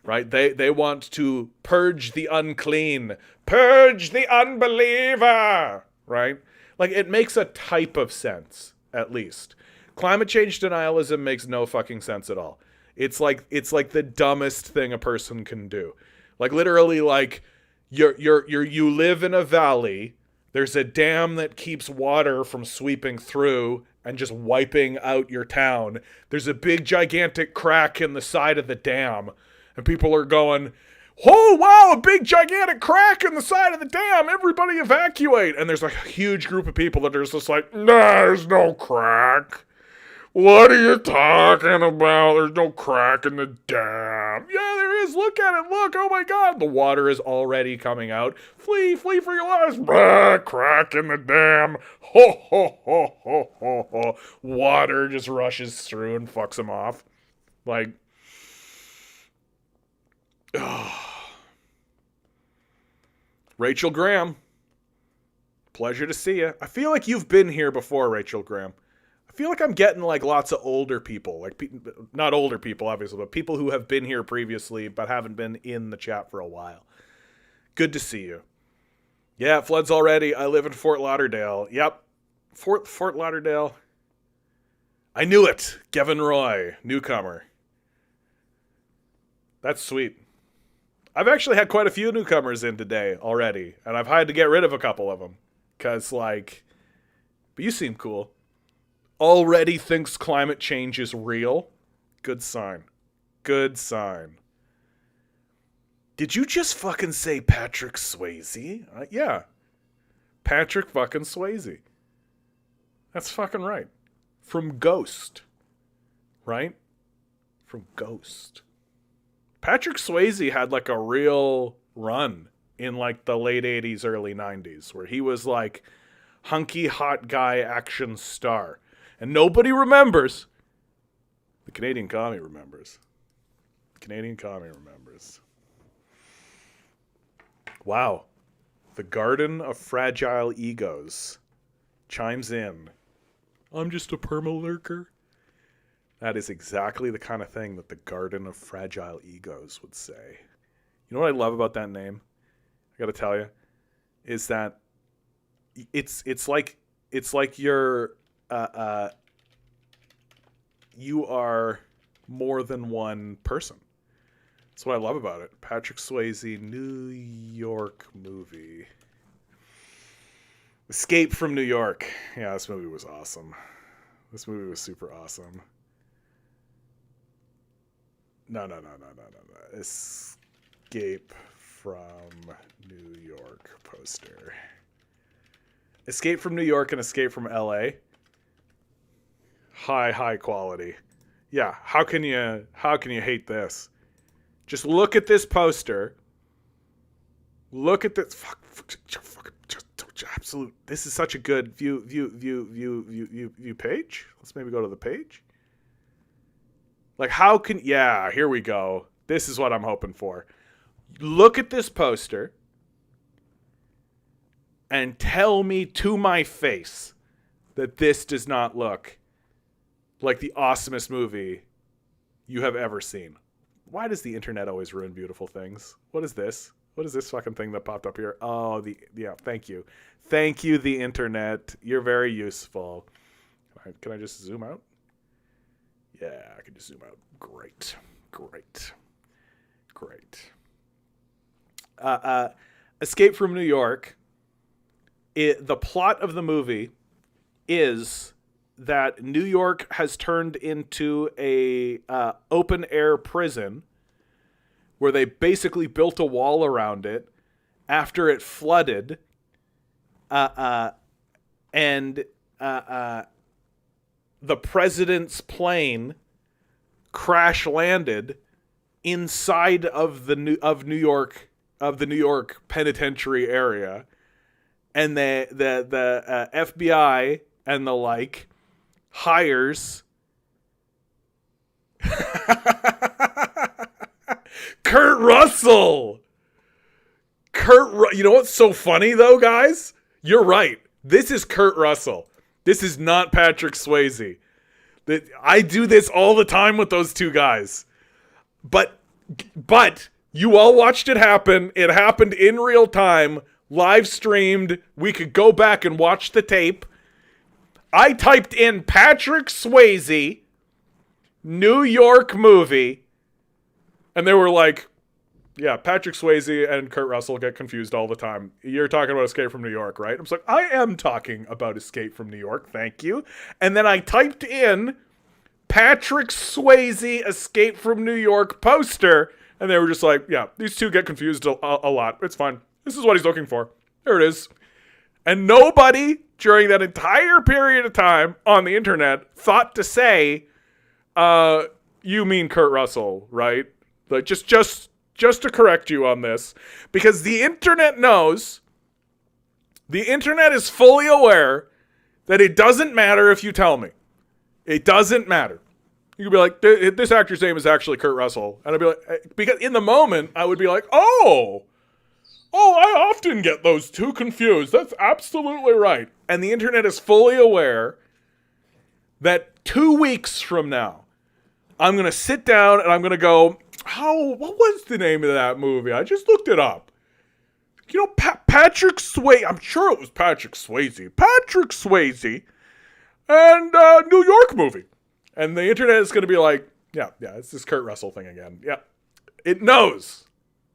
right? They want to purge the unclean. Purge the unbeliever, right? Like, it makes a type of sense, at least. Climate change denialism makes no fucking sense at all. It's like the dumbest thing a person can do. Like literally, like you live in a valley. There's a dam that keeps water from sweeping through and just wiping out your town. There's a big gigantic crack in the side of the dam, and people are going, "Oh wow, a big gigantic crack in the side of the dam. Everybody evacuate." And there's like a huge group of people that are just like, "Nah, there's no crack. What are you talking about? There's no crack in the dam." "Yeah, there is. Look at it. Look. Oh my God. The water is already coming out. Flee for your lives." Crack in the dam. Ho, ho, ho, ho, ho, ho. Water just rushes through and fucks them off. Like, Rachel Graham. Pleasure to see you. I feel like you've been here before, Rachel Graham. I feel like I'm getting like lots of older people, like not older people, obviously, but people who have been here previously but haven't been in the chat for a while. Good to see you. Yeah, it floods already. I live in Fort Lauderdale. Yep. Fort Lauderdale. I knew it. Gavin Roy, newcomer. That's sweet. I've actually had quite a few newcomers in today already, and I've had to get rid of a couple of them. Because, like, but you seem cool. Already thinks climate change is real. Good sign. Good sign. Did you just fucking say Patrick Swayze? Yeah. Patrick fucking Swayze. That's fucking right. From Ghost. Right? From Ghost. Patrick Swayze had like a real run in like the late 80s, early 90s, where he was like hunky hot guy action star. And nobody remembers. The Canadian commie remembers. The Canadian commie remembers. Wow. The Garden of Fragile Egos chimes in. I'm just a perma-lurker. That is exactly the kind of thing that the Garden of Fragile Egos would say. You know what I love about that name? I gotta tell you, is that it's like you're you are more than one person. That's what I love about it. Patrick Swayze, New York movie. Escape from New York. Yeah, this movie was awesome. This movie was super awesome. No. Escape from New York poster. Escape from New York and Escape from LA. High quality. Yeah, how can you hate this? Just look at this poster. Look at this absolute. This is such a good view page. Let's maybe go to the page. Like yeah, here we go. This is what I'm hoping for. Look at this poster and tell me to my face that this does not look like the awesomest movie you have ever seen. Why does the internet always ruin beautiful things? What is this? What is this fucking thing that popped up here? Oh, thank you. Thank you, the internet. You're very useful. Can I just zoom out? Yeah, I can just zoom out. Great. Escape from New York. The plot of the movie is that New York has turned into a open air prison where they basically built a wall around it after it flooded, and the president's plane crash landed inside of the New York penitentiary area, and the FBI and the like hires Kurt Russell. You know what's so funny though, guys? You're right. This is Kurt Russell. This is not Patrick Swayze. I do this all the time with those two guys. But you all watched it happen. It happened in real time, live streamed. We could go back and watch the tape. I typed in Patrick Swayze New York movie. And they were like, yeah, Patrick Swayze and Kurt Russell get confused all the time. You're talking about Escape from New York, right? I'm like, I am talking about Escape from New York, thank you. And then I typed in Patrick Swayze Escape from New York poster, and they were just like, yeah, these two get confused a lot. It's fine. This is what he's looking for. There it is. And nobody during that entire period of time on the internet thought to say, you mean Kurt Russell, right? Like, just to correct you on this, because the internet knows, the internet is fully aware that it doesn't matter if you tell me. It doesn't matter. You could be like, this actor's name is actually Kurt Russell. And I'd be like, because in the moment, I would be like, oh, I often get those two confused. That's absolutely right. And the internet is fully aware that 2 weeks from now, I'm going to sit down and I'm going to go, what was the name of that movie? I just looked it up. You know, Patrick Swayze. I'm sure it was Patrick Swayze. Patrick Swayze and New York movie. And the internet is going to be like, yeah, it's this Kurt Russell thing again. Yeah, it knows.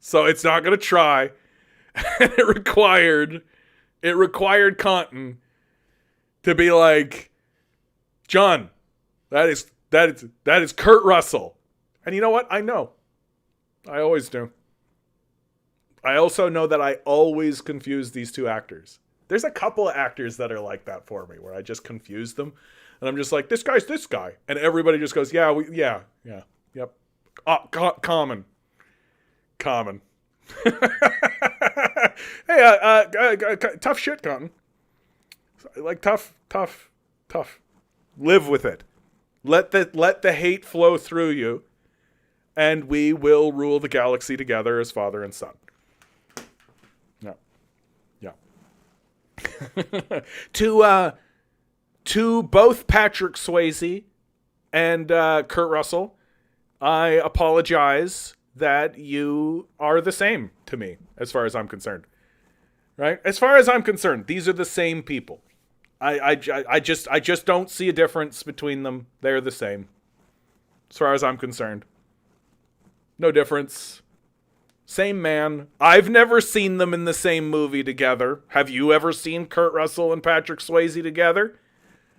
So it's not going to try. And it required Compton to be like, John, that is Kurt Russell. And you know what? I know. I always do. I also know that I always confuse these two actors. There's a couple of actors that are like that for me, where I just confuse them. And I'm just like, this guy's this guy. And everybody just goes, yep. Common. Hey, tough shit, Cotton. Like, tough. Live with it. Let the hate flow through you. And we will rule the galaxy together as father and son. Yeah. To both Patrick Swayze and Kurt Russell, I apologize that you are the same to me, as far as I'm concerned. Right? As far as I'm concerned, these are the same people. I just don't see a difference between them. They're the same. As far as I'm concerned. No difference. Same man. I've never seen them in the same movie together. Have you ever seen Kurt Russell and Patrick Swayze together?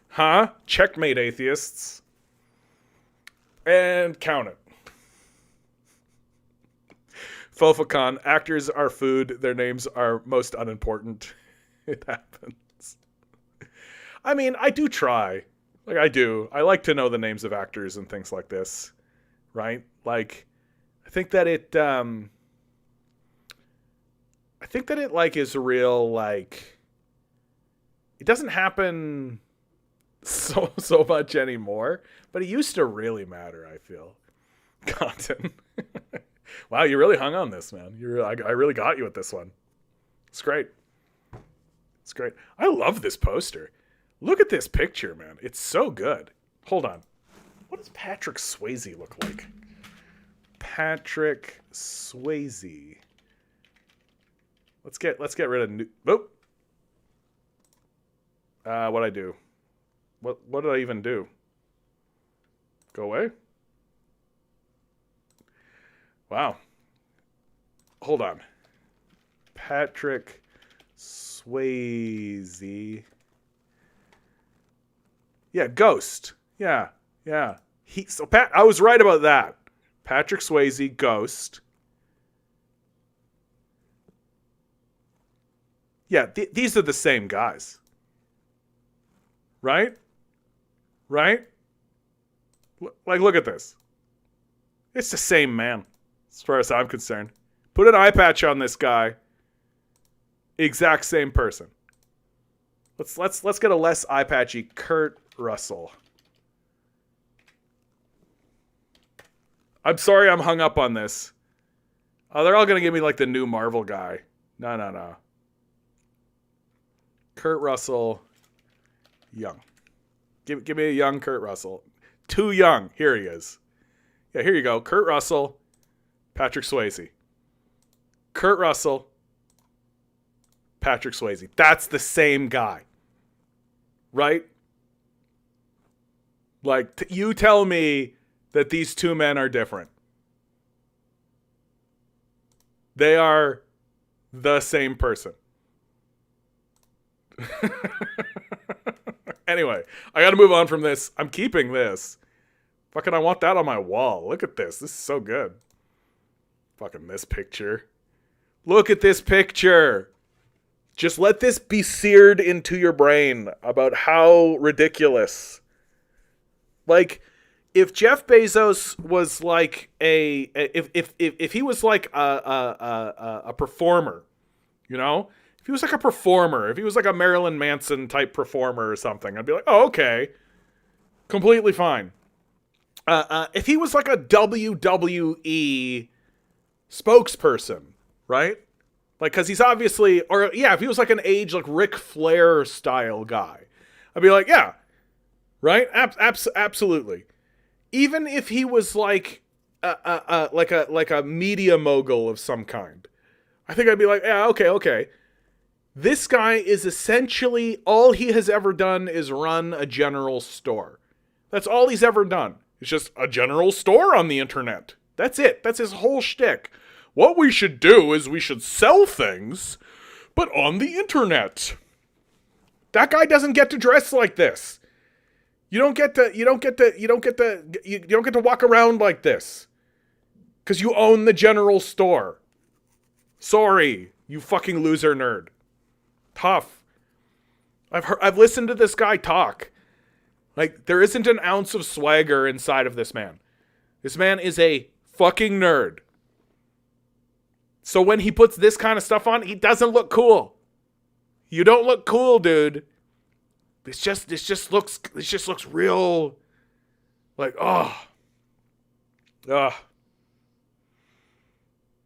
Huh? Checkmate, atheists. And count it. Fofacon, actors are food. Their names are most unimportant. It happens. I mean, I do try. Like, I do. I like to know the names of actors and things like this. Right? Like, I think that it like is real, like, it doesn't happen so much anymore, but it used to really matter, I feel. Cotton. Wow, you really hung on this, man. I really got you with this one. It's great. It's great. I love this poster. Look at this picture, man. It's so good. Hold on. What does Patrick Swayze look like? Patrick Swayze. Let's get rid of new. Whoop. What'd I do? What did I even do? Go away. Wow. Hold on. Patrick Swayze. Yeah, Ghost. Yeah. I was right about that. Patrick Swayze, Ghost. Yeah, these are the same guys. Right? Like, look at this. It's the same man, as far as I'm concerned. Put an eye patch on this guy. Exact same person. Let's get a less eye patchy Kurt Russell. I'm sorry I'm hung up on this. Oh, they're all going to give me like the new Marvel guy. No. Kurt Russell, young. Give me a young Kurt Russell. Too young. Here he is. Yeah, here you go. Kurt Russell, Patrick Swayze. Kurt Russell, Patrick Swayze. That's the same guy. Right? Like, you tell me that these two men are different. They are the same person. Anyway, I gotta move on from this. I'm keeping this. Fucking, I want that on my wall. Look at this. This is so good. Fucking this picture. Look at this picture. Just let this be seared into your brain about how ridiculous. Like, if Jeff Bezos was like if he was like a performer, you know, if he was like a performer, if he was like a Marilyn Manson type performer or something, I'd be like, oh, okay, completely fine. If he was like a WWE spokesperson, right? Like, because he's obviously, or yeah, if he was like an age like Ric Flair style guy, I'd be like, yeah, right, absolutely. Even if he was like a media mogul of some kind, I think I'd be like, yeah, okay. This guy is essentially, all he has ever done is run a general store. That's all he's ever done. It's just a general store on the internet. That's it. That's his whole shtick. What we should do is we should sell things, but on the internet. That guy doesn't get to dress like this. You don't get to walk around like this. Because you own the general store. Sorry, you fucking loser nerd. Tough. I've listened to this guy talk. Like, there isn't an ounce of swagger inside of this man. This man is a fucking nerd. So when he puts this kind of stuff on, he doesn't look cool. You don't look cool, dude. This just looks real, like, oh.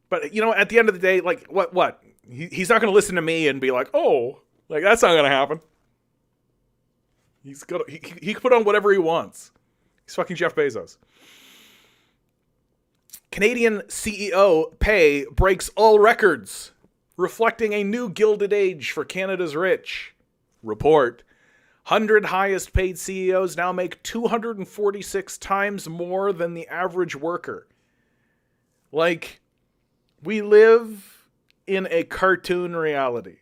But, you know, at the end of the day, like, what? He's not going to listen to me and be like, oh, like, that's not going to happen. He can put on whatever he wants. He's fucking Jeff Bezos. Canadian CEO pay breaks all records, reflecting a new gilded age for Canada's rich. Report. 100 highest paid CEOs now make 246 times more than the average worker. Like, we live in a cartoon reality.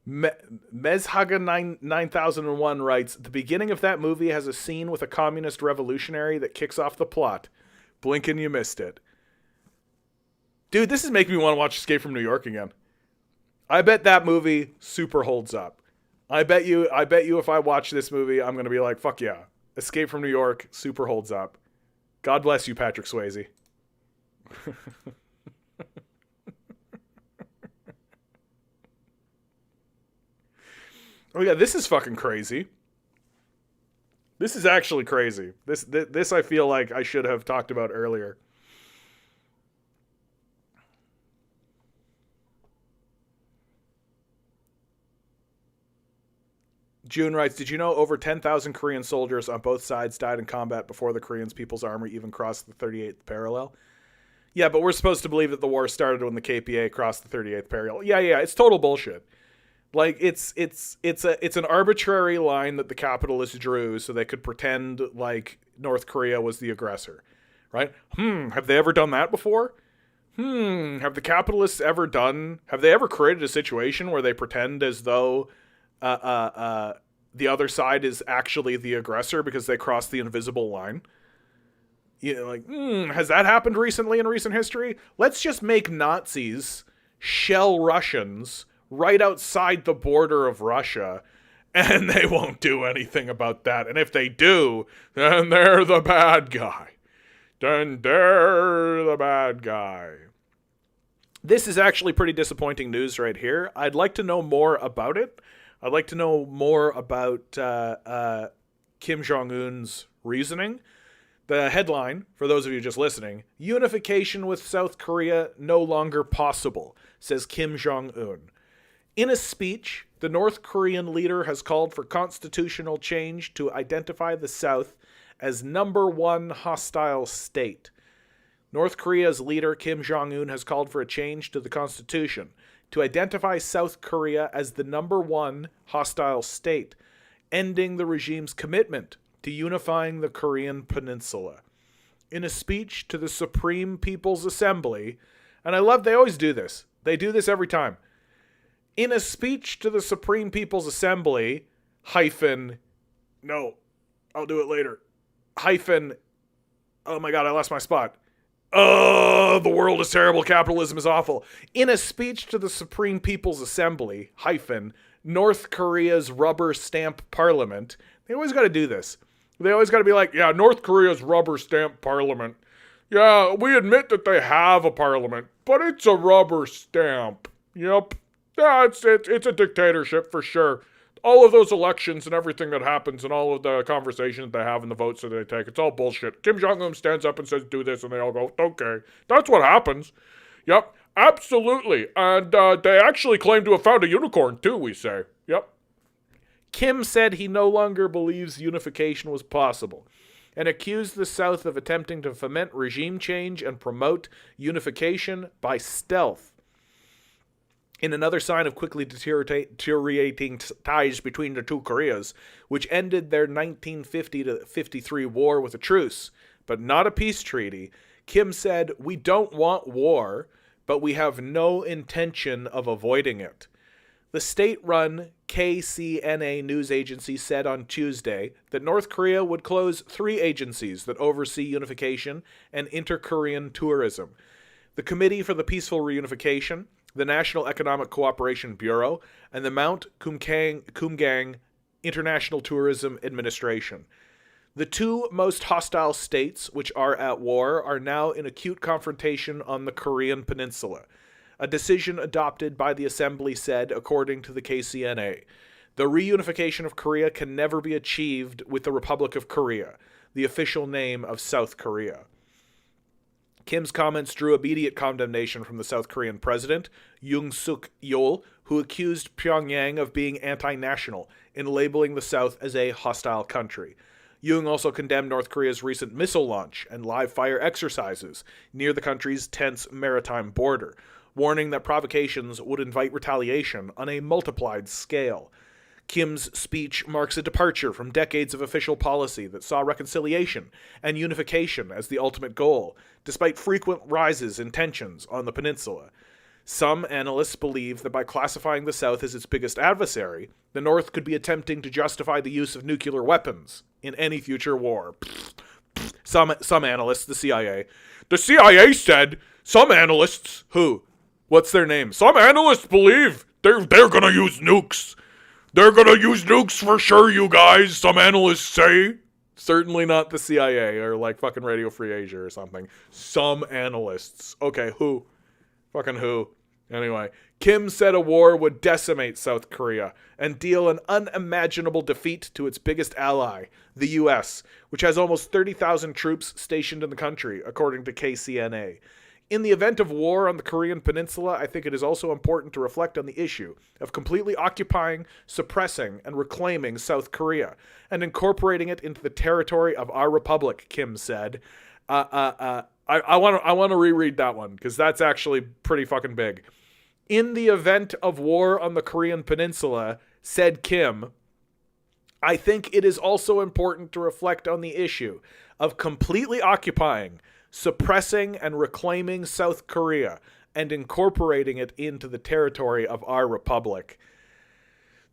Mezhaga 9001 writes, the beginning of that movie has a scene with a communist revolutionary that kicks off the plot. Blinking, you missed it. Dude, this is making me want to watch Escape from New York again. I bet that movie super holds up. I bet you if I watch this movie, I'm going to be like, fuck yeah. Escape from New York super holds up. God bless you, Patrick Swayze. Oh yeah, this is fucking crazy. This is actually crazy. This I feel like I should have talked about earlier. June writes, did you know over 10,000 Korean soldiers on both sides died in combat before the Korean People's Army even crossed the 38th parallel? Yeah, but we're supposed to believe that the war started when the KPA crossed the 38th parallel. Yeah, it's total bullshit. Like, it's an arbitrary line that the capitalists drew so they could pretend like North Korea was the aggressor, right? Have they ever done that before? Have the capitalists have they ever created a situation where they pretend as though the other side is actually the aggressor because they crossed the invisible line? You know, like, has that happened recently in recent history? Let's just make Nazis shell Russians right outside the border of Russia, and they won't do anything about that. And if they do, then they're the bad guy. This is actually pretty disappointing news right here. I'd like to know more about it. I'd like to know more about Kim Jong-un's reasoning. The headline, for those of you just listening, unification with South Korea no longer possible, says Kim Jong-un. In a speech, the North Korean leader has called for constitutional change to identify the South as number one hostile state. North Korea's leader, Kim Jong-un, has called for a change to the constitution, to identify South Korea as the number one hostile state, ending the regime's commitment to unifying the Korean peninsula. In a speech to the Supreme People's Assembly, and I love they always do this. They do this every time. In a speech to the Supreme People's Assembly, no, I'll do it later, oh my god, I lost my spot. The world is terrible, capitalism is awful. In a speech to the Supreme People's Assembly, North Korea's rubber stamp parliament, they always got to do this. They always got to be like, yeah, North Korea's rubber stamp parliament. Yeah, we admit that they have a parliament, but it's a rubber stamp. Yep. Yeah, it's a dictatorship for sure. All of those elections and everything that happens and all of the conversations they have and the votes that they take, it's all bullshit. Kim Jong-un stands up and says, do this, and they all go, okay. That's what happens. Yep, absolutely. And they actually claim to have found a unicorn, too, we say. Yep. Kim said he no longer believes unification was possible and accused the South of attempting to foment regime change and promote unification by stealth. In another sign of quickly deteriorating ties between the two Koreas, which ended their 1950-53 war with a truce, but not a peace treaty, Kim said, "We don't want war, but we have no intention of avoiding it." The state-run KCNA news agency said on Tuesday that North Korea would close 3 agencies that oversee unification and inter-Korean tourism: the Committee for the Peaceful Reunification, the National Economic Cooperation Bureau, and the Mount Kumgang International Tourism Administration. The 2 most hostile states, which are at war, are now in acute confrontation on the Korean peninsula. A decision adopted by the Assembly said, according to the KCNA, the reunification of Korea can never be achieved with the Republic of Korea, the official name of South Korea. Kim's comments drew immediate condemnation from the South Korean president, Yoon Suk Yeol, who accused Pyongyang of being anti-national in labeling the South as a hostile country. Yoon also condemned North Korea's recent missile launch and live-fire exercises near the country's tense maritime border, warning that provocations would invite retaliation on a multiplied scale. Kim's speech marks a departure from decades of official policy that saw reconciliation and unification as the ultimate goal, despite frequent rises in tensions on the peninsula. Some analysts believe that by classifying the South as its biggest adversary, the North could be attempting to justify the use of nuclear weapons in any future war. Some analysts, the CIA. The CIA said, some analysts, who? What's their name? Some analysts believe they're gonna use nukes. They're gonna use nukes for sure, you guys, some analysts say. Certainly not the CIA or like fucking Radio Free Asia or something. Some analysts. Okay, who? Fucking who? Anyway, Kim said a war would decimate South Korea and deal an unimaginable defeat to its biggest ally, the U.S., which has almost 30,000 troops stationed in the country, according to KCNA. In the event of war on the Korean peninsula, I think it is also important to reflect on the issue of completely occupying, suppressing, and reclaiming South Korea, and incorporating it into the territory of our republic, Kim said. I want to reread that one, because that's actually pretty fucking big. In the event of war on the Korean peninsula, said Kim, I think it is also important to reflect on the issue of completely occupying, suppressing, and reclaiming South Korea and incorporating it into the territory of our republic.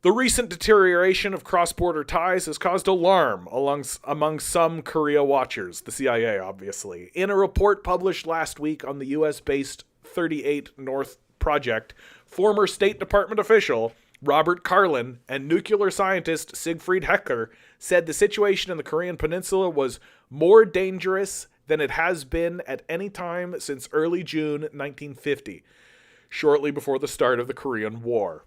The recent deterioration of cross-border ties has caused alarm among some Korea watchers, the CIA obviously. In a report published last week on the US-based 38 North project, former State Department official Robert Carlin and nuclear scientist Siegfried Hecker said the situation in the Korean peninsula was more dangerous than it has been at any time since early June 1950, shortly before the start of the Korean War.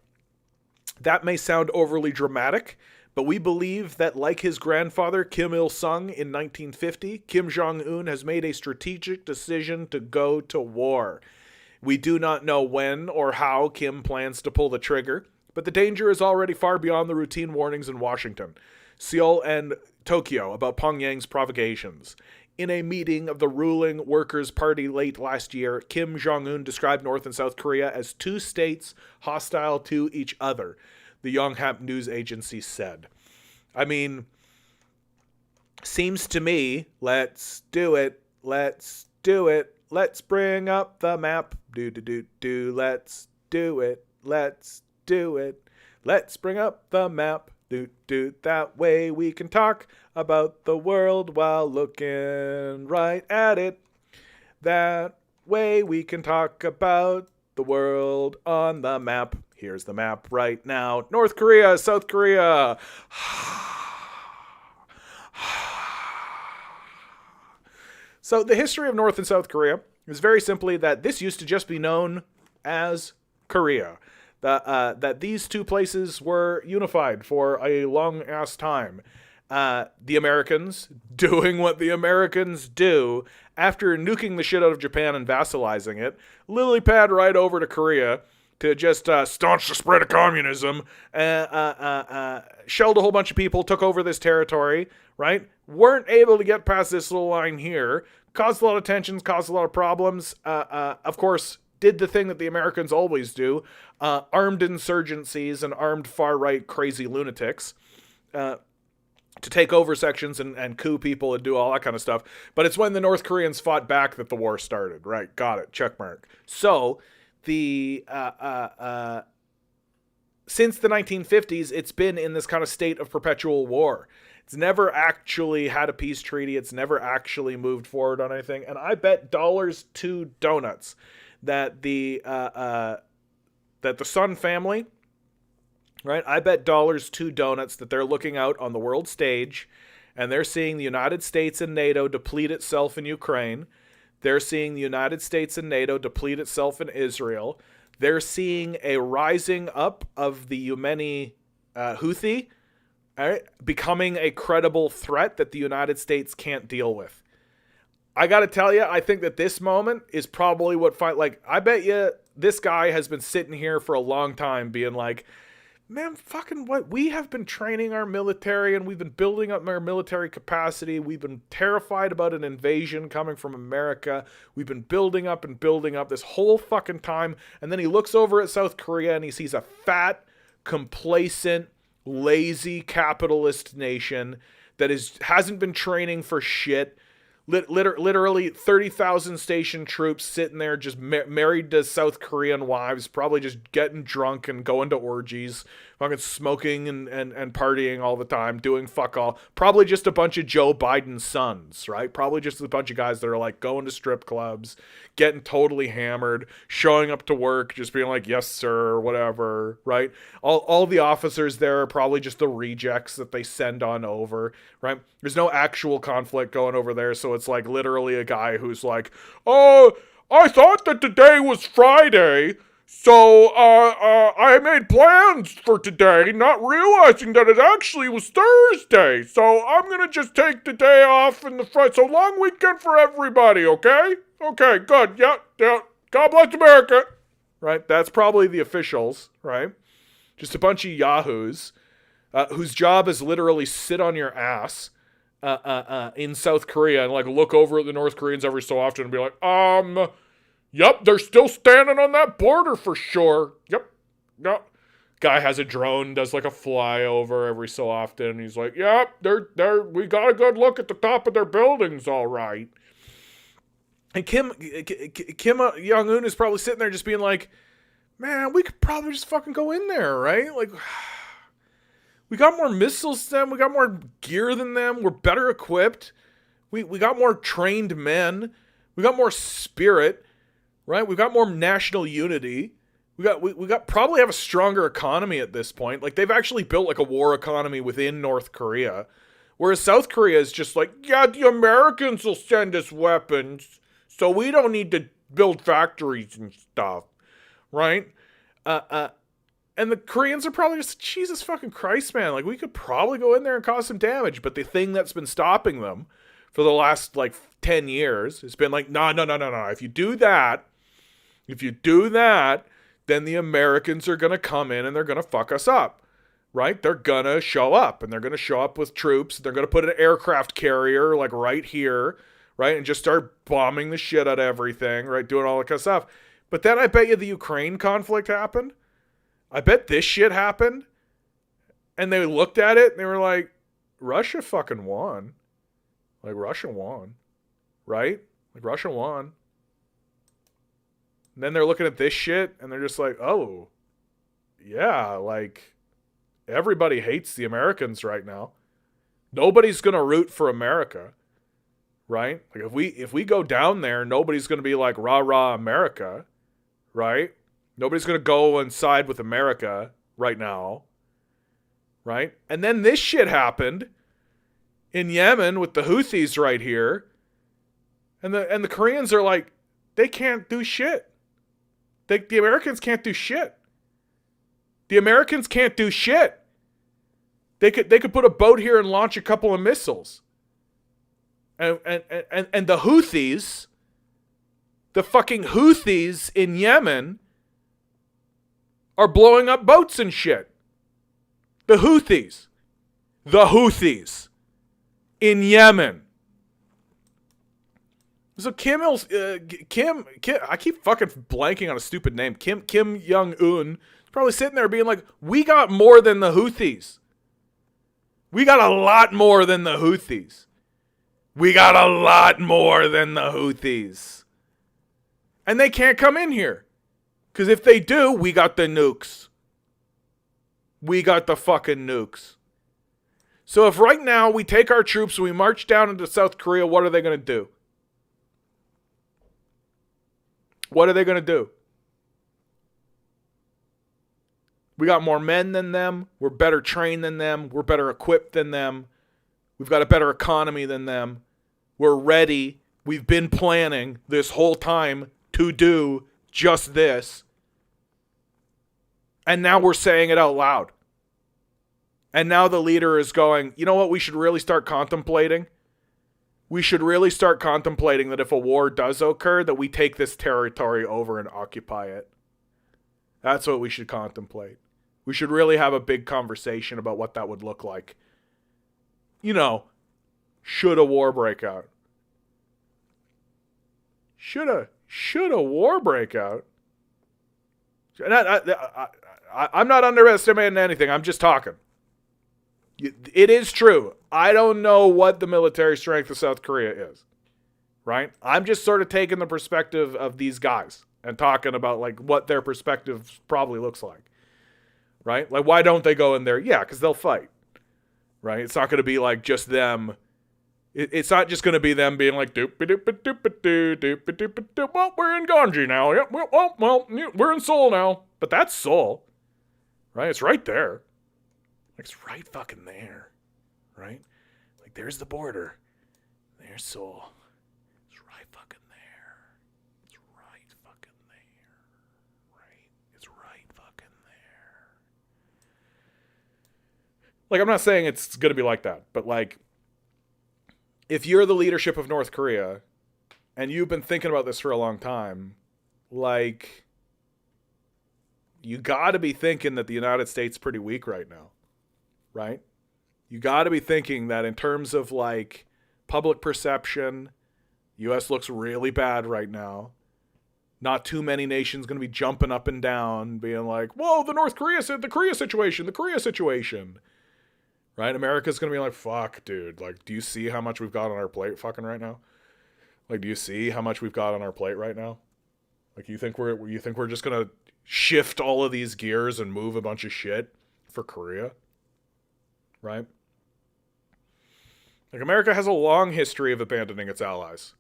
That may sound overly dramatic, but we believe that, like his grandfather Kim Il-sung in 1950, Kim Jong-un has made a strategic decision to go to war. We do not know when or how Kim plans to pull the trigger, but the danger is already far beyond the routine warnings in Washington, Seoul, and Tokyo about Pyongyang's provocations. In a meeting of the ruling Workers' Party late last year, Kim Jong-un described North and South Korea as two states hostile to each other, the Yonhap news agency said. I mean, seems to me, let's do it, let's do it, let's bring up the map, let's do it, let's do it, let's bring up the map, that way we can talk about the world while looking right at it. That way we can talk about the world on the map. Here's the map right now. North Korea, South Korea. So the history of North and South Korea is very simply that this used to just be known as Korea. That these two places were unified for a long-ass time. The Americans doing what the Americans do after nuking the shit out of Japan and vassalizing it, lily pad right over to Korea to just staunch the spread of communism, shelled a whole bunch of people, took over this territory, right? Weren't able to get past this little line here, caused a lot of tensions, caused a lot of problems, of course, did the thing that the Americans always do, armed insurgencies and armed far-right crazy lunatics, to take over sections and coup people and do all that kind of stuff. But it's when the North Koreans fought back that the war started, right? Got it. Check mark. So the since the 1950s, it's been in this kind of state of perpetual war. It's never actually had a peace treaty. It's never actually moved forward on anything. And I bet dollars to donuts that the Sun family, right? I bet dollars to donuts that they're looking out on the world stage and they're seeing the United States and NATO deplete itself in Ukraine. They're seeing the United States and NATO deplete itself in Israel. They're seeing a rising up of the Yemeni Houthi, right, becoming a credible threat that the United States can't deal with. I got to tell you, I think that this moment is probably what I bet you this guy has been sitting here for a long time being like, man, fucking what? We have been training our military and we've been building up our military capacity. We've been terrified about an invasion coming from America. We've been building up this whole fucking time. And then he looks over at South Korea and he sees a fat, complacent, lazy capitalist nation that hasn't been training for shit. Literally 30,000 station troops sitting there just married to South Korean wives, probably just getting drunk and going to orgies, fucking smoking and partying all the time, doing fuck all. Probably just a bunch of Joe Biden's sons, right? Probably just a bunch of guys that are like going to strip clubs, getting totally hammered, showing up to work, just being like, yes, sir, or whatever, right? All the officers there are probably just the rejects that they send on over, right? There's no actual conflict going over there, so it's like literally a guy who's like, oh, I thought that today was Friday, so I made plans for today, not realizing that it actually was Thursday, so I'm gonna just take the day off in the front, so long weekend for everybody, okay? Okay, good, yeah, God bless America, right? That's probably the officials, right? Just a bunch of yahoos, whose job is literally sit on your ass, in South Korea and like look over at the North Koreans every so often and be like, yep, they're still standing on that border for sure. Yep. Guy has a drone, does like a flyover every so often. He's like, yep, we got a good look at the top of their buildings, all right. And Kim Jong-un is probably sitting there just being like, man, we could probably just fucking go in there, right? Like, we got more missiles than them. We got more gear than them. We're better equipped. We got more trained men. We got more spirit, right? We got more national unity. We got probably have a stronger economy at this point. Like they've actually built like a war economy within North Korea, whereas South Korea is just like, yeah, the Americans will send us weapons, so we don't need to build factories and stuff, right? And the Koreans are probably just, Jesus fucking Christ, man. Like, we could probably go in there and cause some damage. But the thing that's been stopping them for the last, 10 years has been like, no. If you do that, then the Americans are going to come in and they're going to fuck us up, right? They're going to show up. And they're going to show up with troops. They're going to put an aircraft carrier, right here, right? And just start bombing the shit out of everything, right? Doing all that kind of stuff. But then I bet you the Ukraine conflict happened. I bet this shit happened. And they looked at it and they were like, Russia fucking won. Like, Russia won. Right? Like, Russia won. And then they're looking at this shit and they're just like, oh, yeah, like, everybody hates the Americans right now. Nobody's going to root for America. Right? Like, if we go down there, nobody's going to be like, rah, rah, America. Right? Nobody's going to go and side with America right now. Right? And then this shit happened in Yemen with the Houthis right here. And the Koreans are like, they can't do shit. The Americans can't do shit. The Americans can't do shit. They could put a boat here and launch a couple of missiles. And the Houthis, the fucking Houthis in Yemen are blowing up boats and shit. The Houthis in Yemen. So Kim, I keep fucking blanking on a stupid name. Kim Jong-un is probably sitting there being like, we got more than the Houthis. We got a lot more than the Houthis. We got a lot more than the Houthis. And they can't come in here. Because if they do, we got the nukes. We got the fucking nukes. So if right now we take our troops and we march down into South Korea, what are they going to do? What are they going to do? We got more men than them. We're better trained than them. We're better equipped than them. We've got a better economy than them. We're ready. We've been planning this whole time to do just this. And now we're saying it out loud. And now the leader is going, you know what we should really start contemplating? We should really start contemplating that if a war does occur, that we take this territory over and occupy it. That's what we should contemplate. We should really have a big conversation about what that would look like. You know, should a war break out? Should a war break out? I'm not underestimating anything. I'm just talking. It is true. I don't know what the military strength of South Korea is. Right? I'm just sort of taking the perspective of these guys and talking about like what their perspective probably looks like. Right? Like, why don't they go in there? Yeah, because they'll fight. Right? It's not going to be like just them. It's not just going to be them being like, well, we're in Ganji now. Yep, well, we're in Seoul now. But that's Seoul. Right? It's right there. It's right fucking there. Right? Like, there's the border. There's Seoul. It's right fucking there. It's right fucking there. Right? It's right fucking there. Like, I'm not saying it's going to be like that, but like, if you're the leadership of North Korea and you've been thinking about this for a long time, like, you got to be thinking that the United States is pretty weak right now. Right? You got to be thinking that in terms of like public perception, U.S. looks really bad right now. Not too many nations going to be jumping up and down, being like, whoa, the Korea situation. Right? America's going to be like, fuck, dude. Like, do you see how much we've got on our plate fucking right now? Like, do you see how much we've got on our plate right now? Like, you think we're just going to shift all of these gears and move a bunch of shit for Korea? Right? Like, America has a long history of abandoning its allies.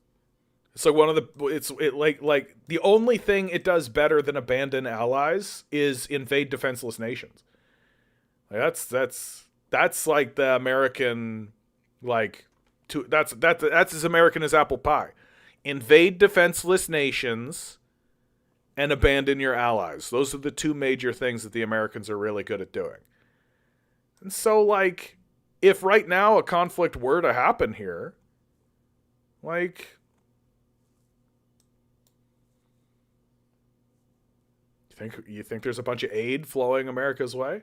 It's like like the only thing it does better than abandon allies is invade defenseless nations. Like, that's like the American, like, that's as American as apple pie. Invade defenseless nations and abandon your allies. Those are the two major things that the Americans are really good at doing. And so, like, if right now a conflict were to happen here, like, you think there's a bunch of aid flowing America's way,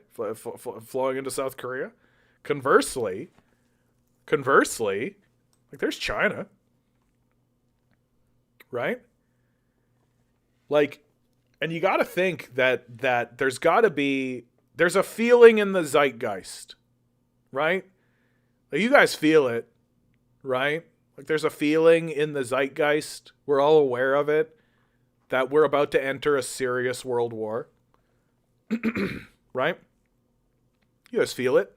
flowing into South Korea? Conversely, like, there's China. right? Like, and you got to think that there's a feeling in the zeitgeist, right? Like, you guys feel it, right? Like, there's a feeling in the zeitgeist. We're all aware of it, that we're about to enter a serious world war, right? You guys feel it,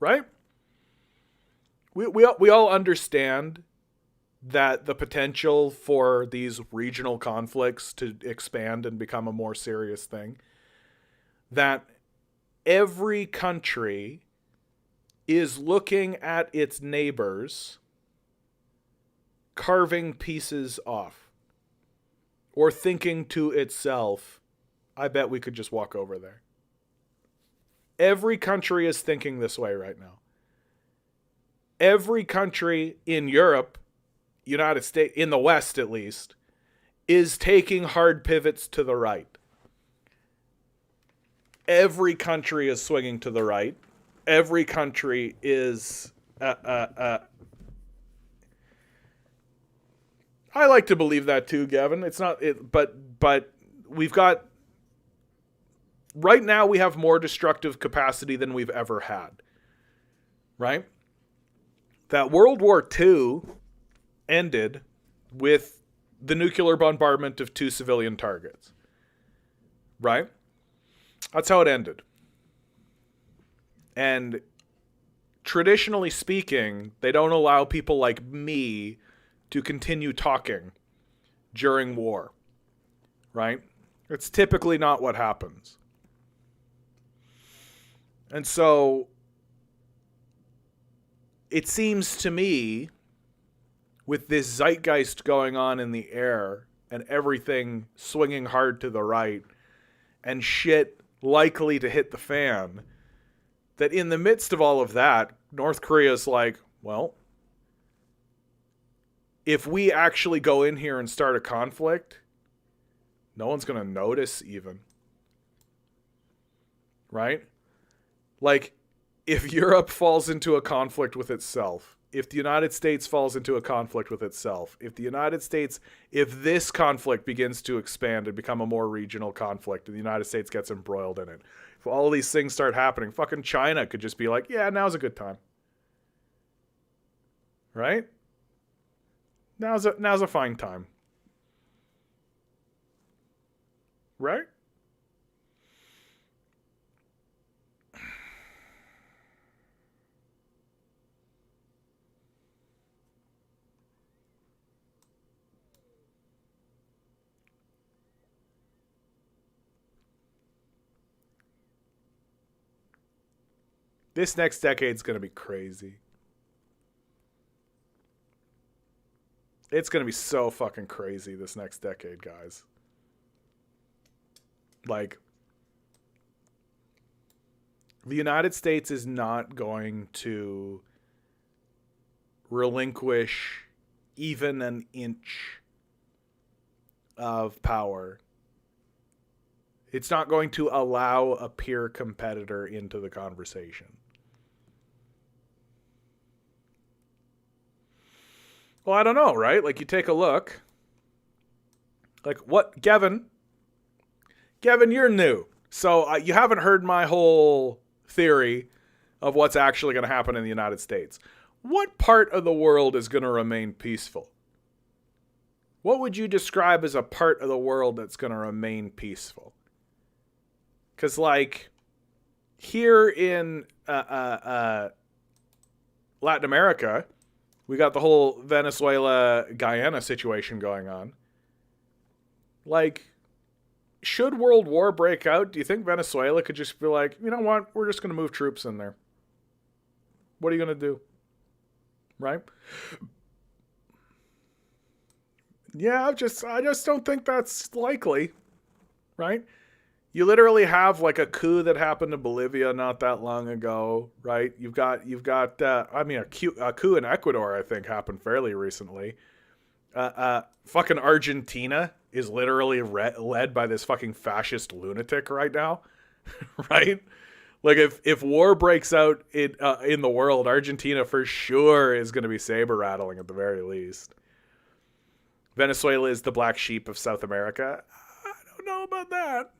right? We all understand that the potential for these regional conflicts to expand and become a more serious thing, that every country is looking at its neighbors carving pieces off, or thinking to itself, I bet we could just walk over there. Every country is thinking this way right now. Every country in Europe, United States, in the West at least, is taking hard pivots to the right. Every country is swinging to the right. Every country is... I like to believe that too, Gavin. It's not... But we've got... Right now, we have more destructive capacity than we've ever had. Right? That World War II ended with the nuclear bombardment of 2 civilian targets. Right? That's how it ended. And traditionally speaking, they don't allow people like me to continue talking during war. Right? It's typically not what happens. And so it seems to me, with this zeitgeist going on in the air and everything swinging hard to the right and shit likely to hit the fan, that in the midst of all of that, North Korea's like, well, if we actually go in here and start a conflict, no one's going to notice even. Right? Like, if Europe falls into a conflict with itself, if the United States falls into a conflict with itself, if this conflict begins to expand and become a more regional conflict and the United States gets embroiled in it, if all of these things start happening, fucking China could just be like, yeah, now's a good time. Right? Now's a fine time. Right? This next decade's going to be crazy. It's going to be so fucking crazy this next decade, guys. Like, the United States is not going to relinquish even an inch of power. It's not going to allow a peer competitor into the conversation. Well, I don't know, right? Like, you take a look. Like, what? Gavin, you're new. So you haven't heard my whole theory of what's actually going to happen in the United States. What part of the world is going to remain peaceful? What would you describe as a part of the world that's going to remain peaceful? Because, like, here in Latin America, we got the whole Venezuela-Guyana situation going on. Like, should World War break out, do you think Venezuela could just be like, you know what, we're just going to move troops in there? What are you going to do? Right? Yeah, I just don't think that's likely. Right? You literally have like a coup that happened in Bolivia not that long ago, right? You've got a coup in Ecuador, I think, happened fairly recently. Fucking Argentina is literally led by this fucking fascist lunatic right now, right? Like, if war breaks out in the world, Argentina for sure is going to be saber rattling at the very least. Venezuela is the black sheep of South America. I don't know about that.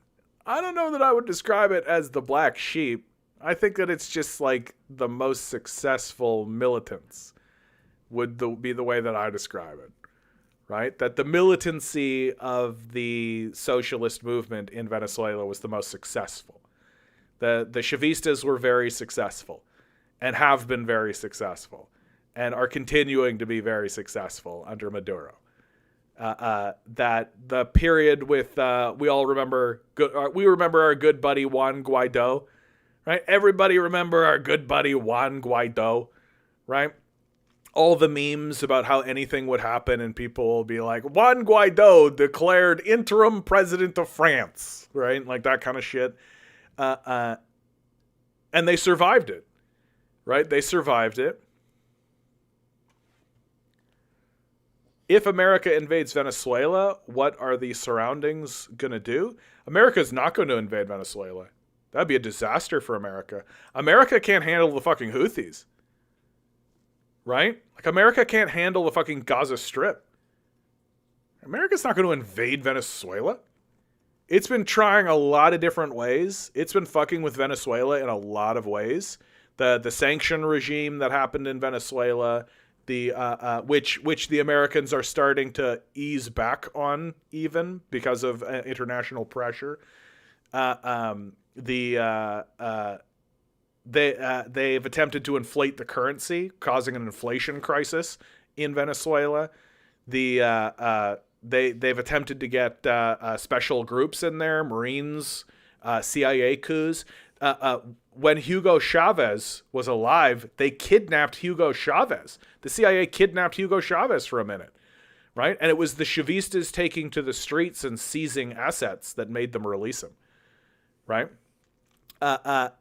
I don't know that I would describe it as the black sheep. I think that it's just like the most successful militants would be the way that I describe it, right? That the militancy of the socialist movement in Venezuela was the most successful. The Chavistas were very successful and have been very successful and are continuing to be very successful under Maduro. That the period with we all remember we remember our good buddy Juan Guaido, right? Everybody remember our good buddy Juan Guaido, right? All the memes about how anything would happen and people will be like, Juan Guaido declared interim president of France, right? Like that kind of shit. And they survived it, right? They survived it. If America invades Venezuela, what are the surroundings going to do? America's not going to invade Venezuela. That'd be a disaster for America. America can't handle the fucking Houthis. Right? Like, America can't handle the fucking Gaza Strip. America's not going to invade Venezuela. It's been trying a lot of different ways. It's been fucking with Venezuela in a lot of ways. The sanction regime that happened in Venezuela, which the Americans are starting to ease back on, even because of international pressure. They've attempted to inflate the currency, causing an inflation crisis in Venezuela. They've attempted to get special groups in there, Marines, CIA coups. When Hugo Chavez was alive, they kidnapped Hugo Chavez. The CIA kidnapped Hugo Chavez for a minute, right? And it was the Chavistas taking to the streets and seizing assets that made them release him, right? And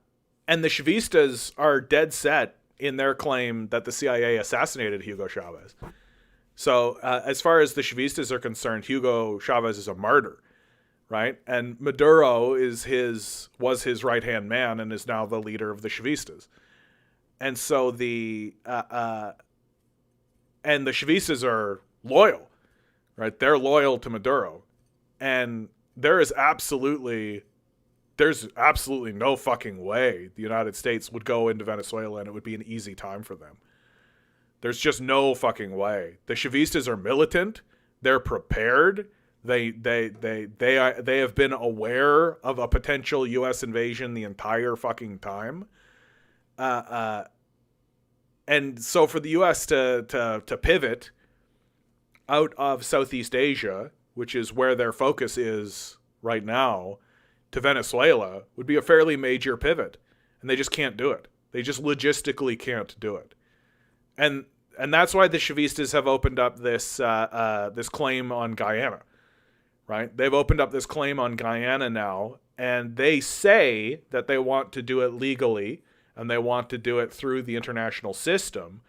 the Chavistas are dead set in their claim that the CIA assassinated Hugo Chavez. So as far as the Chavistas are concerned, Hugo Chavez is a martyr, right? And Maduro was his right-hand man and is now the leader of the Chavistas. And so the Chavistas are loyal, right? They're loyal to Maduro. And there's absolutely no fucking way the United States would go into Venezuela and it would be an easy time for them. There's just no fucking way. The Chavistas are militant. They're prepared. They have been aware of a potential U.S. invasion the entire fucking time. And so for the U.S. to pivot out of Southeast Asia, which is where their focus is right now, to Venezuela would be a fairly major pivot. And they just can't do it. They just logistically can't do it. And that's why the Chavistas have opened up this claim on Guyana, right? They've opened up this claim on Guyana now, and they say that they want to do it legally, and they want to do it through the international system,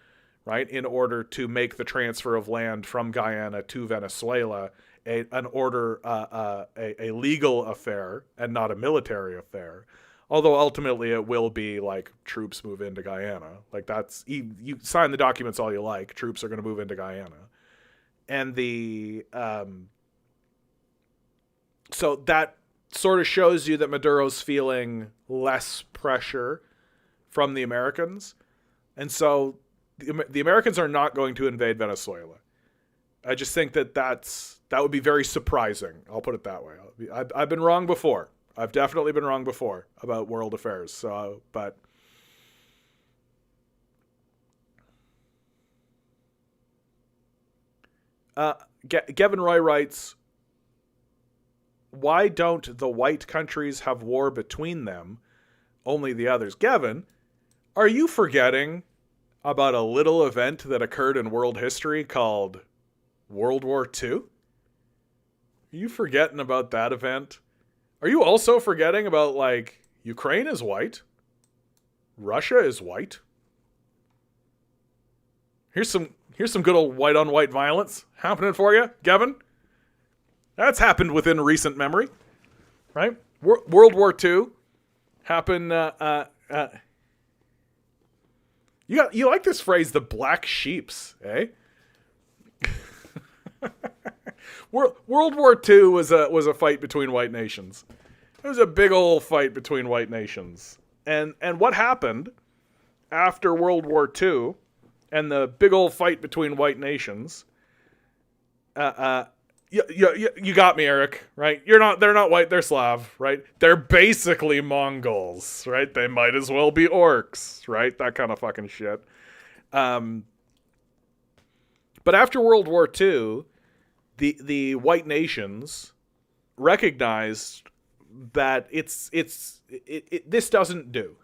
right, in order to make the transfer of land from Guyana to Venezuela a legal affair and not a military affair. Although ultimately it will be like troops move into Guyana. Like that's, you sign the documents all you like, troops are going to move into Guyana. And so that sort of shows you that Maduro's feeling less pressure from the Americans. And so the Americans are not going to invade Venezuela. I just think that would be very surprising. I'll put it that way. I've been wrong before. I've definitely been wrong before about world affairs. So, but Gavin Roy writes, why don't the white countries have war between them, only the others? Gavin, are you forgetting about a little event that occurred in world history called World War II? Are you forgetting about that event? Are you also forgetting about, like, Ukraine is white? Russia is white? Here's some good old white on white violence happening for you, Gavin. That's happened within recent memory, right? World War II happened. You like this phrase, the black sheeps, eh? World War II was a fight between white nations. It was a big old fight between white nations. And what happened after World War II and the big old fight between white nations? You got me, Eric. Right? They're not white. They're Slav. Right? They're basically Mongols. Right? They might as well be orcs. Right? That kind of fucking shit. But after World War II, the white nations recognized that this doesn't do.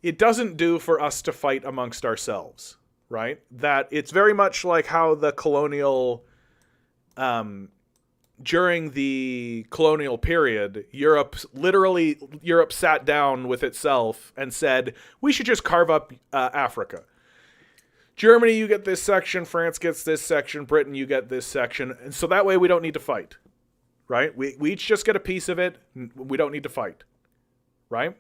It doesn't do for us to fight amongst ourselves, right? That it's very much like how the colonial, during the colonial period, Europe sat down with itself and said, we should just carve up Africa. Germany, you get this section. France gets this section. Britain, you get this section. And so that way we don't need to fight, right? We each just get a piece of it. We don't need to fight, right?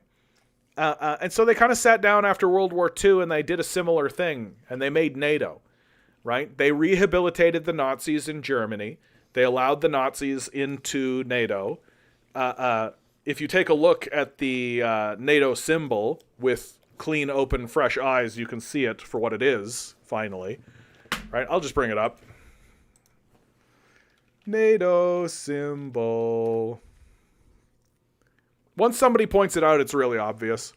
And so they kind of sat down after World War II and they did a similar thing. And they made NATO, right? They rehabilitated the Nazis in Germany. They allowed the Nazis into NATO. If you take a look at the NATO symbol with clean, open, fresh eyes, you can see it for what it is, finally. Right? I'll just bring it up. NATO symbol. Once somebody points it out, it's really obvious.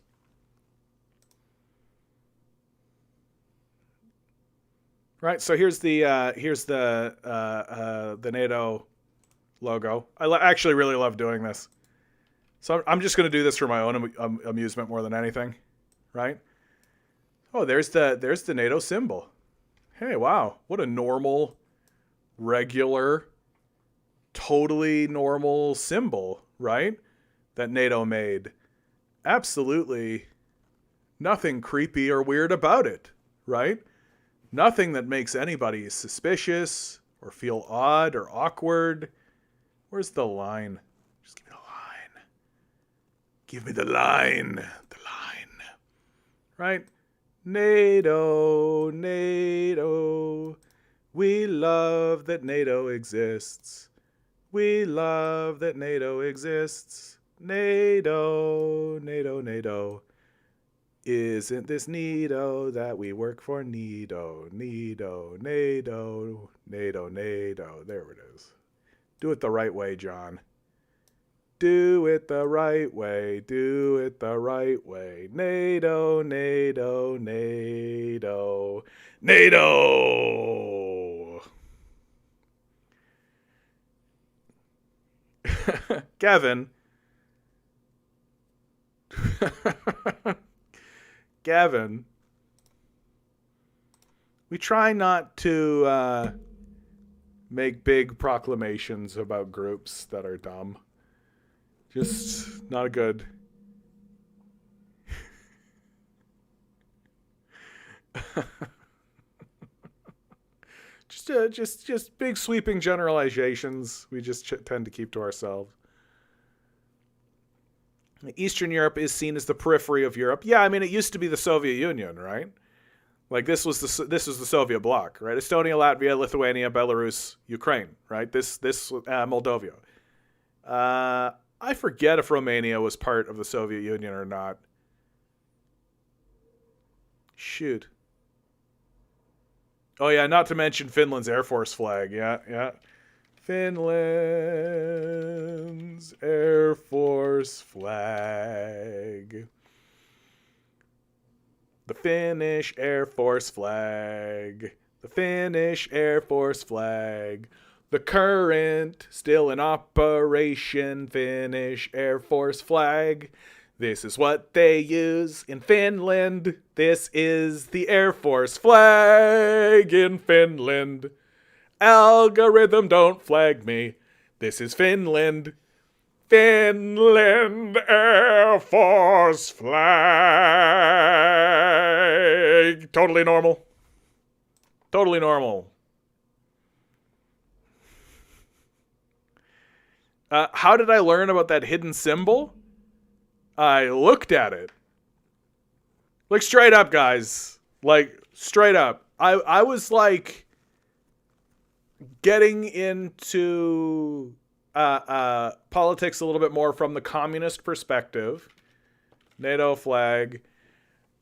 Right? So here's the NATO logo. I actually really love doing this. So I'm just going to do this for my own amusement more than anything. Right? Oh, there's the NATO symbol. Hey, wow. What a normal, regular, totally normal symbol, right? That NATO made. Absolutely nothing creepy or weird about it, right? Nothing that makes anybody suspicious or feel odd or awkward. Where's the line? Just give me the line. Give me the line. Right? NATO, NATO. We love that NATO exists. We love that NATO exists. NATO, NATO, NATO. Isn't this neato that we work for NATO, NATO, NATO, NATO, NATO. There it is. Do it the right way, John. Do it the right way, do it the right way. NATO, NATO, NATO, NATO. Gavin. Gavin. We try not to make big proclamations about groups that are dumb. Just not a good. just big sweeping generalizations. We just tend to keep to ourselves. Eastern Europe is seen as the periphery of Europe. Yeah, I mean it used to be the Soviet Union, right? Like this was the Soviet bloc, right? Estonia, Latvia, Lithuania, Belarus, Ukraine, right? This Moldova. I forget if Romania was part of the Soviet Union or not. Shoot. Oh, yeah, not to mention Finland's Air Force flag. Yeah. Finland's Air Force flag. The Finnish Air Force flag. The Finnish Air Force flag. The current, still in operation, Finnish Air Force flag. This is what they use in Finland. This is the Air Force flag in Finland. Algorithm, don't flag me. This is Finland. Finland Air Force flag. Totally normal. Totally normal. How did I learn about that hidden symbol? I looked at it. Like, straight up, guys. Like, straight up. I was like, getting into politics a little bit more from the communist perspective, NATO flag.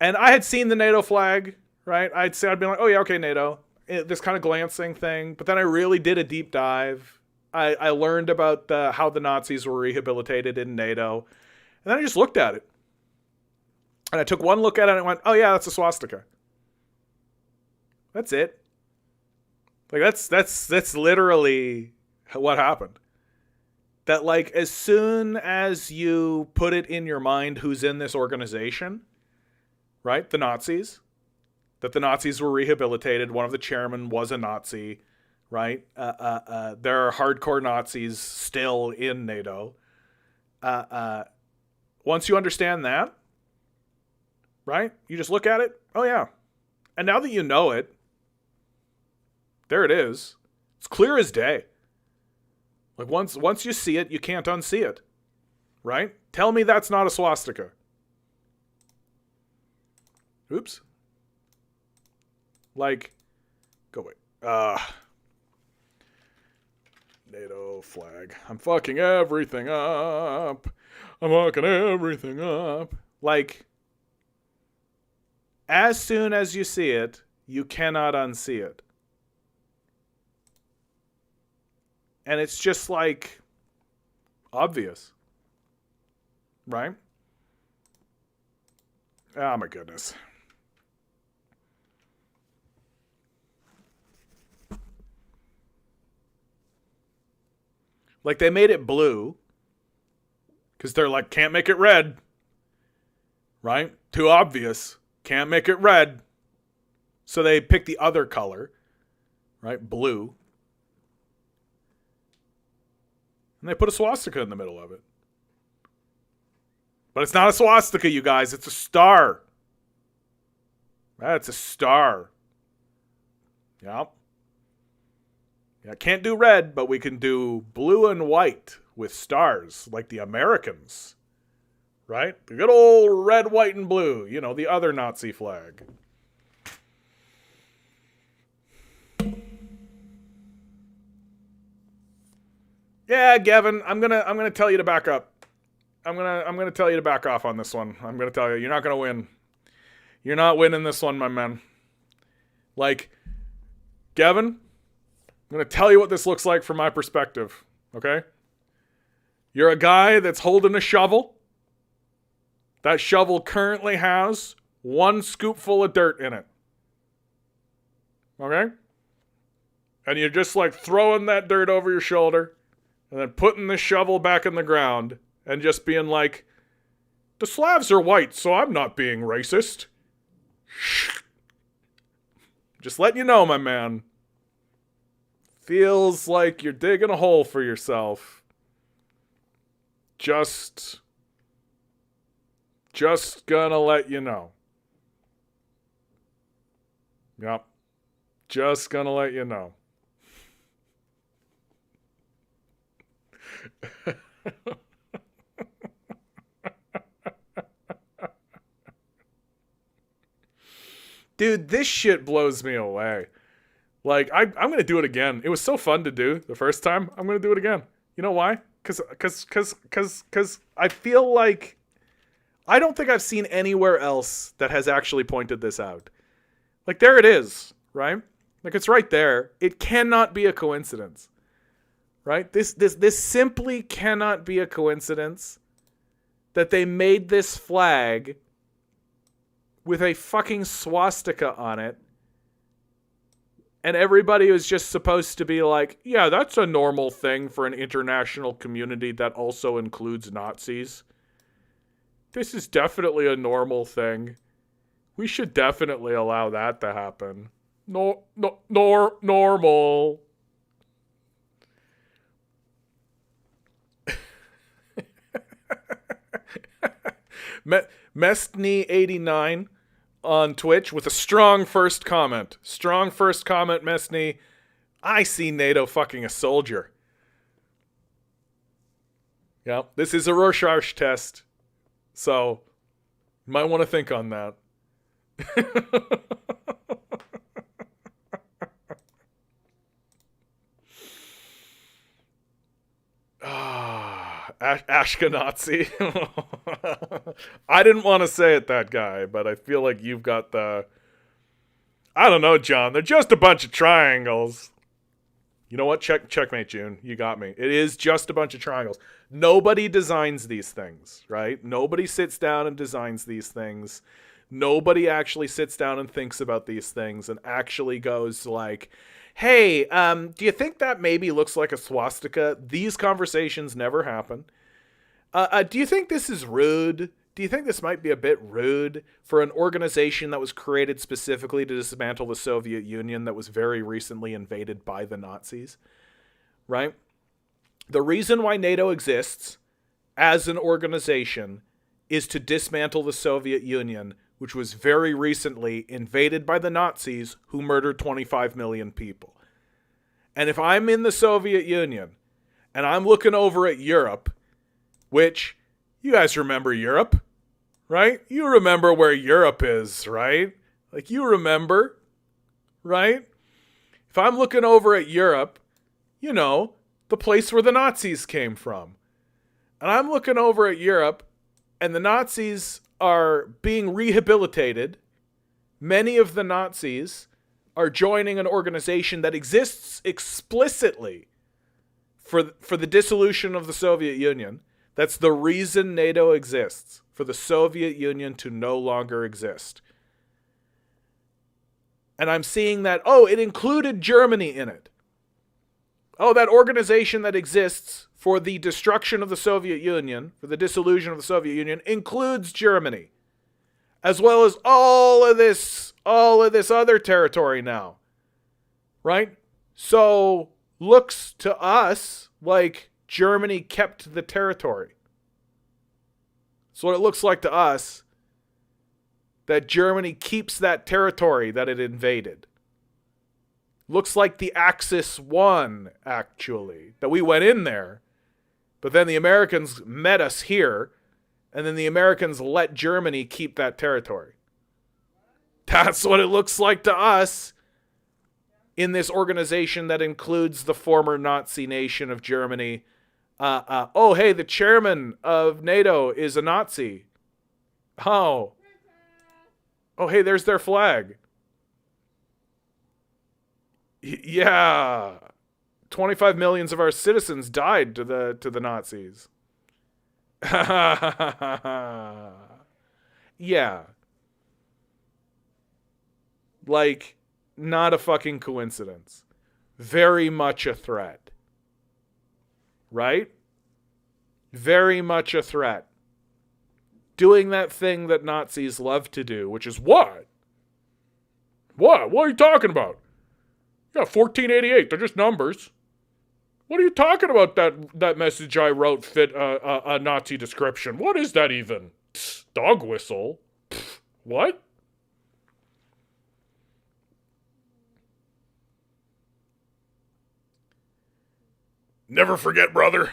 And I had seen the NATO flag, right? I'd be like, oh yeah, okay, NATO. This kind of glancing thing. But then I really did a deep dive. I learned about how the Nazis were rehabilitated in NATO. And then I just looked at it. And I took one look at it and I went, oh yeah, that's a swastika. That's it. Like that's literally what happened. That like as soon as you put it in your mind who's in this organization, right? The Nazis. That the Nazis were rehabilitated. One of the chairmen was a Nazi, right? There are hardcore Nazis still in NATO. Once you understand that, right? You just look at it. Oh yeah. And now that you know it, there it is. It's clear as day. Like once you see it, you can't unsee it. Right? Tell me that's not a swastika. Oops. Like, go away. NATO flag. I'm fucking everything up. I'm fucking everything up. Like, as soon as you see it, you cannot unsee it. And it's just like obvious. Right? Oh my goodness. Like they made it blue because they're like, can't make it red. Right? Too obvious. Can't make it red. So they picked the other color. Right? Blue. And they put a swastika in the middle of it. But it's not a swastika, you guys. It's a star. That's a star. Yep. Yeah, can't do red, but we can do blue and white with stars, like the Americans. Right? The good old red, white, and blue. You know, the other Nazi flag. Yeah, Gavin, I'm gonna tell you to back up. I'm gonna tell you to back off on this one. I'm gonna tell you, you're not gonna win. You're not winning this one, my man. Like, Gavin, I'm gonna tell you what this looks like from my perspective. Okay? You're a guy that's holding a shovel. That shovel currently has 1 scoopful of dirt in it. Okay? And you're just like throwing that dirt over your shoulder and then putting the shovel back in the ground and just being like, the Slavs are white, so I'm not being racist. Just letting you know, my man. Feels like you're digging a hole for yourself. Just gonna let you know. Yep. Just gonna let you know. Dude, this shit blows me away. Like, I'm going to do it again. It was so fun to do the first time. I'm going to do it again. You know why? Because I feel like I don't think I've seen anywhere else that has actually pointed this out. Like, there it is, right? Like, it's right there. It cannot be a coincidence, right? This simply cannot be a coincidence that they made this flag with a fucking swastika on it. And everybody was just supposed to be like, yeah, that's a normal thing for an international community that also includes Nazis. This is definitely a normal thing. We should definitely allow that to happen. Normal. Mestney89 on Twitch with a strong first comment. Strong first comment, Mestney. I see NATO fucking a soldier. Yeah, this is a Rorschach test. So, you might want to think on that. Ashkenazi. I didn't want to say it, that guy, but I feel like you've got the... I don't know, John. They're just a bunch of triangles. You know what? Checkmate, June. You got me. It is just a bunch of triangles. Nobody designs these things, right? Nobody sits down and designs these things. Nobody actually sits down and thinks about these things and actually goes like, hey, do you think that maybe looks like a swastika? These conversations never happen. Do you think this is rude? Do you think this might be a bit rude for an organization that was created specifically to dismantle the Soviet Union that was very recently invaded by the Nazis? Right? The reason why NATO exists as an organization is to dismantle the Soviet Union, which was very recently invaded by the Nazis who murdered 25 million people. And if I'm in the Soviet Union and I'm looking over at Europe, which you guys remember Europe, right? You remember where Europe is, right? Like, you remember, right? If I'm looking over at Europe, you know, the place where the Nazis came from. And I'm looking over at Europe and the Nazis are being rehabilitated. Many of the Nazis are joining an organization that exists explicitly for the dissolution of the Soviet Union. That's the reason NATO exists, for the Soviet Union to no longer exist. And I'm seeing that, oh, it included Germany in it. Oh, that organization that exists for the destruction of the Soviet Union, for the dissolution of the Soviet Union, includes Germany, as well as all of this other territory now. Right? So, looks to us like Germany kept the territory. So what it looks like to us, that Germany keeps that territory that it invaded. Looks like the Axis won, actually. That we went in there, but then the Americans met us here, and then the Americans let Germany keep that territory. That's what it looks like to us in this organization that includes the former Nazi nation of Germany. Oh, hey, the chairman of NATO is a Nazi. Oh, hey, there's their flag. Yeah. 25 million of our citizens died to the Nazis. Yeah. Like, not a fucking coincidence. Very much a threat. Right? Very much a threat. Doing that thing that Nazis love to do, which is what? What? What are you talking about? Yeah, 1488. They're just numbers. What are you talking about? That message I wrote fit a Nazi description. What is that even? Psst, dog whistle. Pfft, what? Never forget, brother.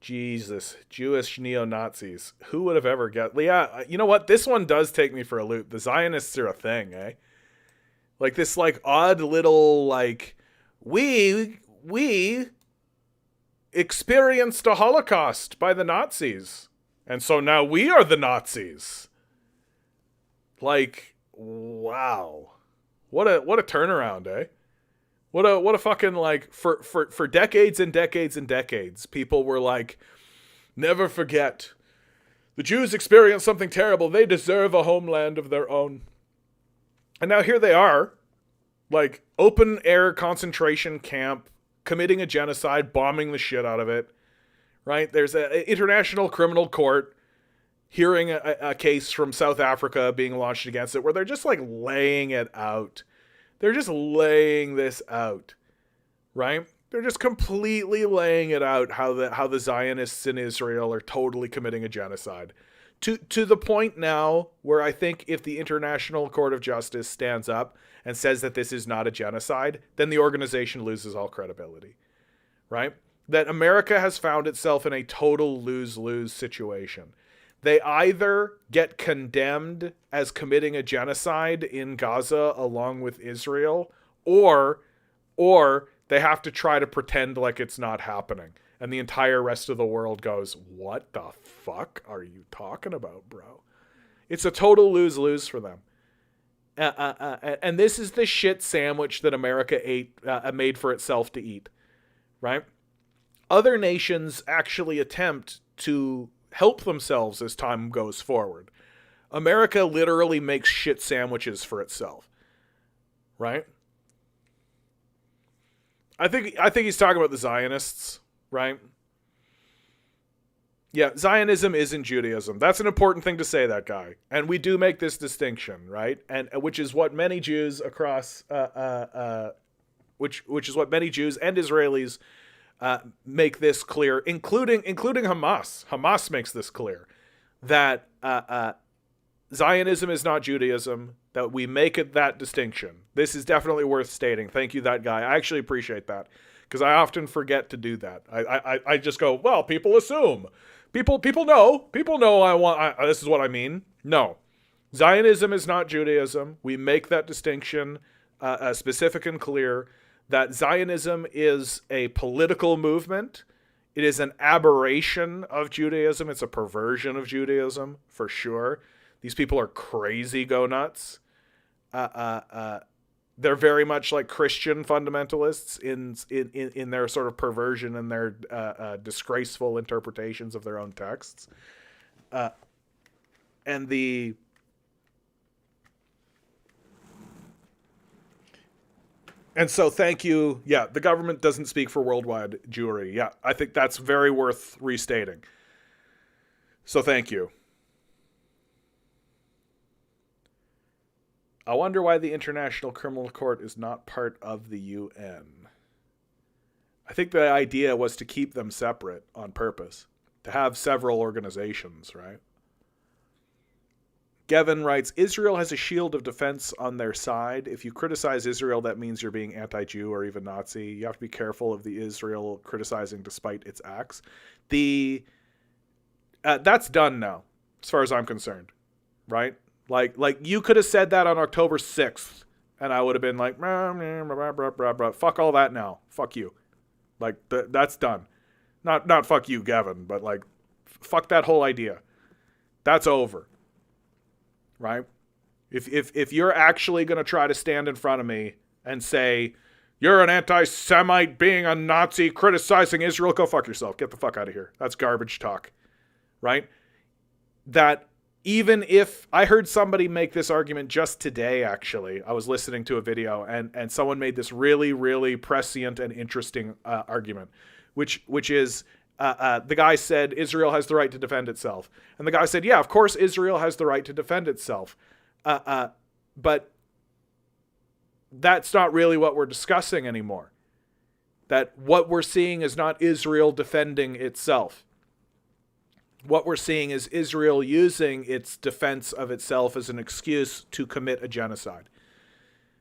Jesus. Jewish neo-Nazis. Who would have ever guessed? Yeah, you know what? This one does take me for a loop. The Zionists are a thing, eh? Like this, like, odd little, like, we experienced a Holocaust by the Nazis. And so now we are the Nazis. Like, wow. What a turnaround, eh? What a fucking, like, for decades and decades and decades, people were like, never forget. The Jews experienced something terrible. They deserve a homeland of their own. And now here they are, like, open air concentration camp, committing a genocide, bombing the shit out of it, right? There's an international criminal court hearing a case from South Africa being launched against it, where they're just, like, laying it out. They're just laying this out, right? They're just completely laying it out how the Zionists in Israel are totally committing a genocide. To the point now where I think if the International Court of Justice stands up and says that this is not a genocide, then the organization loses all credibility, right? That America has found itself in a total lose-lose situation. They either get condemned as committing a genocide in Gaza along with Israel, or they have to try to pretend like it's not happening. And the entire rest of the world goes, what the fuck are you talking about, bro? It's a total lose-lose for them. And this is the shit sandwich that America made for itself to eat, right? Other nations actually attempt to help themselves as time goes forward. America literally makes shit sandwiches for itself, right? I think he's talking about the Zionists, right? Yeah, Zionism isn't Judaism. That's an important thing to say, that guy. And we do make this distinction, right? And which is what many Jews across, which is what many Jews and Israelis make this clear, including Hamas. Hamas makes this clear that Zionism is not Judaism. That we make it that distinction. This is definitely worth stating. Thank you, that guy. I actually appreciate that because I often forget to do that. I just go, well, people assume. People know. People know this is what I mean. No. Zionism is not Judaism. We make that distinction specific and clear that Zionism is a political movement. It is an aberration of Judaism. It's a perversion of Judaism, for sure. These people are crazy go-nuts. They're very much like Christian fundamentalists in their sort of perversion and their disgraceful interpretations of their own texts. And so thank you. Yeah, the government doesn't speak for worldwide Jewry. Yeah, I think that's very worth restating. So thank you. I wonder why the International Criminal Court is not part of the UN. I think the idea was to keep them separate on purpose, to have several organizations, right? Gavin writes, Israel has a shield of defense on their side. If you criticize Israel, that means you're being anti-Jew or even Nazi. You have to be careful of the Israel criticizing despite its acts. That's done now, as far as I'm concerned, right? Like you could have said that on October 6th, and I would have been like, fuck all that now. Fuck you. Like, that's done. Not fuck you, Gavin, but like, fuck that whole idea. That's over. Right? If you're actually going to try to stand in front of me and say, you're an anti-Semite being a Nazi criticizing Israel, go fuck yourself. Get the fuck out of here. That's garbage talk. Right? That even if I heard somebody make this argument just today, actually, I was listening to a video and someone made this really, really prescient and interesting argument, which is the guy said Israel has the right to defend itself. And the guy said, yeah, of course Israel has the right to defend itself. But that's not really what we're discussing anymore. That what we're seeing is not Israel defending itself. What we're seeing is Israel using its defense of itself as an excuse to commit a genocide.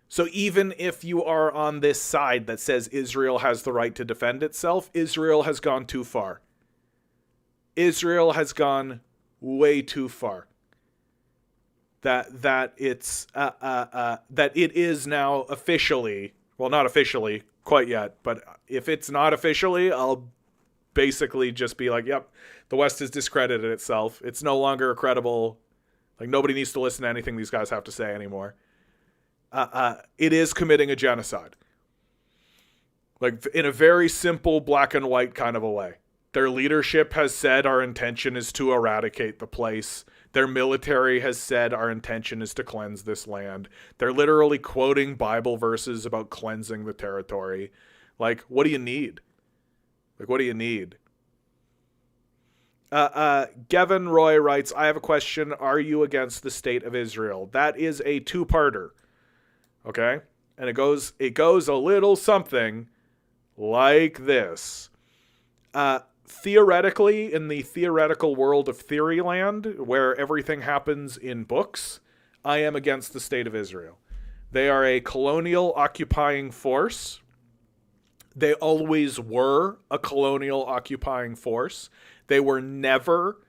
So even if you are on this side that says Israel has the right to defend itself, Israel has gone too far. Israel has gone way too far. That it is now officially, well, not officially quite yet, but if it's not officially, I'll basically just be like, yep, the West has discredited itself. It's no longer credible. Like, nobody needs to listen to anything these guys have to say anymore. It is committing a genocide. Like, in a very simple black and white kind of a way. Their leadership has said our intention is to eradicate the place. Their military has said our intention is to cleanse this land. They're literally quoting Bible verses about cleansing the territory. Like, what do you need? Like, what do you need? Gavin Roy writes, I have a question. Are you against the state of Israel? That is a two-parter. Okay? And it goes a little something like this. Theoretically, in the theoretical world of Theoryland, where everything happens in books, I am against the state of Israel. They are a colonial occupying force. They always were a colonial occupying force. They were never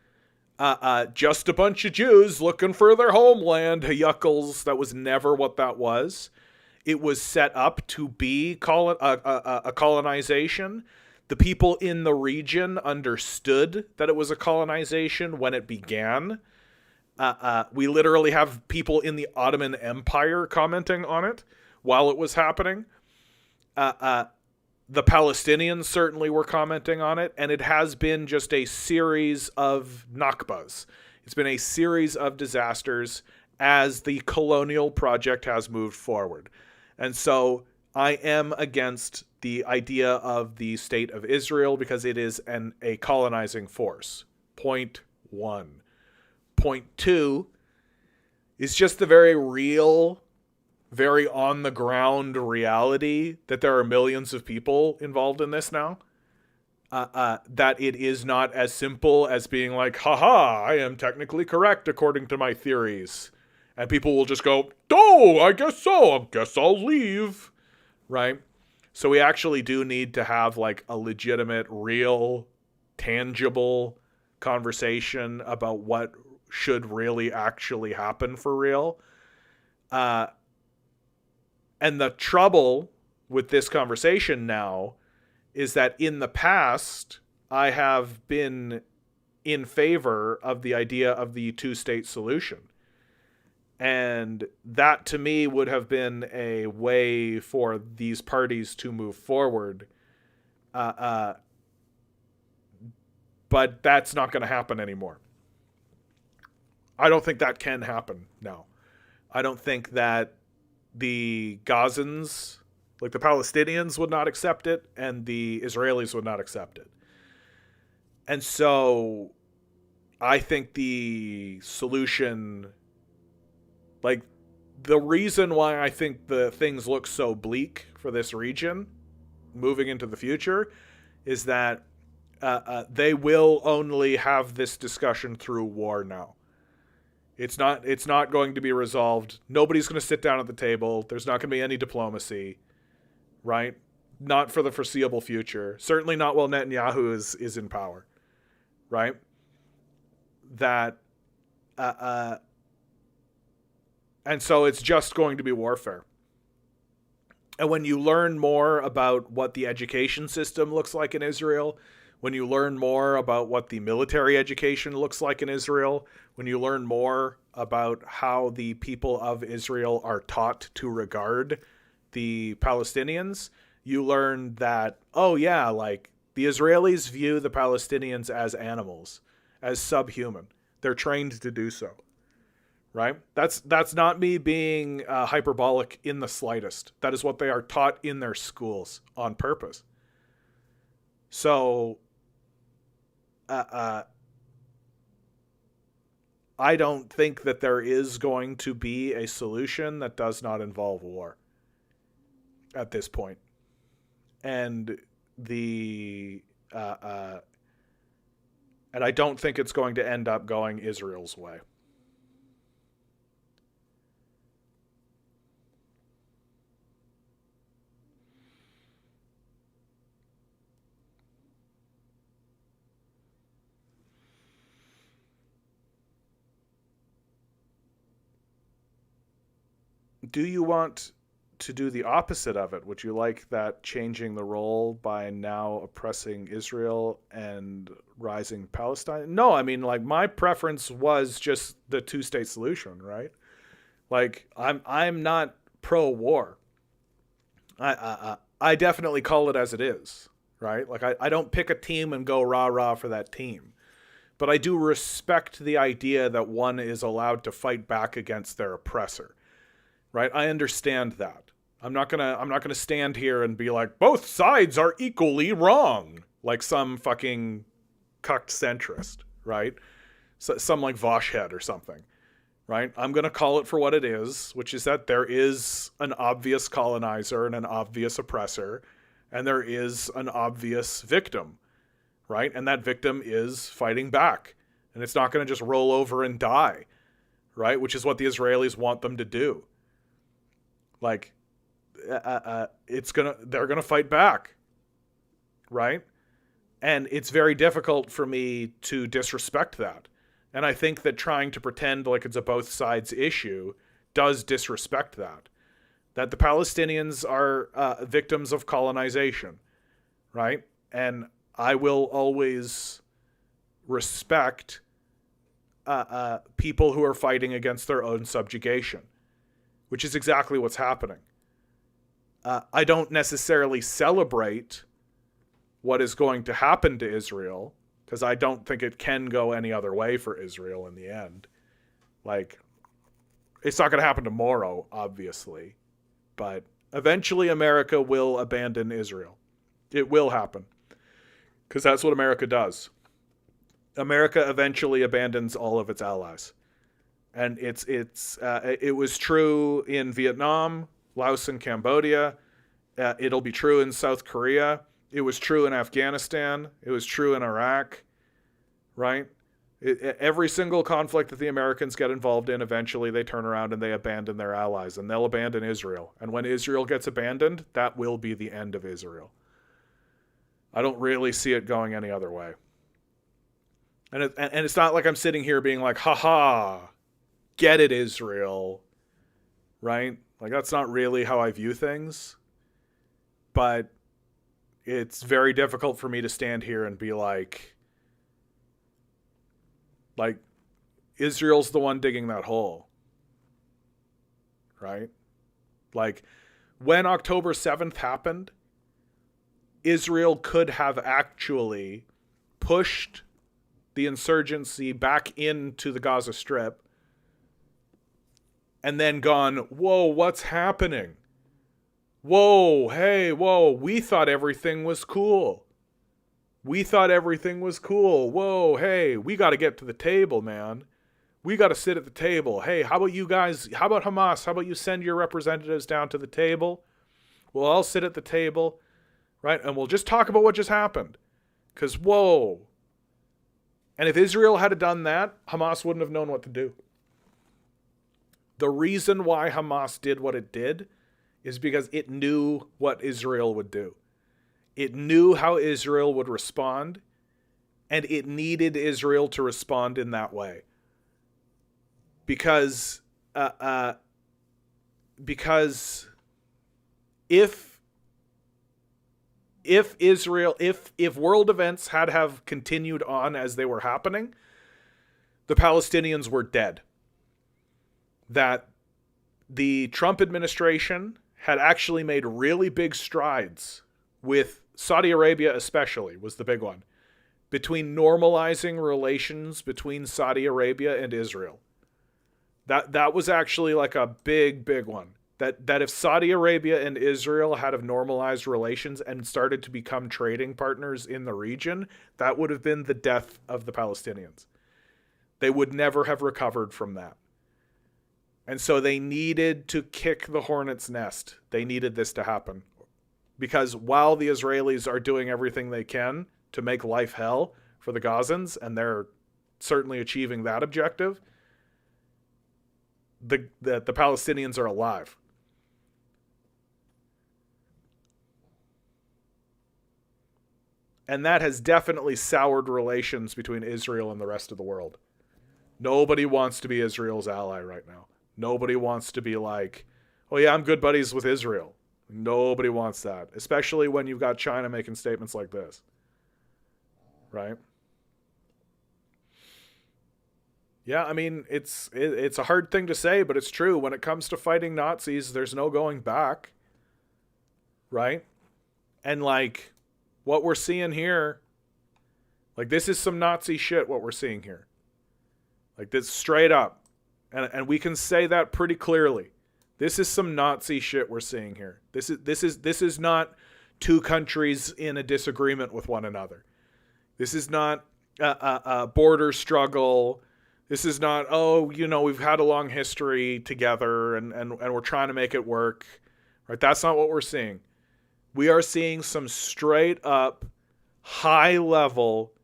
just a bunch of Jews looking for their homeland, yuckles. That was never what that was. It was set up to be a colonization. the people in the region understood that it was a colonization when it began. We literally have people in the Ottoman Empire commenting on it while it was happening. The Palestinians certainly were commenting on it, and it has been just a series of Nakbas. It's been a series of disasters as the colonial project has moved forward. And so I am against the idea of the state of Israel because it is a colonizing force. Point one. Point two is just the very real, very on the ground reality that there are millions of people involved in this now. That it is not as simple as being like, haha, I am technically correct according to my theories. And people will just go, oh, I guess so. I guess I'll leave. Right? So we actually do need to have like a legitimate, real, tangible conversation about what should really actually happen for real. And the trouble with this conversation now is that in the past, I have been in favor of the idea of the two-state solution. And that, to me, would have been a way for these parties to move forward. But that's not going to happen anymore. I don't think that can happen now. I don't think that the Gazans, like the Palestinians, would not accept it, and the Israelis would not accept it. And so I think the solution, like the reason why I think the things look so bleak for this region moving into the future is that they will only have this discussion through war now. It's not going to be resolved. Nobody's going to sit down at the table. There's not going to be any diplomacy, right? Not for the foreseeable future. Certainly not while Netanyahu is in power, right? That, and so it's just going to be warfare. And when you learn more about what the education system looks like in Israel, when you learn more about what the military education looks like in Israel, when you learn more about how the people of Israel are taught to regard the Palestinians, you learn that, oh yeah, like the Israelis view the Palestinians as animals, as subhuman. They're trained to do so, right? That's not me being hyperbolic in the slightest. That is what they are taught in their schools on purpose. So, I don't think that there is going to be a solution that does not involve war at this point. And and I don't think it's going to end up going Israel's way. Do you want to do the opposite of it? Would you like that changing the role by now oppressing Israel and rising Palestine? No, I mean, like, my preference was just the two-state solution, right? Like, I'm not pro-war. I definitely call it as it is, right? Like, I don't pick a team and go rah-rah for that team. But I do respect the idea that one is allowed to fight back against their oppressor. Right? I understand that. I'm not gonna stand here and be like, both sides are equally wrong, like some fucking cucked centrist, right? So, some like Voshhead or something, right? I'm gonna call it for what it is, which is that there is an obvious colonizer and an obvious oppressor, and there is an obvious victim, right? And that victim is fighting back, and it's not gonna just roll over and die, right? Which is what the Israelis want them to do. Like, they're gonna fight back, right? And it's very difficult for me to disrespect that. And I think that trying to pretend like it's a both sides issue does disrespect that. That the Palestinians are victims of colonization, right? and I will always respect people who are fighting against their own subjugation, which is exactly what's happening. I don't necessarily celebrate what is going to happen to Israel, because I don't think it can go any other way for Israel in the end. Like, it's not going to happen tomorrow, obviously, but eventually America will abandon Israel. It will happen, because that's what America does. America eventually abandons all of its allies. And it was true in Vietnam, Laos, and Cambodia. It'll be true in South Korea. It was true in Afghanistan. It was true in Iraq, right? Every single conflict that the Americans get involved in, eventually they turn around and they abandon their allies, and they'll abandon Israel. And when Israel gets abandoned, that will be the end of Israel. I don't really see it going any other way. And it's not like I'm sitting here being like, ha, get it, Israel, right? Like, that's not really how I view things. But it's very difficult for me to stand here and be like, Israel's the one digging that hole, right? Like, when October 7th happened, Israel could have actually pushed the insurgency back into the Gaza Strip and then gone, whoa, what's happening? Whoa, hey, whoa, we thought everything was cool. Whoa, hey, we got to get to the table, man. We got to sit at the table. Hey, how about you guys? How about Hamas? How about you send your representatives down to the table? We'll all sit at the table, right? And we'll just talk about what just happened. Because, whoa. And if Israel had done that, Hamas wouldn't have known what to do. The reason why Hamas did what it did is because it knew what Israel would do. It knew how Israel would respond, and it needed Israel to respond in that way. Because if world events had have continued on as they were happening, the Palestinians were dead. That the Trump administration had actually made really big strides with Saudi Arabia, especially, was the big one, between normalizing relations between Saudi Arabia and Israel. That was actually like a big one. That if Saudi Arabia and Israel had have normalized relations and started to become trading partners in the region, that would have been the death of the Palestinians. They would never have recovered from that. And so they needed to kick the hornet's nest. They needed this to happen. Because while the Israelis are doing everything they can to make life hell for the Gazans, and they're certainly achieving that objective, the Palestinians are alive. And that has definitely soured relations between Israel and the rest of the world. Nobody wants to be Israel's ally right now. Nobody wants to be like, oh yeah, I'm good buddies with Israel. Nobody wants that, especially when you've got China making statements like this. Right? Yeah, I mean, it's a hard thing to say, but it's true. When it comes to fighting Nazis, there's no going back. Right? And like, what we're seeing here, like, this is some Nazi shit, what we're seeing here. Like, this straight up. And we can say that pretty clearly. This is some Nazi shit we're seeing here. This is not two countries in a disagreement with one another. This is not a border struggle. This is not, we've had a long history together and we're trying to make it work. Right? That's not what we're seeing. We are seeing some straight up high level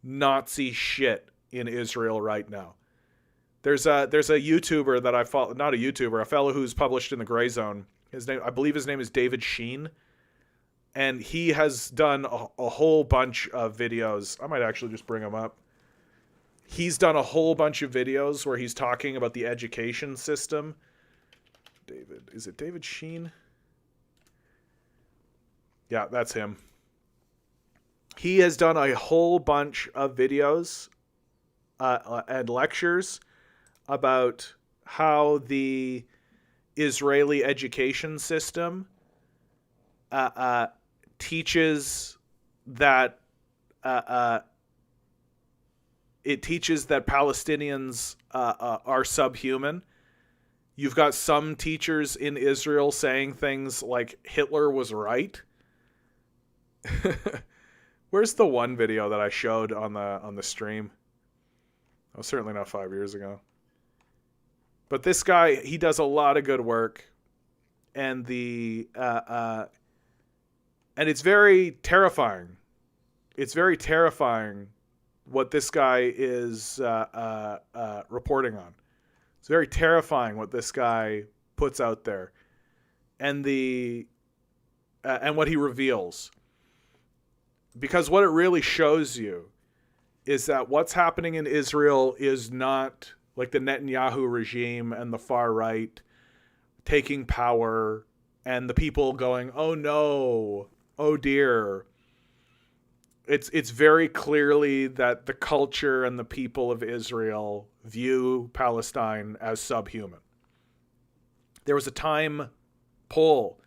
Nazi shit in Israel right now. There's a YouTuber that I follow, not a YouTuber, a fellow who's published in the Gray Zone. I believe his name is David Sheen. And he has done a whole bunch of videos. I might actually just bring him up. He's done a whole bunch of videos where he's talking about the education system. Is it David Sheen? Yeah, that's him. He has done a whole bunch of videos and lectures about how the Israeli education system teaches that it teaches that Palestinians are subhuman. You've got some teachers in Israel saying things like Hitler was right. Where's the one video that I showed on the stream? Oh, certainly not 5 years ago. But this guy, he does a lot of good work, and and it's very terrifying. It's very terrifying what this guy is reporting on. It's very terrifying what this guy puts out there, and and what he reveals. Because what it really shows you is that what's happening in Israel is not like the Netanyahu regime and the far right taking power and the people going, oh no, oh dear. It's very clearly that the culture and the people of Israel view Palestine as subhuman. There was a Time poll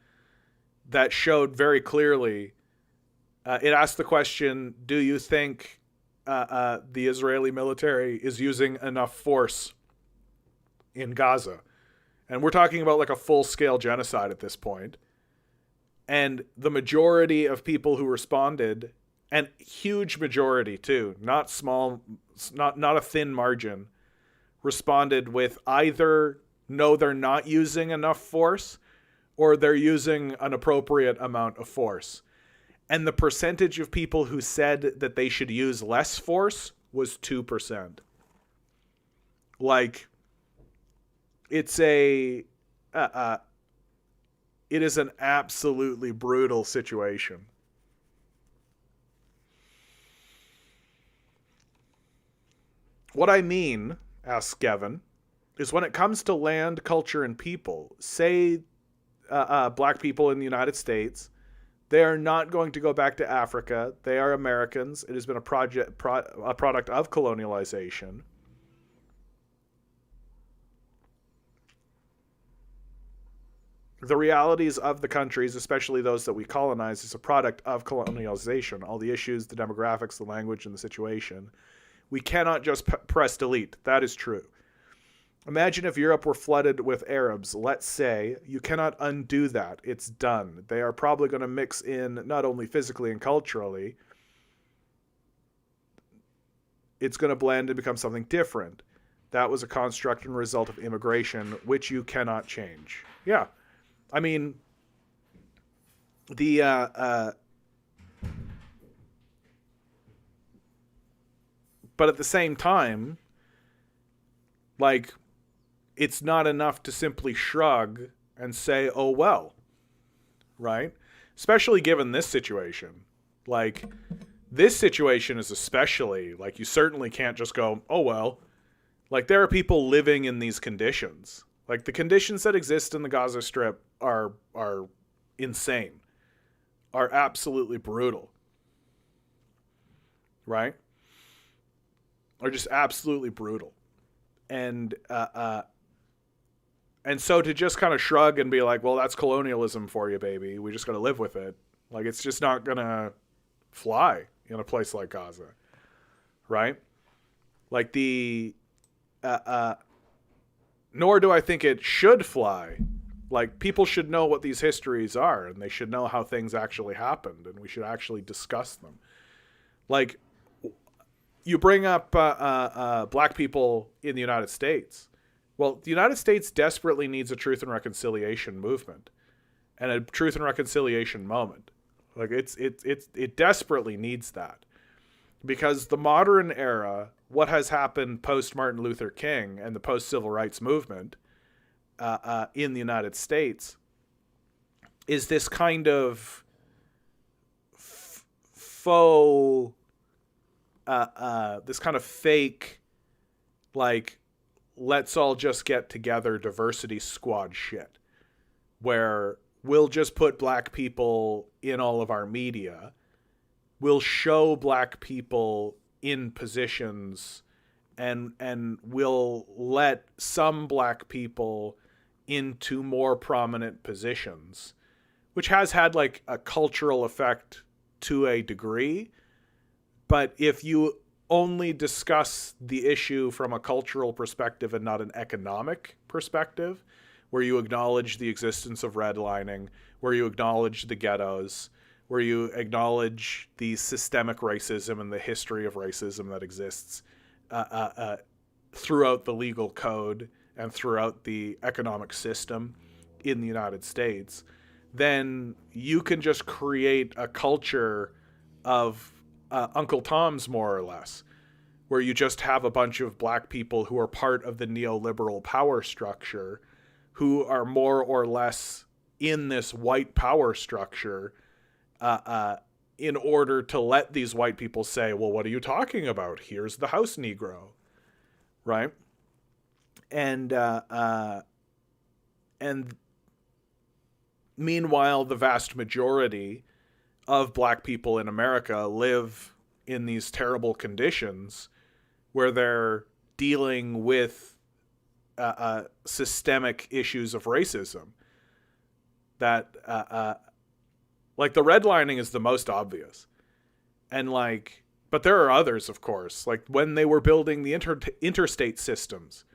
that showed very clearly, it asked the question, do you think the Israeli military is using enough force in Gaza? And we're talking about like a full-scale genocide at this point. And the majority of people who responded, and huge majority too, not small, not a thin margin, responded with either no, they're not using enough force, or they're using an appropriate amount of force. And the percentage of people who said that they should use less force was 2%. Like, it is an absolutely brutal situation. What I mean, asks Gavin, is when it comes to land, culture, and people, say black people in the United States, they are not going to go back to Africa. They are Americans. It has been a product of colonialization. The realities of the countries, especially those that we colonize, is a product of colonialization. All the issues, the demographics, the language, and the situation. We cannot just press delete. That is true. Imagine if Europe were flooded with Arabs, let's say. You cannot undo that. It's done. They are probably going to mix in not only physically and culturally. It's going to blend and become something different. That was a construct and result of immigration, which you cannot change. Yeah. I mean, but at the same time, like, it's not enough to simply shrug and say, oh, well, right? Especially given this situation. Like, this situation is especially, like, you certainly can't just go, oh, well. Like, there are people living in these conditions. Like, the conditions that exist in the Gaza Strip are insane, are absolutely brutal, right? Are just absolutely brutal. And so to just kind of shrug and be like, well, that's colonialism for you, baby. We just got to live with it. Like, it's just not going to fly in a place like Gaza, right? Like nor do I think it should fly. Like, people should know what these histories are, and they should know how things actually happened, and we should actually discuss them. Like, you bring up black people in the United States. Well, the United States desperately needs a truth and reconciliation movement and a truth and reconciliation moment. Like, it desperately needs that, because the modern era, what has happened post Martin Luther King and the post civil rights movement in the United States, is this kind of faux, this kind of fake, like, let's all just get together diversity squad shit, where we'll just put black people in all of our media will show black people in positions and will let some black people into more prominent positions, which has had like a cultural effect to a degree. But if you only discuss the issue from a cultural perspective and not an economic perspective, where you acknowledge the existence of redlining, where you acknowledge the ghettos, where you acknowledge the systemic racism and the history of racism that exists throughout the legal code and throughout the economic system in the United States, then you can just create a culture of Uncle Tom's, more or less, where you just have a bunch of black people who are part of the neoliberal power structure, who are more or less in this white power structure in order to let these white people say, well, what are you talking about? Here's the house Negro, right? And meanwhile, the vast majority of black people in America live in these terrible conditions where they're dealing with systemic issues of racism that like the redlining is the most obvious. And like, but there are others, of course, like when they were building the interstate systems,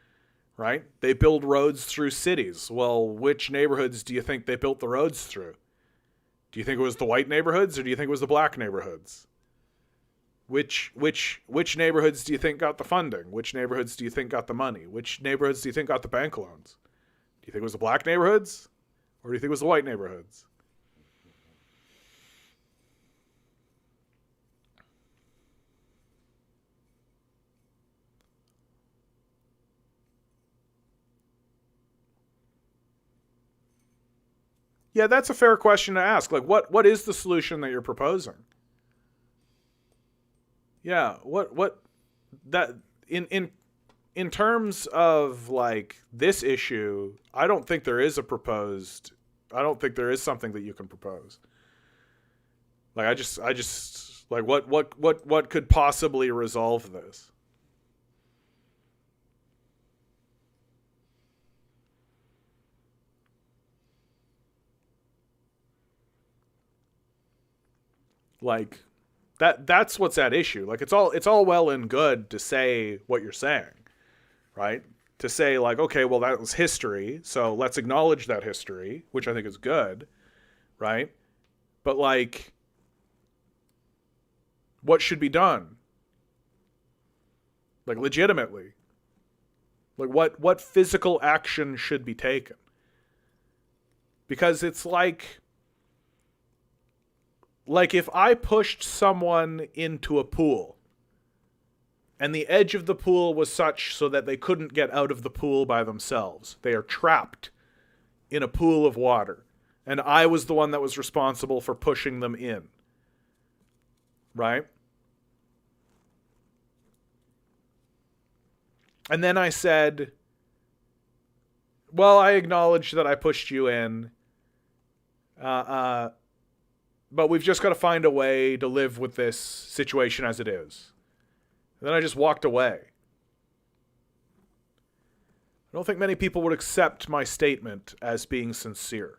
right? They build roads through cities. Well, which neighborhoods do you think they built the roads through? Do you think it was the white neighborhoods, or do you think it was the black neighborhoods? Which neighborhoods do you think got the funding? Which neighborhoods do you think got the money? Which neighborhoods do you think got the bank loans? Do you think it was the black neighborhoods, or do you think it was the white neighborhoods? Yeah, that's a fair question to ask. Like, what is the solution that you're proposing? Yeah, what that in terms of like this issue, I don't think there is a proposed. I don't think there is something that you can propose. Like, I just like what could possibly resolve this? Like, that's what's at issue. Like, it's all well and good to say what you're saying, right? To say like, okay, well, that was history, so let's acknowledge that history, which I think is good, right? But like, what should be done? Like, legitimately, like what physical action should be taken? Because it's like if I pushed someone into a pool and the edge of the pool was such so that they couldn't get out of the pool by themselves. They are trapped in a pool of water. And I was the one that was responsible for pushing them in. Right? And then I said, well, I acknowledge that I pushed you in. But we've just got to find a way to live with this situation as it is. And then I just walked away. I don't think many people would accept my statement as being sincere.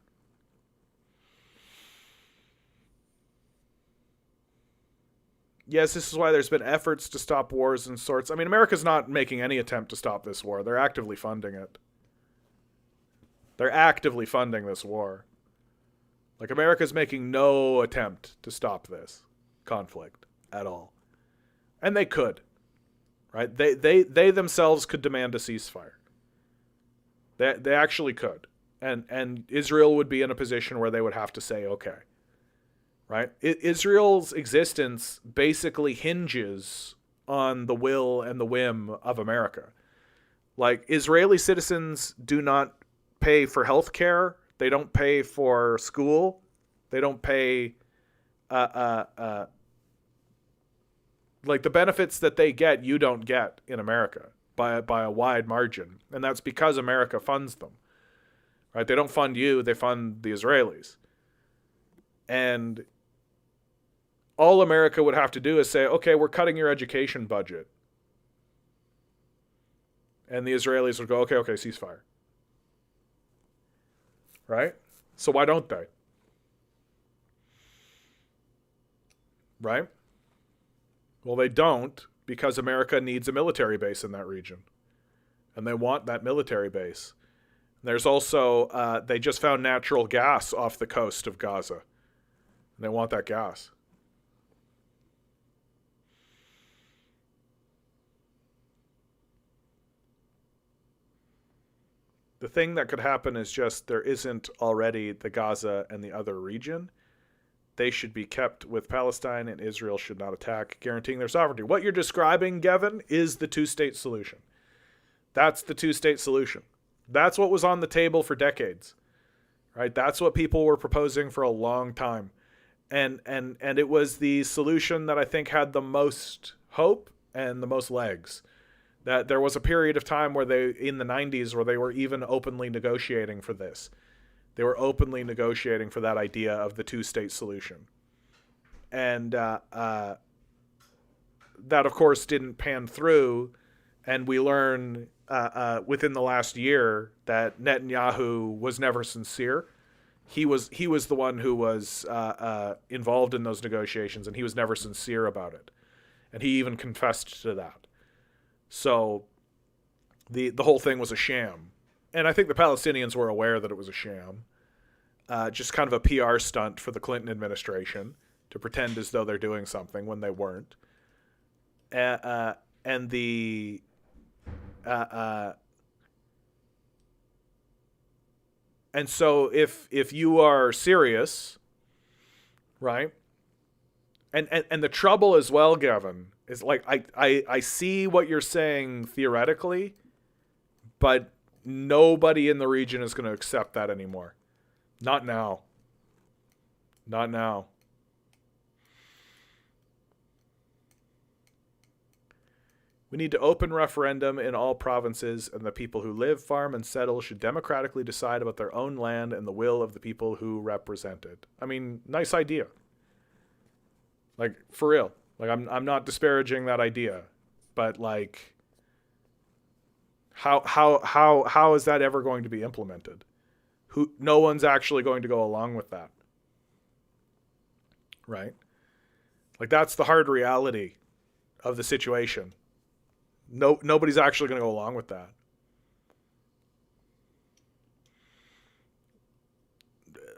Yes, this is why there's been efforts to stop wars and sorts. I mean, America's not making any attempt to stop this war. They're actively funding it. They're actively funding this war. Like, America's making no attempt to stop this conflict at all. And they could. Right? They themselves could demand a ceasefire. They actually could. And Israel would be in a position where they would have to say, okay. Right? Israel's existence basically hinges on the will and the whim of America. Like, Israeli citizens do not pay for health care. They don't pay for school. They don't pay like the benefits that they get, you don't get in America by a wide margin. And that's because America funds them. Right? They don't fund you, they fund the Israelis. And all America would have to do is say, okay, we're cutting your education budget. And the Israelis would go, okay, ceasefire. Right? So why don't they? Right? Well, they don't because America needs a military base in that region. And they want that military base. There's also, they just found natural gas off the coast of Gaza. And they want that gas. The thing that could happen is just there isn't already the Gaza and the other region. They should be kept with Palestine, and Israel should not attack, guaranteeing their sovereignty. What you're describing, Gavin, is the two-state solution. That's the two-state solution. That's what was on the table for decades, right? That's what people were proposing for a long time. And it was the solution that I think had the most hope and the most legs. That there was a period of time where they, in the 90s, where they were even openly negotiating for this. They were openly negotiating for that idea of the two-state solution. And that, of course, didn't pan through. And we learn within the last year that Netanyahu was never sincere. He was the one who was involved in those negotiations, and he was never sincere about it. And he even confessed to that. So the whole thing was a sham. And I think the Palestinians were aware that it was a sham. Just kind of a PR stunt for the Clinton administration to pretend as though they're doing something when they weren't. And so if you are serious, right? And the trouble as well, Gavin, is like I see what you're saying theoretically, but nobody in the region is going to accept that anymore. Not now. Not now. We need to open referendum in all provinces, and the people who live, farm, and settle should democratically decide about their own land and the will of the people who represent it. I mean, nice idea. Like, for real. Like, I'm not disparaging that idea, but like, how is that ever going to be implemented? No one's actually going to go along with that, right? Like, that's the hard reality of the situation. Nobody's actually going to go along with that.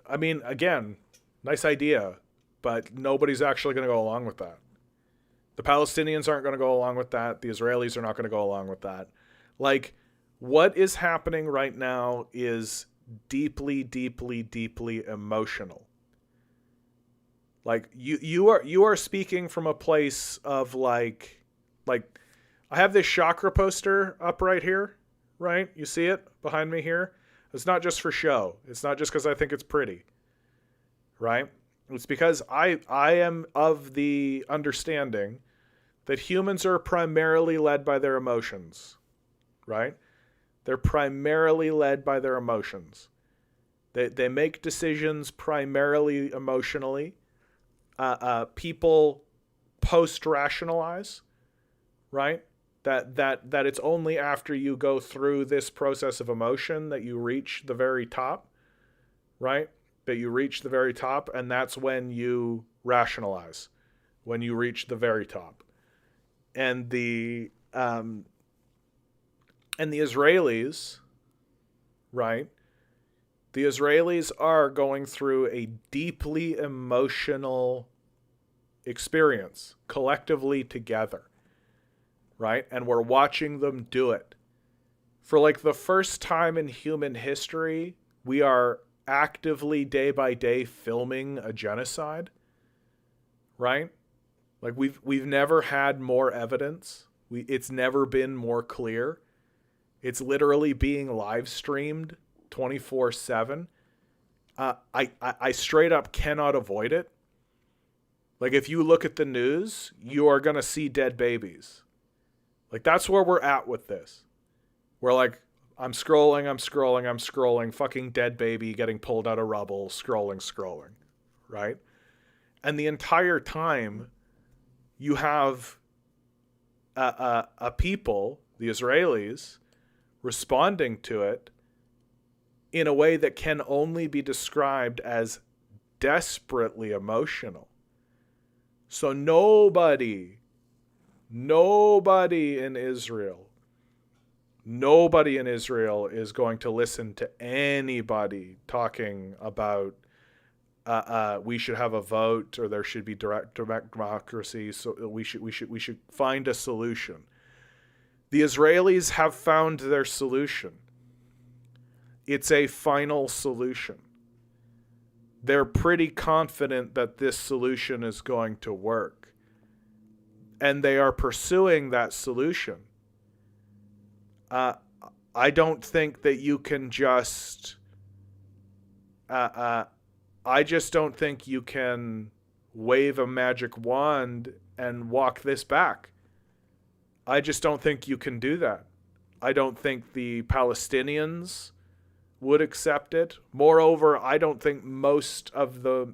I mean, again, nice idea, but nobody's actually going to go along with that. The Palestinians aren't going to go along with that. The Israelis are not going to go along with that. Like, what is happening right now is deeply, deeply, deeply emotional. Like, you are speaking from a place of like I have this chakra poster up right here, right? You see it behind me here? It's not just for show. It's not just because I think it's pretty, right? It's because I am of the understanding that humans are primarily led by their emotions, right? They're primarily led by their emotions. They make decisions primarily emotionally. People post-rationalize, right? That it's only after you go through this process of emotion that you reach the very top, right? That you reach the very top, and that's when you rationalize, when you reach the very top. And the Israelis, right? The Israelis are going through a deeply emotional experience collectively together, right? And we're watching them do it. For like the first time in human history, we are actively day by day filming a genocide, right? Like we've never had more evidence. It's never been more clear. It's literally being live streamed 24/7. I straight up cannot avoid it. Like, if you look at the news, you are going to see dead babies. Like, that's where we're at with this. We're like, I'm scrolling, fucking dead baby getting pulled out of rubble, scrolling, right? And the entire time you have a people, the Israelis, responding to it in a way that can only be described as desperately emotional. So nobody in Israel is going to listen to anybody talking about we should have a vote, or there should be direct democracy. So we should find a solution. The Israelis have found their solution. It's a final solution. They're pretty confident that this solution is going to work. And they are pursuing that solution. I don't think that you can just... I just don't think you can wave a magic wand and walk this back. I just don't think you can do that. I don't think the Palestinians would accept it. Moreover, I don't think most of the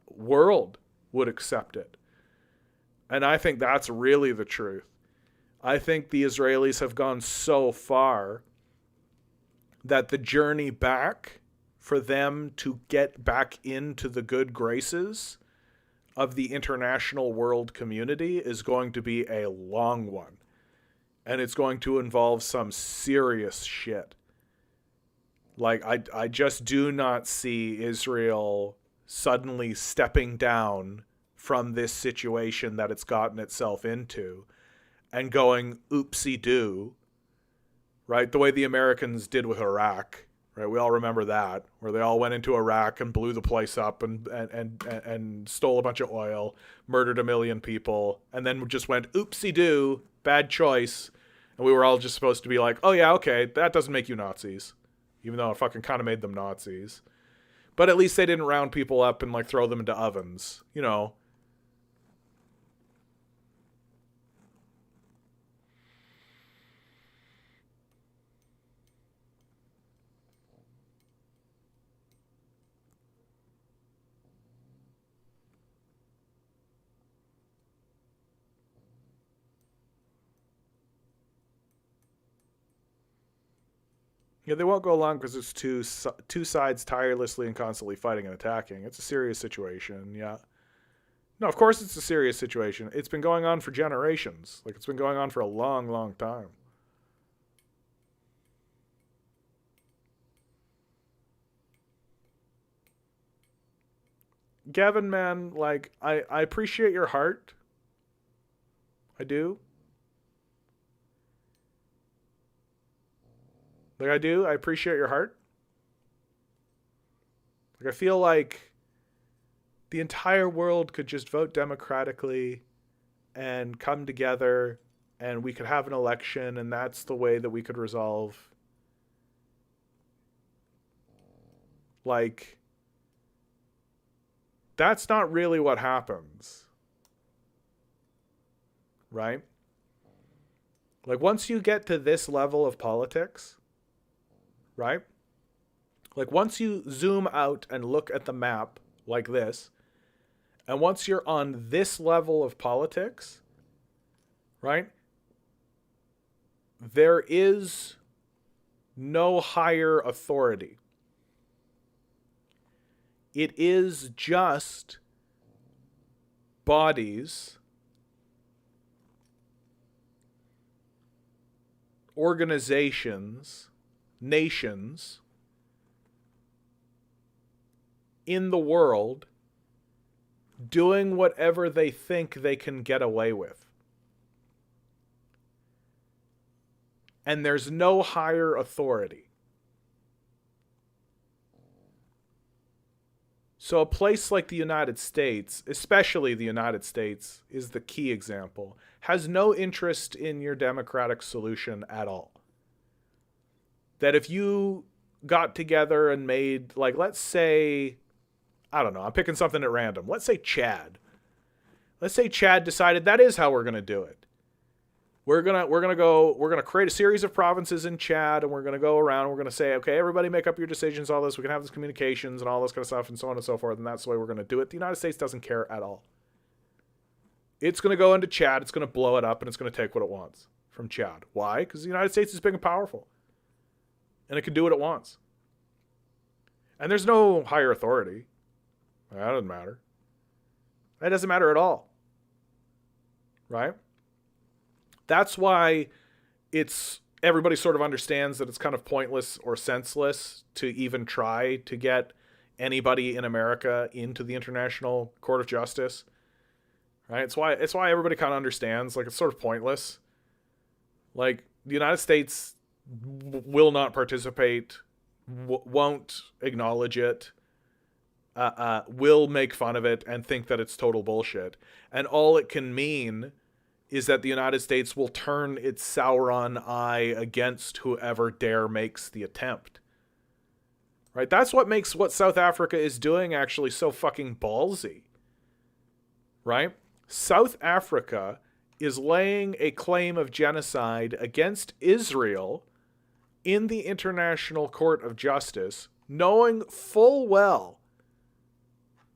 world would accept it. And I think that's really the truth. I think the Israelis have gone so far that the journey back, for them to get back into the good graces of the international world community, is going to be a long one. And it's going to involve some serious shit. Like, I just do not see Israel suddenly stepping down from this situation that it's gotten itself into and going oopsie-doo, right? The way the Americans did with Iraq, right? We all remember that, where they all went into Iraq and blew the place up and stole a bunch of oil, murdered 1 million people, and then just went oopsie-doo, bad choice. And we were all just supposed to be like, oh yeah, okay, that doesn't make you Nazis. Even though it fucking kind of made them Nazis. But at least they didn't round people up and like throw them into ovens, you know. Yeah, they won't go along because it's two sides tirelessly and constantly fighting and attacking. It's a serious situation, yeah. No, of course it's a serious situation. It's been going on for generations. Like, it's been going on for a long, long time. Gavin, man, like, I appreciate your heart. I do. Like, I do. I appreciate your heart. Like, I feel like the entire world could just vote democratically and come together, and we could have an election, and that's the way that we could resolve. Like, that's not really what happens. Right? Like, once you get to this level of politics, right? Like, once you zoom out and look at the map like this, and once you're on this level of politics, right? There is no higher authority. It is just bodies, organizations, nations in the world doing whatever they think they can get away with. And there's no higher authority. So a place like the United States, especially the United States, is the key example, has no interest in your democratic solution at all. That if you got together and made, like, let's say, I don't know, I'm picking something at random. Let's say Chad. Let's say Chad decided that is how we're going to do it. We're gonna create a series of provinces in Chad, and we're gonna go around. We're gonna say, okay, everybody make up your decisions, all this. We can have this communications and all this kind of stuff, and so on and so forth. And that's the way we're gonna do it. The United States doesn't care at all. It's gonna go into Chad. It's gonna blow it up, and it's gonna take what it wants from Chad. Why? Because the United States is big and powerful, and it can do what it wants. And there's no higher authority. That doesn't matter. That doesn't matter at all. Right? That's why everybody sort of understands that it's kind of pointless or senseless to even try to get anybody in America into the International Court of Justice. Right? It's why everybody kind of understands, like, it's sort of pointless. Like, the United States will not participate, won't acknowledge it, will make fun of it and think that it's total bullshit. And all it can mean is that the United States will turn its Sauron eye against whoever dare makes the attempt. Right? That's what makes what South Africa is doing actually so fucking ballsy. Right? South Africa is laying a claim of genocide against Israel in the International Court of Justice, knowing full well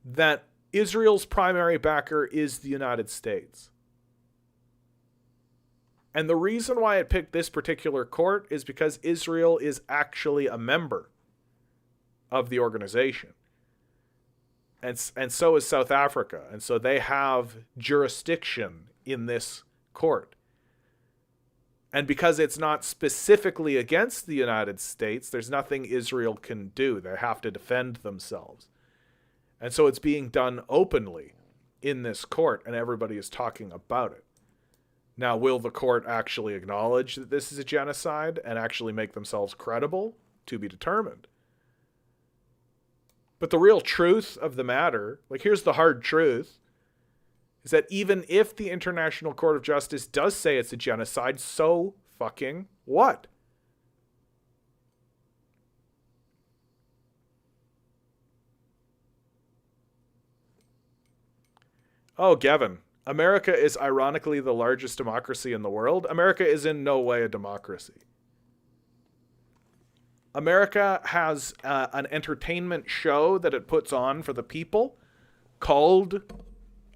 that Israel's primary backer is the United States. And the reason why it picked this particular court is because Israel is actually a member of the organization. And so is South Africa. And so they have jurisdiction in this court. And because it's not specifically against the United States, there's nothing Israel can do. They have to defend themselves. And so it's being done openly in this court, and everybody is talking about it. Now, will the court actually acknowledge that this is a genocide and actually make themselves credible? To be determined. But the real truth of the matter, like, here's the hard truth, is that even if the International Court of Justice does say it's a genocide, so fucking what? Oh, Gavin. America is ironically the largest democracy in the world. America is in no way a democracy. America has an entertainment show that it puts on for the people called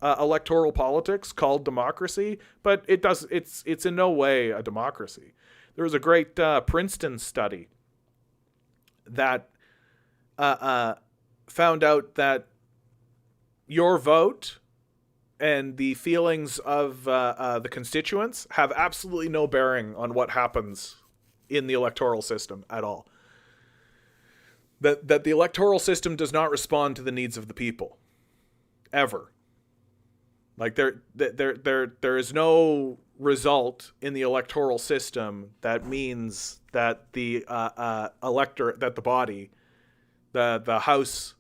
electoral politics, called democracy, but it's in no way a democracy. There was a great Princeton study that found out that your vote and the feelings of the constituents have absolutely no bearing on what happens in the electoral system at all. That the electoral system does not respond to the needs of the people, ever. Like there is no result in the electoral system that means that the electorate, that the body, the House,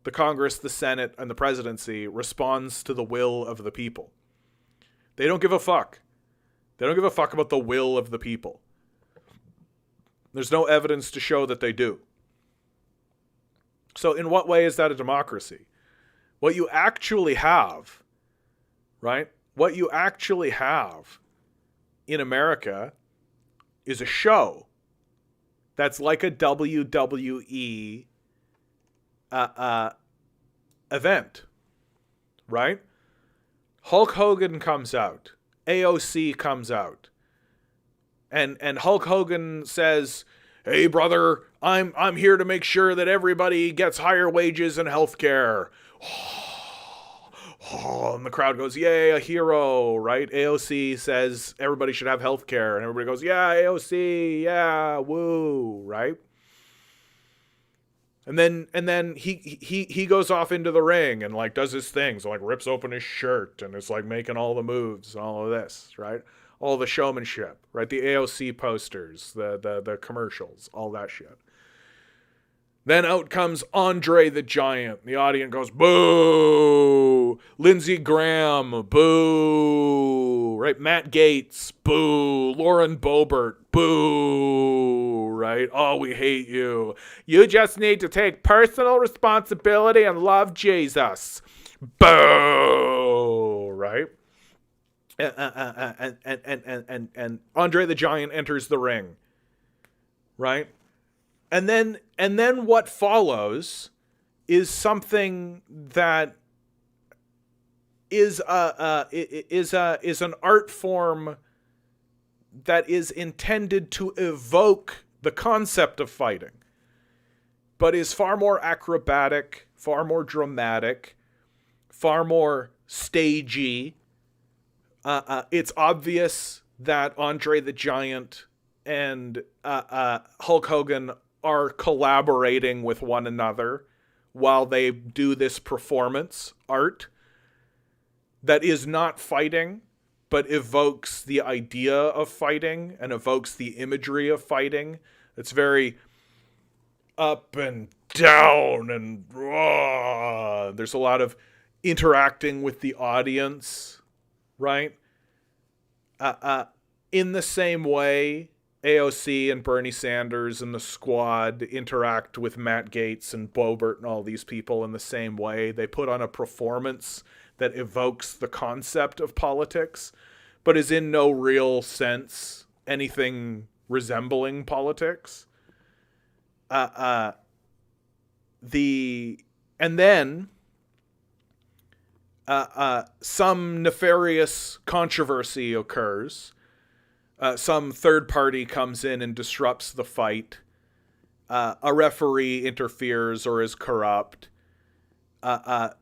the Congress, the Senate, and the presidency responds to the will of the people. They don't give a fuck. They don't give a fuck about the will of the people. There's no evidence to show that they do. So in what way is that a democracy? What you actually have, right? What you actually have in America is a show that's like a WWE event, right? Hulk Hogan comes out, AOC comes out, and Hulk Hogan says, "Hey brother, I'm here to make sure that everybody gets higher wages and health care." And the crowd goes, "Yay, a hero," right? AOC says everybody should have health care, and everybody goes, "Yeah, AOC, yeah, woo," right? And then he goes off into the ring and like does his thing. So like rips open his shirt and is like making all the moves and all of this, right? All the showmanship, right? The AOC posters, the commercials, all that shit. Then out comes Andre the Giant. The audience goes, boo! Lindsey Graham, boo! Right? Matt Gaetz, boo! Lauren Boebert, boo! Right? Oh, we hate you. You just need to take personal responsibility and love Jesus. Boo! Right? And Andre the Giant enters the ring, right? And then what follows is something that is an art form that is intended to evoke the concept of fighting, but is far more acrobatic, far more dramatic, far more stagey. It's obvious that Andre the Giant and Hulk Hogan are collaborating with one another while they do this performance art that is not fighting, but evokes the idea of fighting and evokes the imagery of fighting. It's very up and down and there's a lot of interacting with the audience, right? In the same way, AOC and Bernie Sanders and the squad interact with Matt Gaetz and Boebert and all these people in the same way. They put on a performance that evokes the concept of politics, but is in no real sense anything resembling politics. The and then some nefarious controversy occurs. Some third party comes in and disrupts the fight. A referee interferes or is corrupt.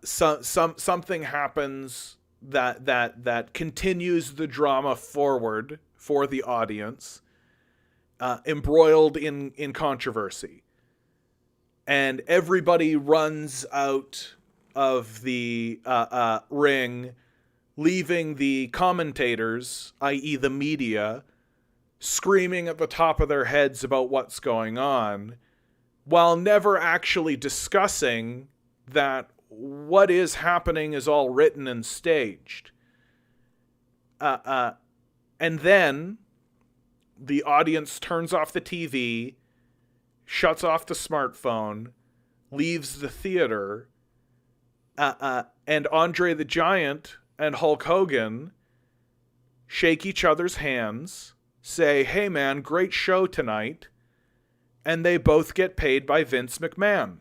Something happens that continues the drama forward for the audience, embroiled in controversy, and everybody runs out of the ring, leaving the commentators, i.e. the media, screaming at the top of their heads about what's going on, while never actually discussing that what is happening is all written and staged. And then the audience turns off the TV, shuts off the smartphone, leaves the theater, and Andre the Giant and Hulk Hogan shake each other's hands, say, "Hey man, great show tonight," and they both get paid by Vince McMahon.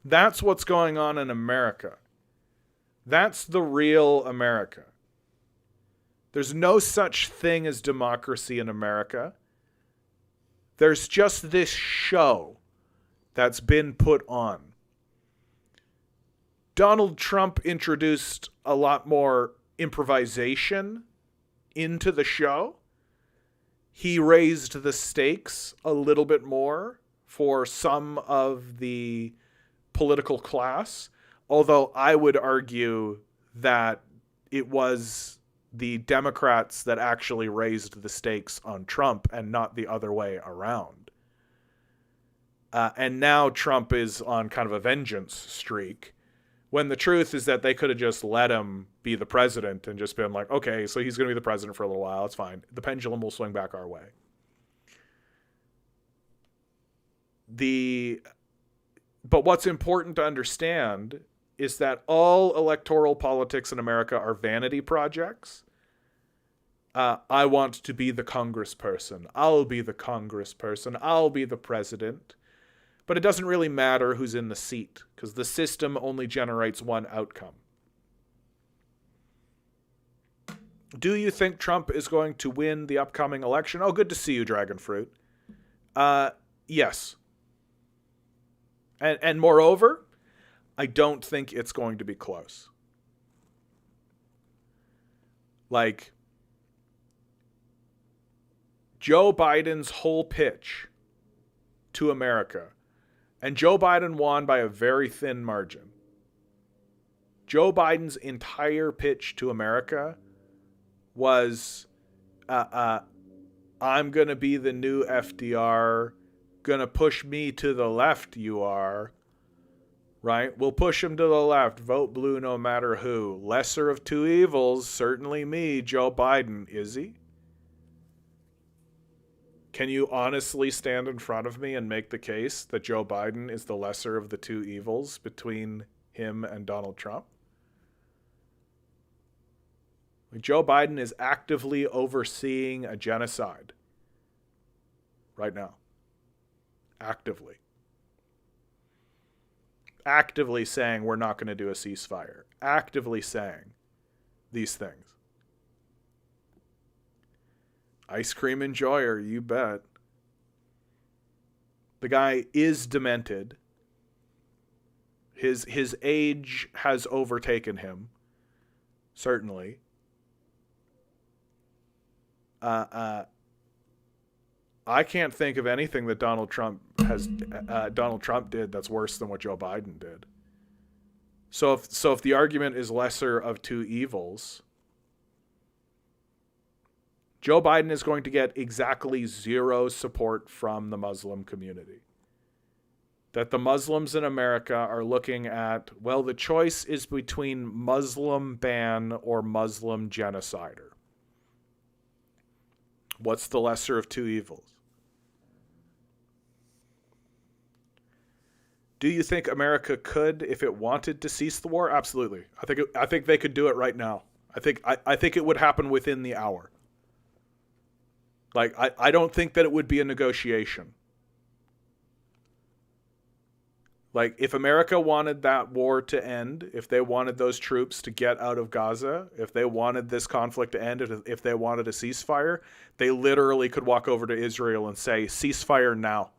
That's what's going on in America. That's the real America. There's no such thing as democracy in America. There's just this show that's been put on. Donald Trump introduced a lot more improvisation into the show. He raised the stakes a little bit more for some of the political class, although I would argue that it was the Democrats that actually raised the stakes on Trump and not the other way around. And now Trump is on kind of a vengeance streak, when the truth is that they could have just let him be the president and just been like, okay, so he's going to be the president for a little while. It's fine. The pendulum will swing back our way. But what's important to understand is that all electoral politics in America are vanity projects. I want to be the congressperson. I'll be the congressperson. I'll be the president. But it doesn't really matter who's in the seat, because the system only generates one outcome. Do you think Trump is going to win the upcoming election? Oh, good to see you, Dragonfruit. Yes. And moreover, I don't think it's going to be close. Like, Joe Biden's whole pitch to America, and Joe Biden won by a very thin margin. Joe Biden's entire pitch to America was, I'm going to be the new FDR, going to push me to the left, you are. Right? We'll push him to the left. Vote blue no matter who. Lesser of two evils, certainly me, Joe Biden. Is he? Can you honestly stand in front of me and make the case that Joe Biden is the lesser of the two evils between him and Donald Trump? Like, Joe Biden is actively overseeing a genocide right now. Actively. Actively saying we're not going to do a ceasefire. Actively saying these things. Ice cream enjoyer, you bet. The guy is demented. His age has overtaken him. Certainly. I can't think of anything that Donald Trump did that's worse than what Joe Biden did. So if the argument is lesser of two evils, Joe Biden is going to get exactly zero support from the Muslim community. That the Muslims in America are looking at, well, the choice is between Muslim ban or Muslim genocider. What's the lesser of two evils? Do you think America could, if it wanted to cease the war? Absolutely. I think they could do it right now. I think it would happen within the hour. Like, I don't think that it would be a negotiation. Like, if America wanted that war to end, if they wanted those troops to get out of Gaza, if they wanted this conflict to end, if they wanted a ceasefire, they literally could walk over to Israel and say, ceasefire now.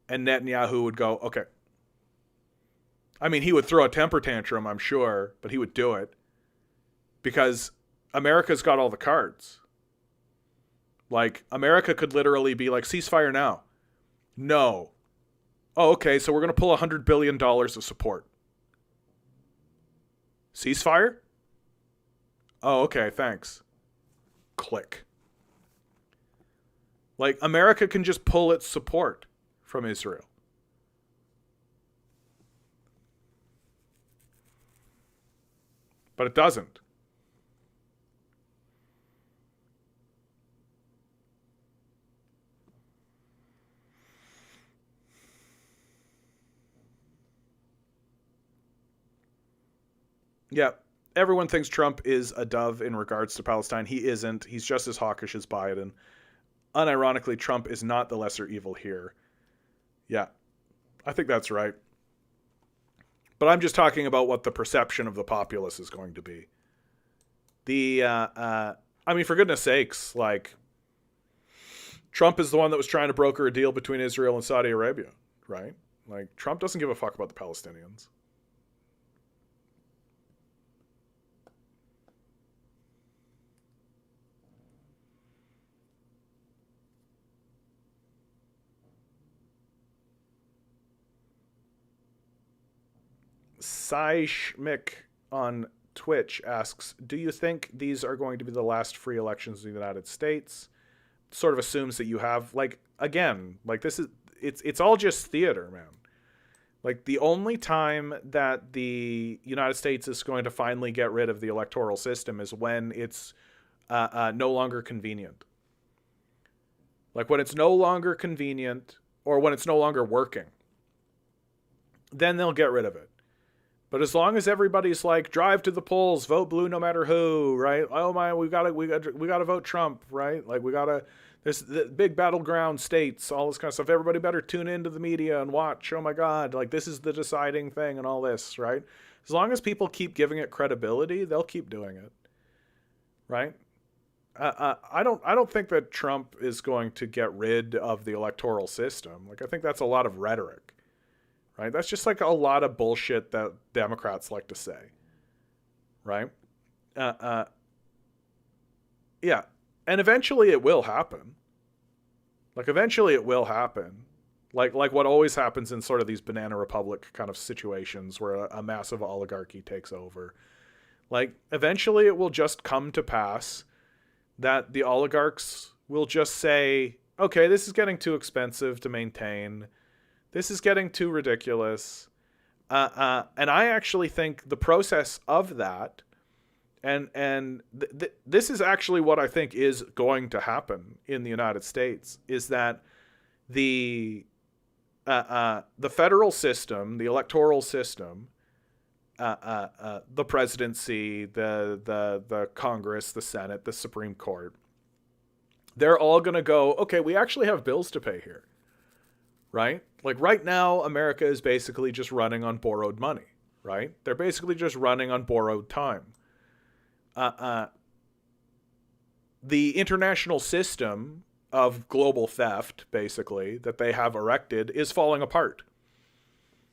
And Netanyahu would go, okay. I mean, he would throw a temper tantrum, I'm sure, but he would do it. Because America's got all the cards. Like, America could literally be like, ceasefire now. No. Oh, okay, so we're going to pull $100 billion of support. Ceasefire? Oh, okay, thanks. Click. Like, America can just pull its support from Israel. But it doesn't. Yeah, everyone thinks Trump is a dove in regards to Palestine. He isn't. He's just as hawkish as Biden. Unironically, Trump is not the lesser evil here. Yeah, I think that's right. But I'm just talking about what the perception of the populace is going to be. I mean, for goodness sakes, like, Trump is the one that was trying to broker a deal between Israel and Saudi Arabia, right? Like, Trump doesn't give a fuck about the Palestinians. Saishmik on Twitch asks, do you think these are going to be the last free elections in the United States? Sort of assumes that you have, like, again, like, this is, it's all just theater, man. Like, the only time that the United States is going to finally get rid of the electoral system is when it's no longer convenient. Like, when it's no longer convenient, or when it's no longer working, then they'll get rid of it. But as long as everybody's like, drive to the polls, vote blue no matter who, right? Oh my, we gotta vote Trump, right? Like, there's the big battleground states, all this kind of stuff. Everybody better tune into the media and watch. Oh my God, like, this is the deciding thing and all this, right? As long as people keep giving it credibility, they'll keep doing it, right? I don't think that Trump is going to get rid of the electoral system. Like, I think that's a lot of rhetoric. Right? That's just like a lot of bullshit that Democrats like to say. Right? Yeah. And eventually it will happen. Like, eventually it will happen. Like what always happens in sort of these banana republic kind of situations where a massive oligarchy takes over. Like, eventually it will just come to pass that the oligarchs will just say, okay, this is getting too expensive to maintain. This is getting too ridiculous. And I actually think the process of that, and this is actually what I think is going to happen in the United States, is that the federal system, the electoral system, the presidency, the Congress, the Senate, the Supreme Court, they're all going to go, okay, we actually have bills to pay here, right? Like right now, America is basically just running on borrowed money, right? They're basically just running on borrowed time. The international system of global theft, basically, that they have erected is falling apart.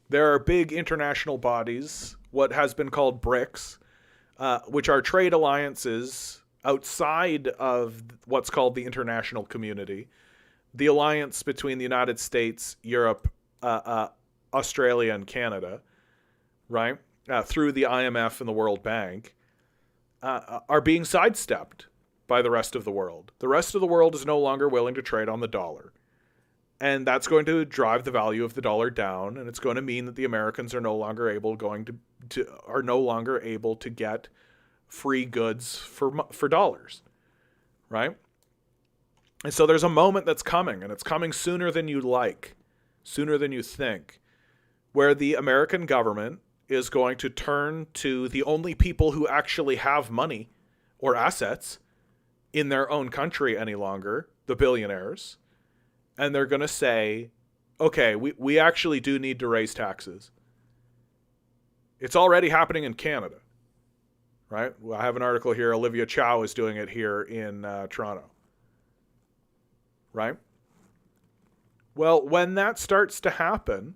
There are big international bodies, what has been called BRICS, which are trade alliances outside of what's called the international community. The alliance between the United States, Europe, Australia, and Canada, right, through the IMF and the World Bank, are being sidestepped by the rest of the world. The rest of the world is no longer willing to trade on the dollar. And that's going to drive the value of the dollar down, and it's going to mean that the Americans are no longer able to get free goods for dollars, right? And so there's a moment that's coming, and it's coming sooner than you like, sooner than you think, where the American government is going to turn to the only people who actually have money or assets in their own country any longer, the billionaires, and they're going to say, okay, we actually do need to raise taxes. It's already happening in Canada, right? Well, I have an article here. Olivia Chow is doing it here in Toronto, right? Well, when that starts to happen,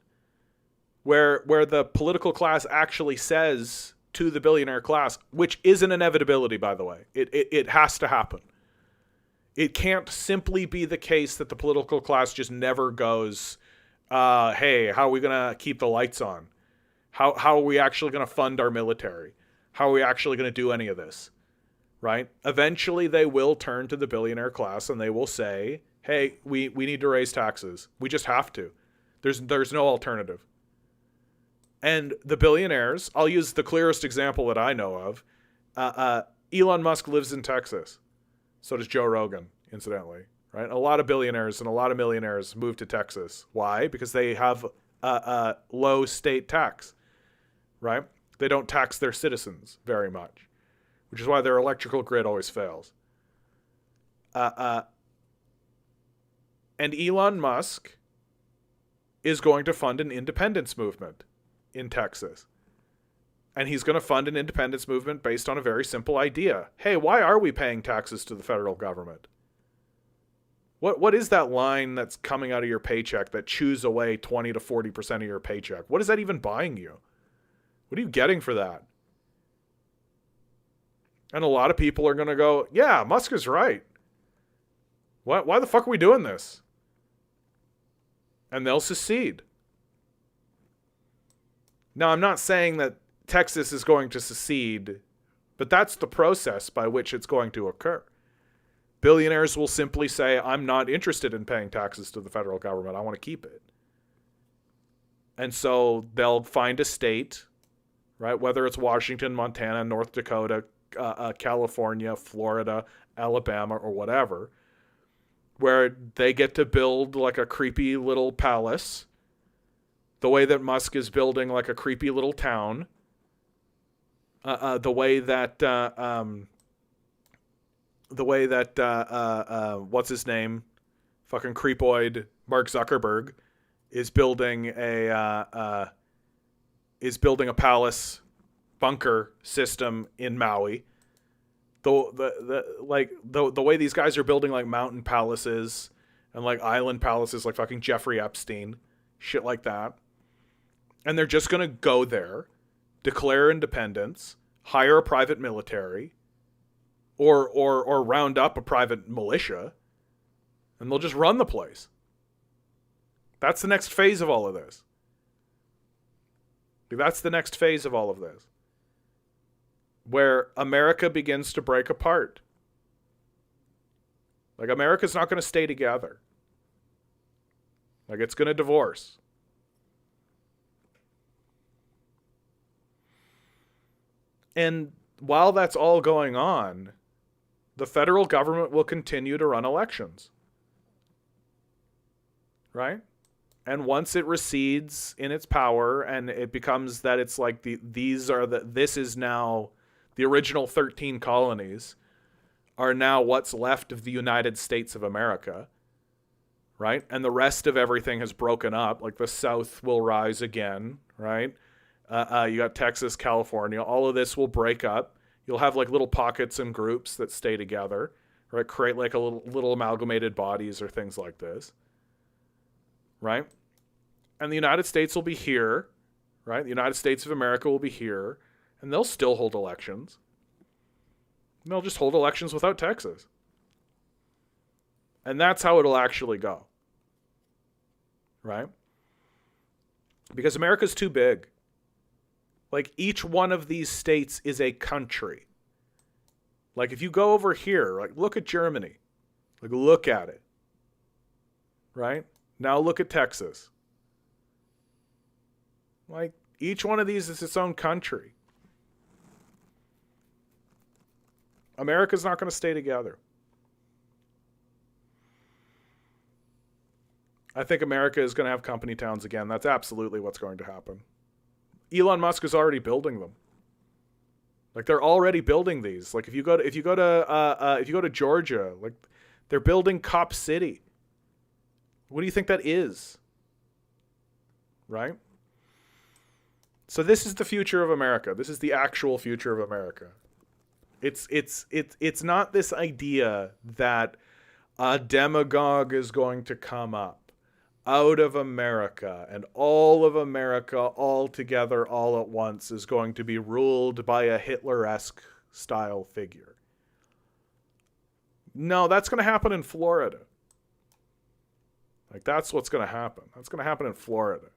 where the political class actually says to the billionaire class, which is an inevitability, by the way, it has to happen. It can't simply be the case that the political class just never goes, hey, how are we going to keep the lights on? How are we actually going to fund our military? How are we actually going to do any of this? Right? Eventually, they will turn to the billionaire class and they will say, hey, we need to raise taxes. We just have to. There's no alternative. And the billionaires, I'll use the clearest example that I know of. Elon Musk lives in Texas. So does Joe Rogan, incidentally, right? A lot of billionaires and a lot of millionaires move to Texas. Why? Because they have a low state tax, right? They don't tax their citizens very much, which is why their electrical grid always fails. And Elon Musk is going to fund an independence movement in Texas. And he's going to fund an independence movement based on a very simple idea. Hey, why are we paying taxes to the federal government? What is that line that's coming out of your paycheck that chews away 20 to 40% of your paycheck? What is that even buying you? What are you getting for that? And a lot of people are going to go, yeah, Musk is right. Why the fuck are we doing this? And they'll secede. Now, I'm not saying that Texas is going to secede, but that's the process by which it's going to occur. Billionaires will simply say, I'm not interested in paying taxes to the federal government. I want to keep it. And so they'll find a state, right? Whether it's Washington, Montana, North Dakota, California, Florida, Alabama, or whatever, where they get to build like a creepy little palace, the way that Musk is building like a creepy little town, the way that what's his name, fucking creepoid Mark Zuckerberg is building a palace bunker system in Maui. The way these guys are building like mountain palaces and like island palaces, like fucking Jeffrey Epstein, shit like that, and they're just gonna go there, declare independence, hire a private military, or round up a private militia, and they'll just run the place. That's the next phase of all of this. That's the next phase of all of this. Where America begins to break apart. Like, America's not going to stay together. Like, it's going to divorce. And while that's all going on, the federal government will continue to run elections. Right? And once it recedes in its power and it becomes that it's like this is now the original 13 colonies are now what's left of the United States of America, right? And the rest of everything has broken up. Like the South will rise again, right? You got Texas, California. All of this will break up. You'll have like little pockets and groups that stay together, right? Create like a little amalgamated bodies or things like this, right? And the United States will be here, right? The United States of America will be here, and they'll still hold elections. And they'll just hold elections without Texas. And that's how it'll actually go, right? Because America's too big. Like, each one of these states is a country. Like, if you go over here, like, look at Germany. Like, look at it. Right? Now look at Texas. Like, each one of these is its own country. America's not going to stay together. I think America is going to have company towns again. That's absolutely what's going to happen. Elon Musk is already building them. Like, they're already building these. Like, if you go to Georgia, like, they're building Cop City. What do you think that is? Right? So this is the future of America. This is the actual future of America. It's not this idea that a demagogue is going to come up out of America and all of America all together all at once is going to be ruled by a Hitler-esque style figure. No, that's going to happen in Florida. Like, that's what's going to happen. That's going to happen in Florida.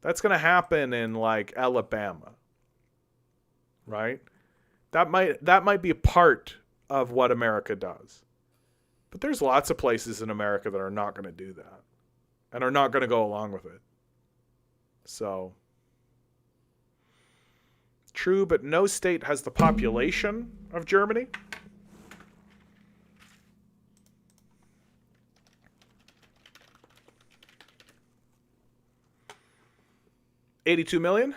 That's going to happen in, like, Alabama. Right? That might be a part of what America does. But there's lots of places in America that are not going to do that and are not going to go along with it. So, true, but no state has the population of Germany. $82 million.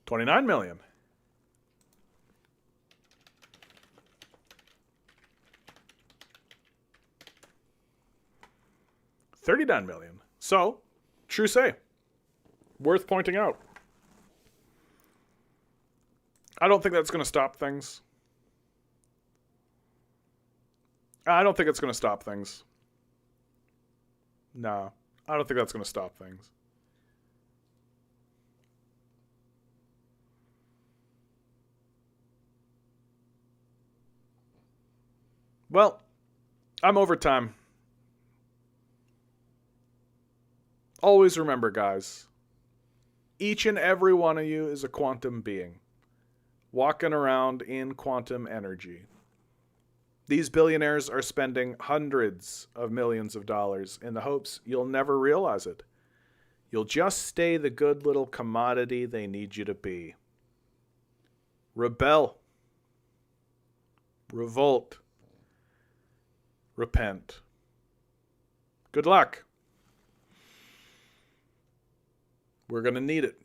$29 million. $39 million. So, true say. Worth pointing out. I don't think that's going to stop things. I don't think it's going to stop things. No, I don't think that's going to stop things. Well, I'm over time. Always remember, guys, each and every one of you is a quantum being, walking around in quantum energy. These billionaires are spending hundreds of millions of dollars in the hopes you'll never realize it. You'll just stay the good little commodity they need you to be. Rebel. Revolt. Repent. Good luck. We're going to need it.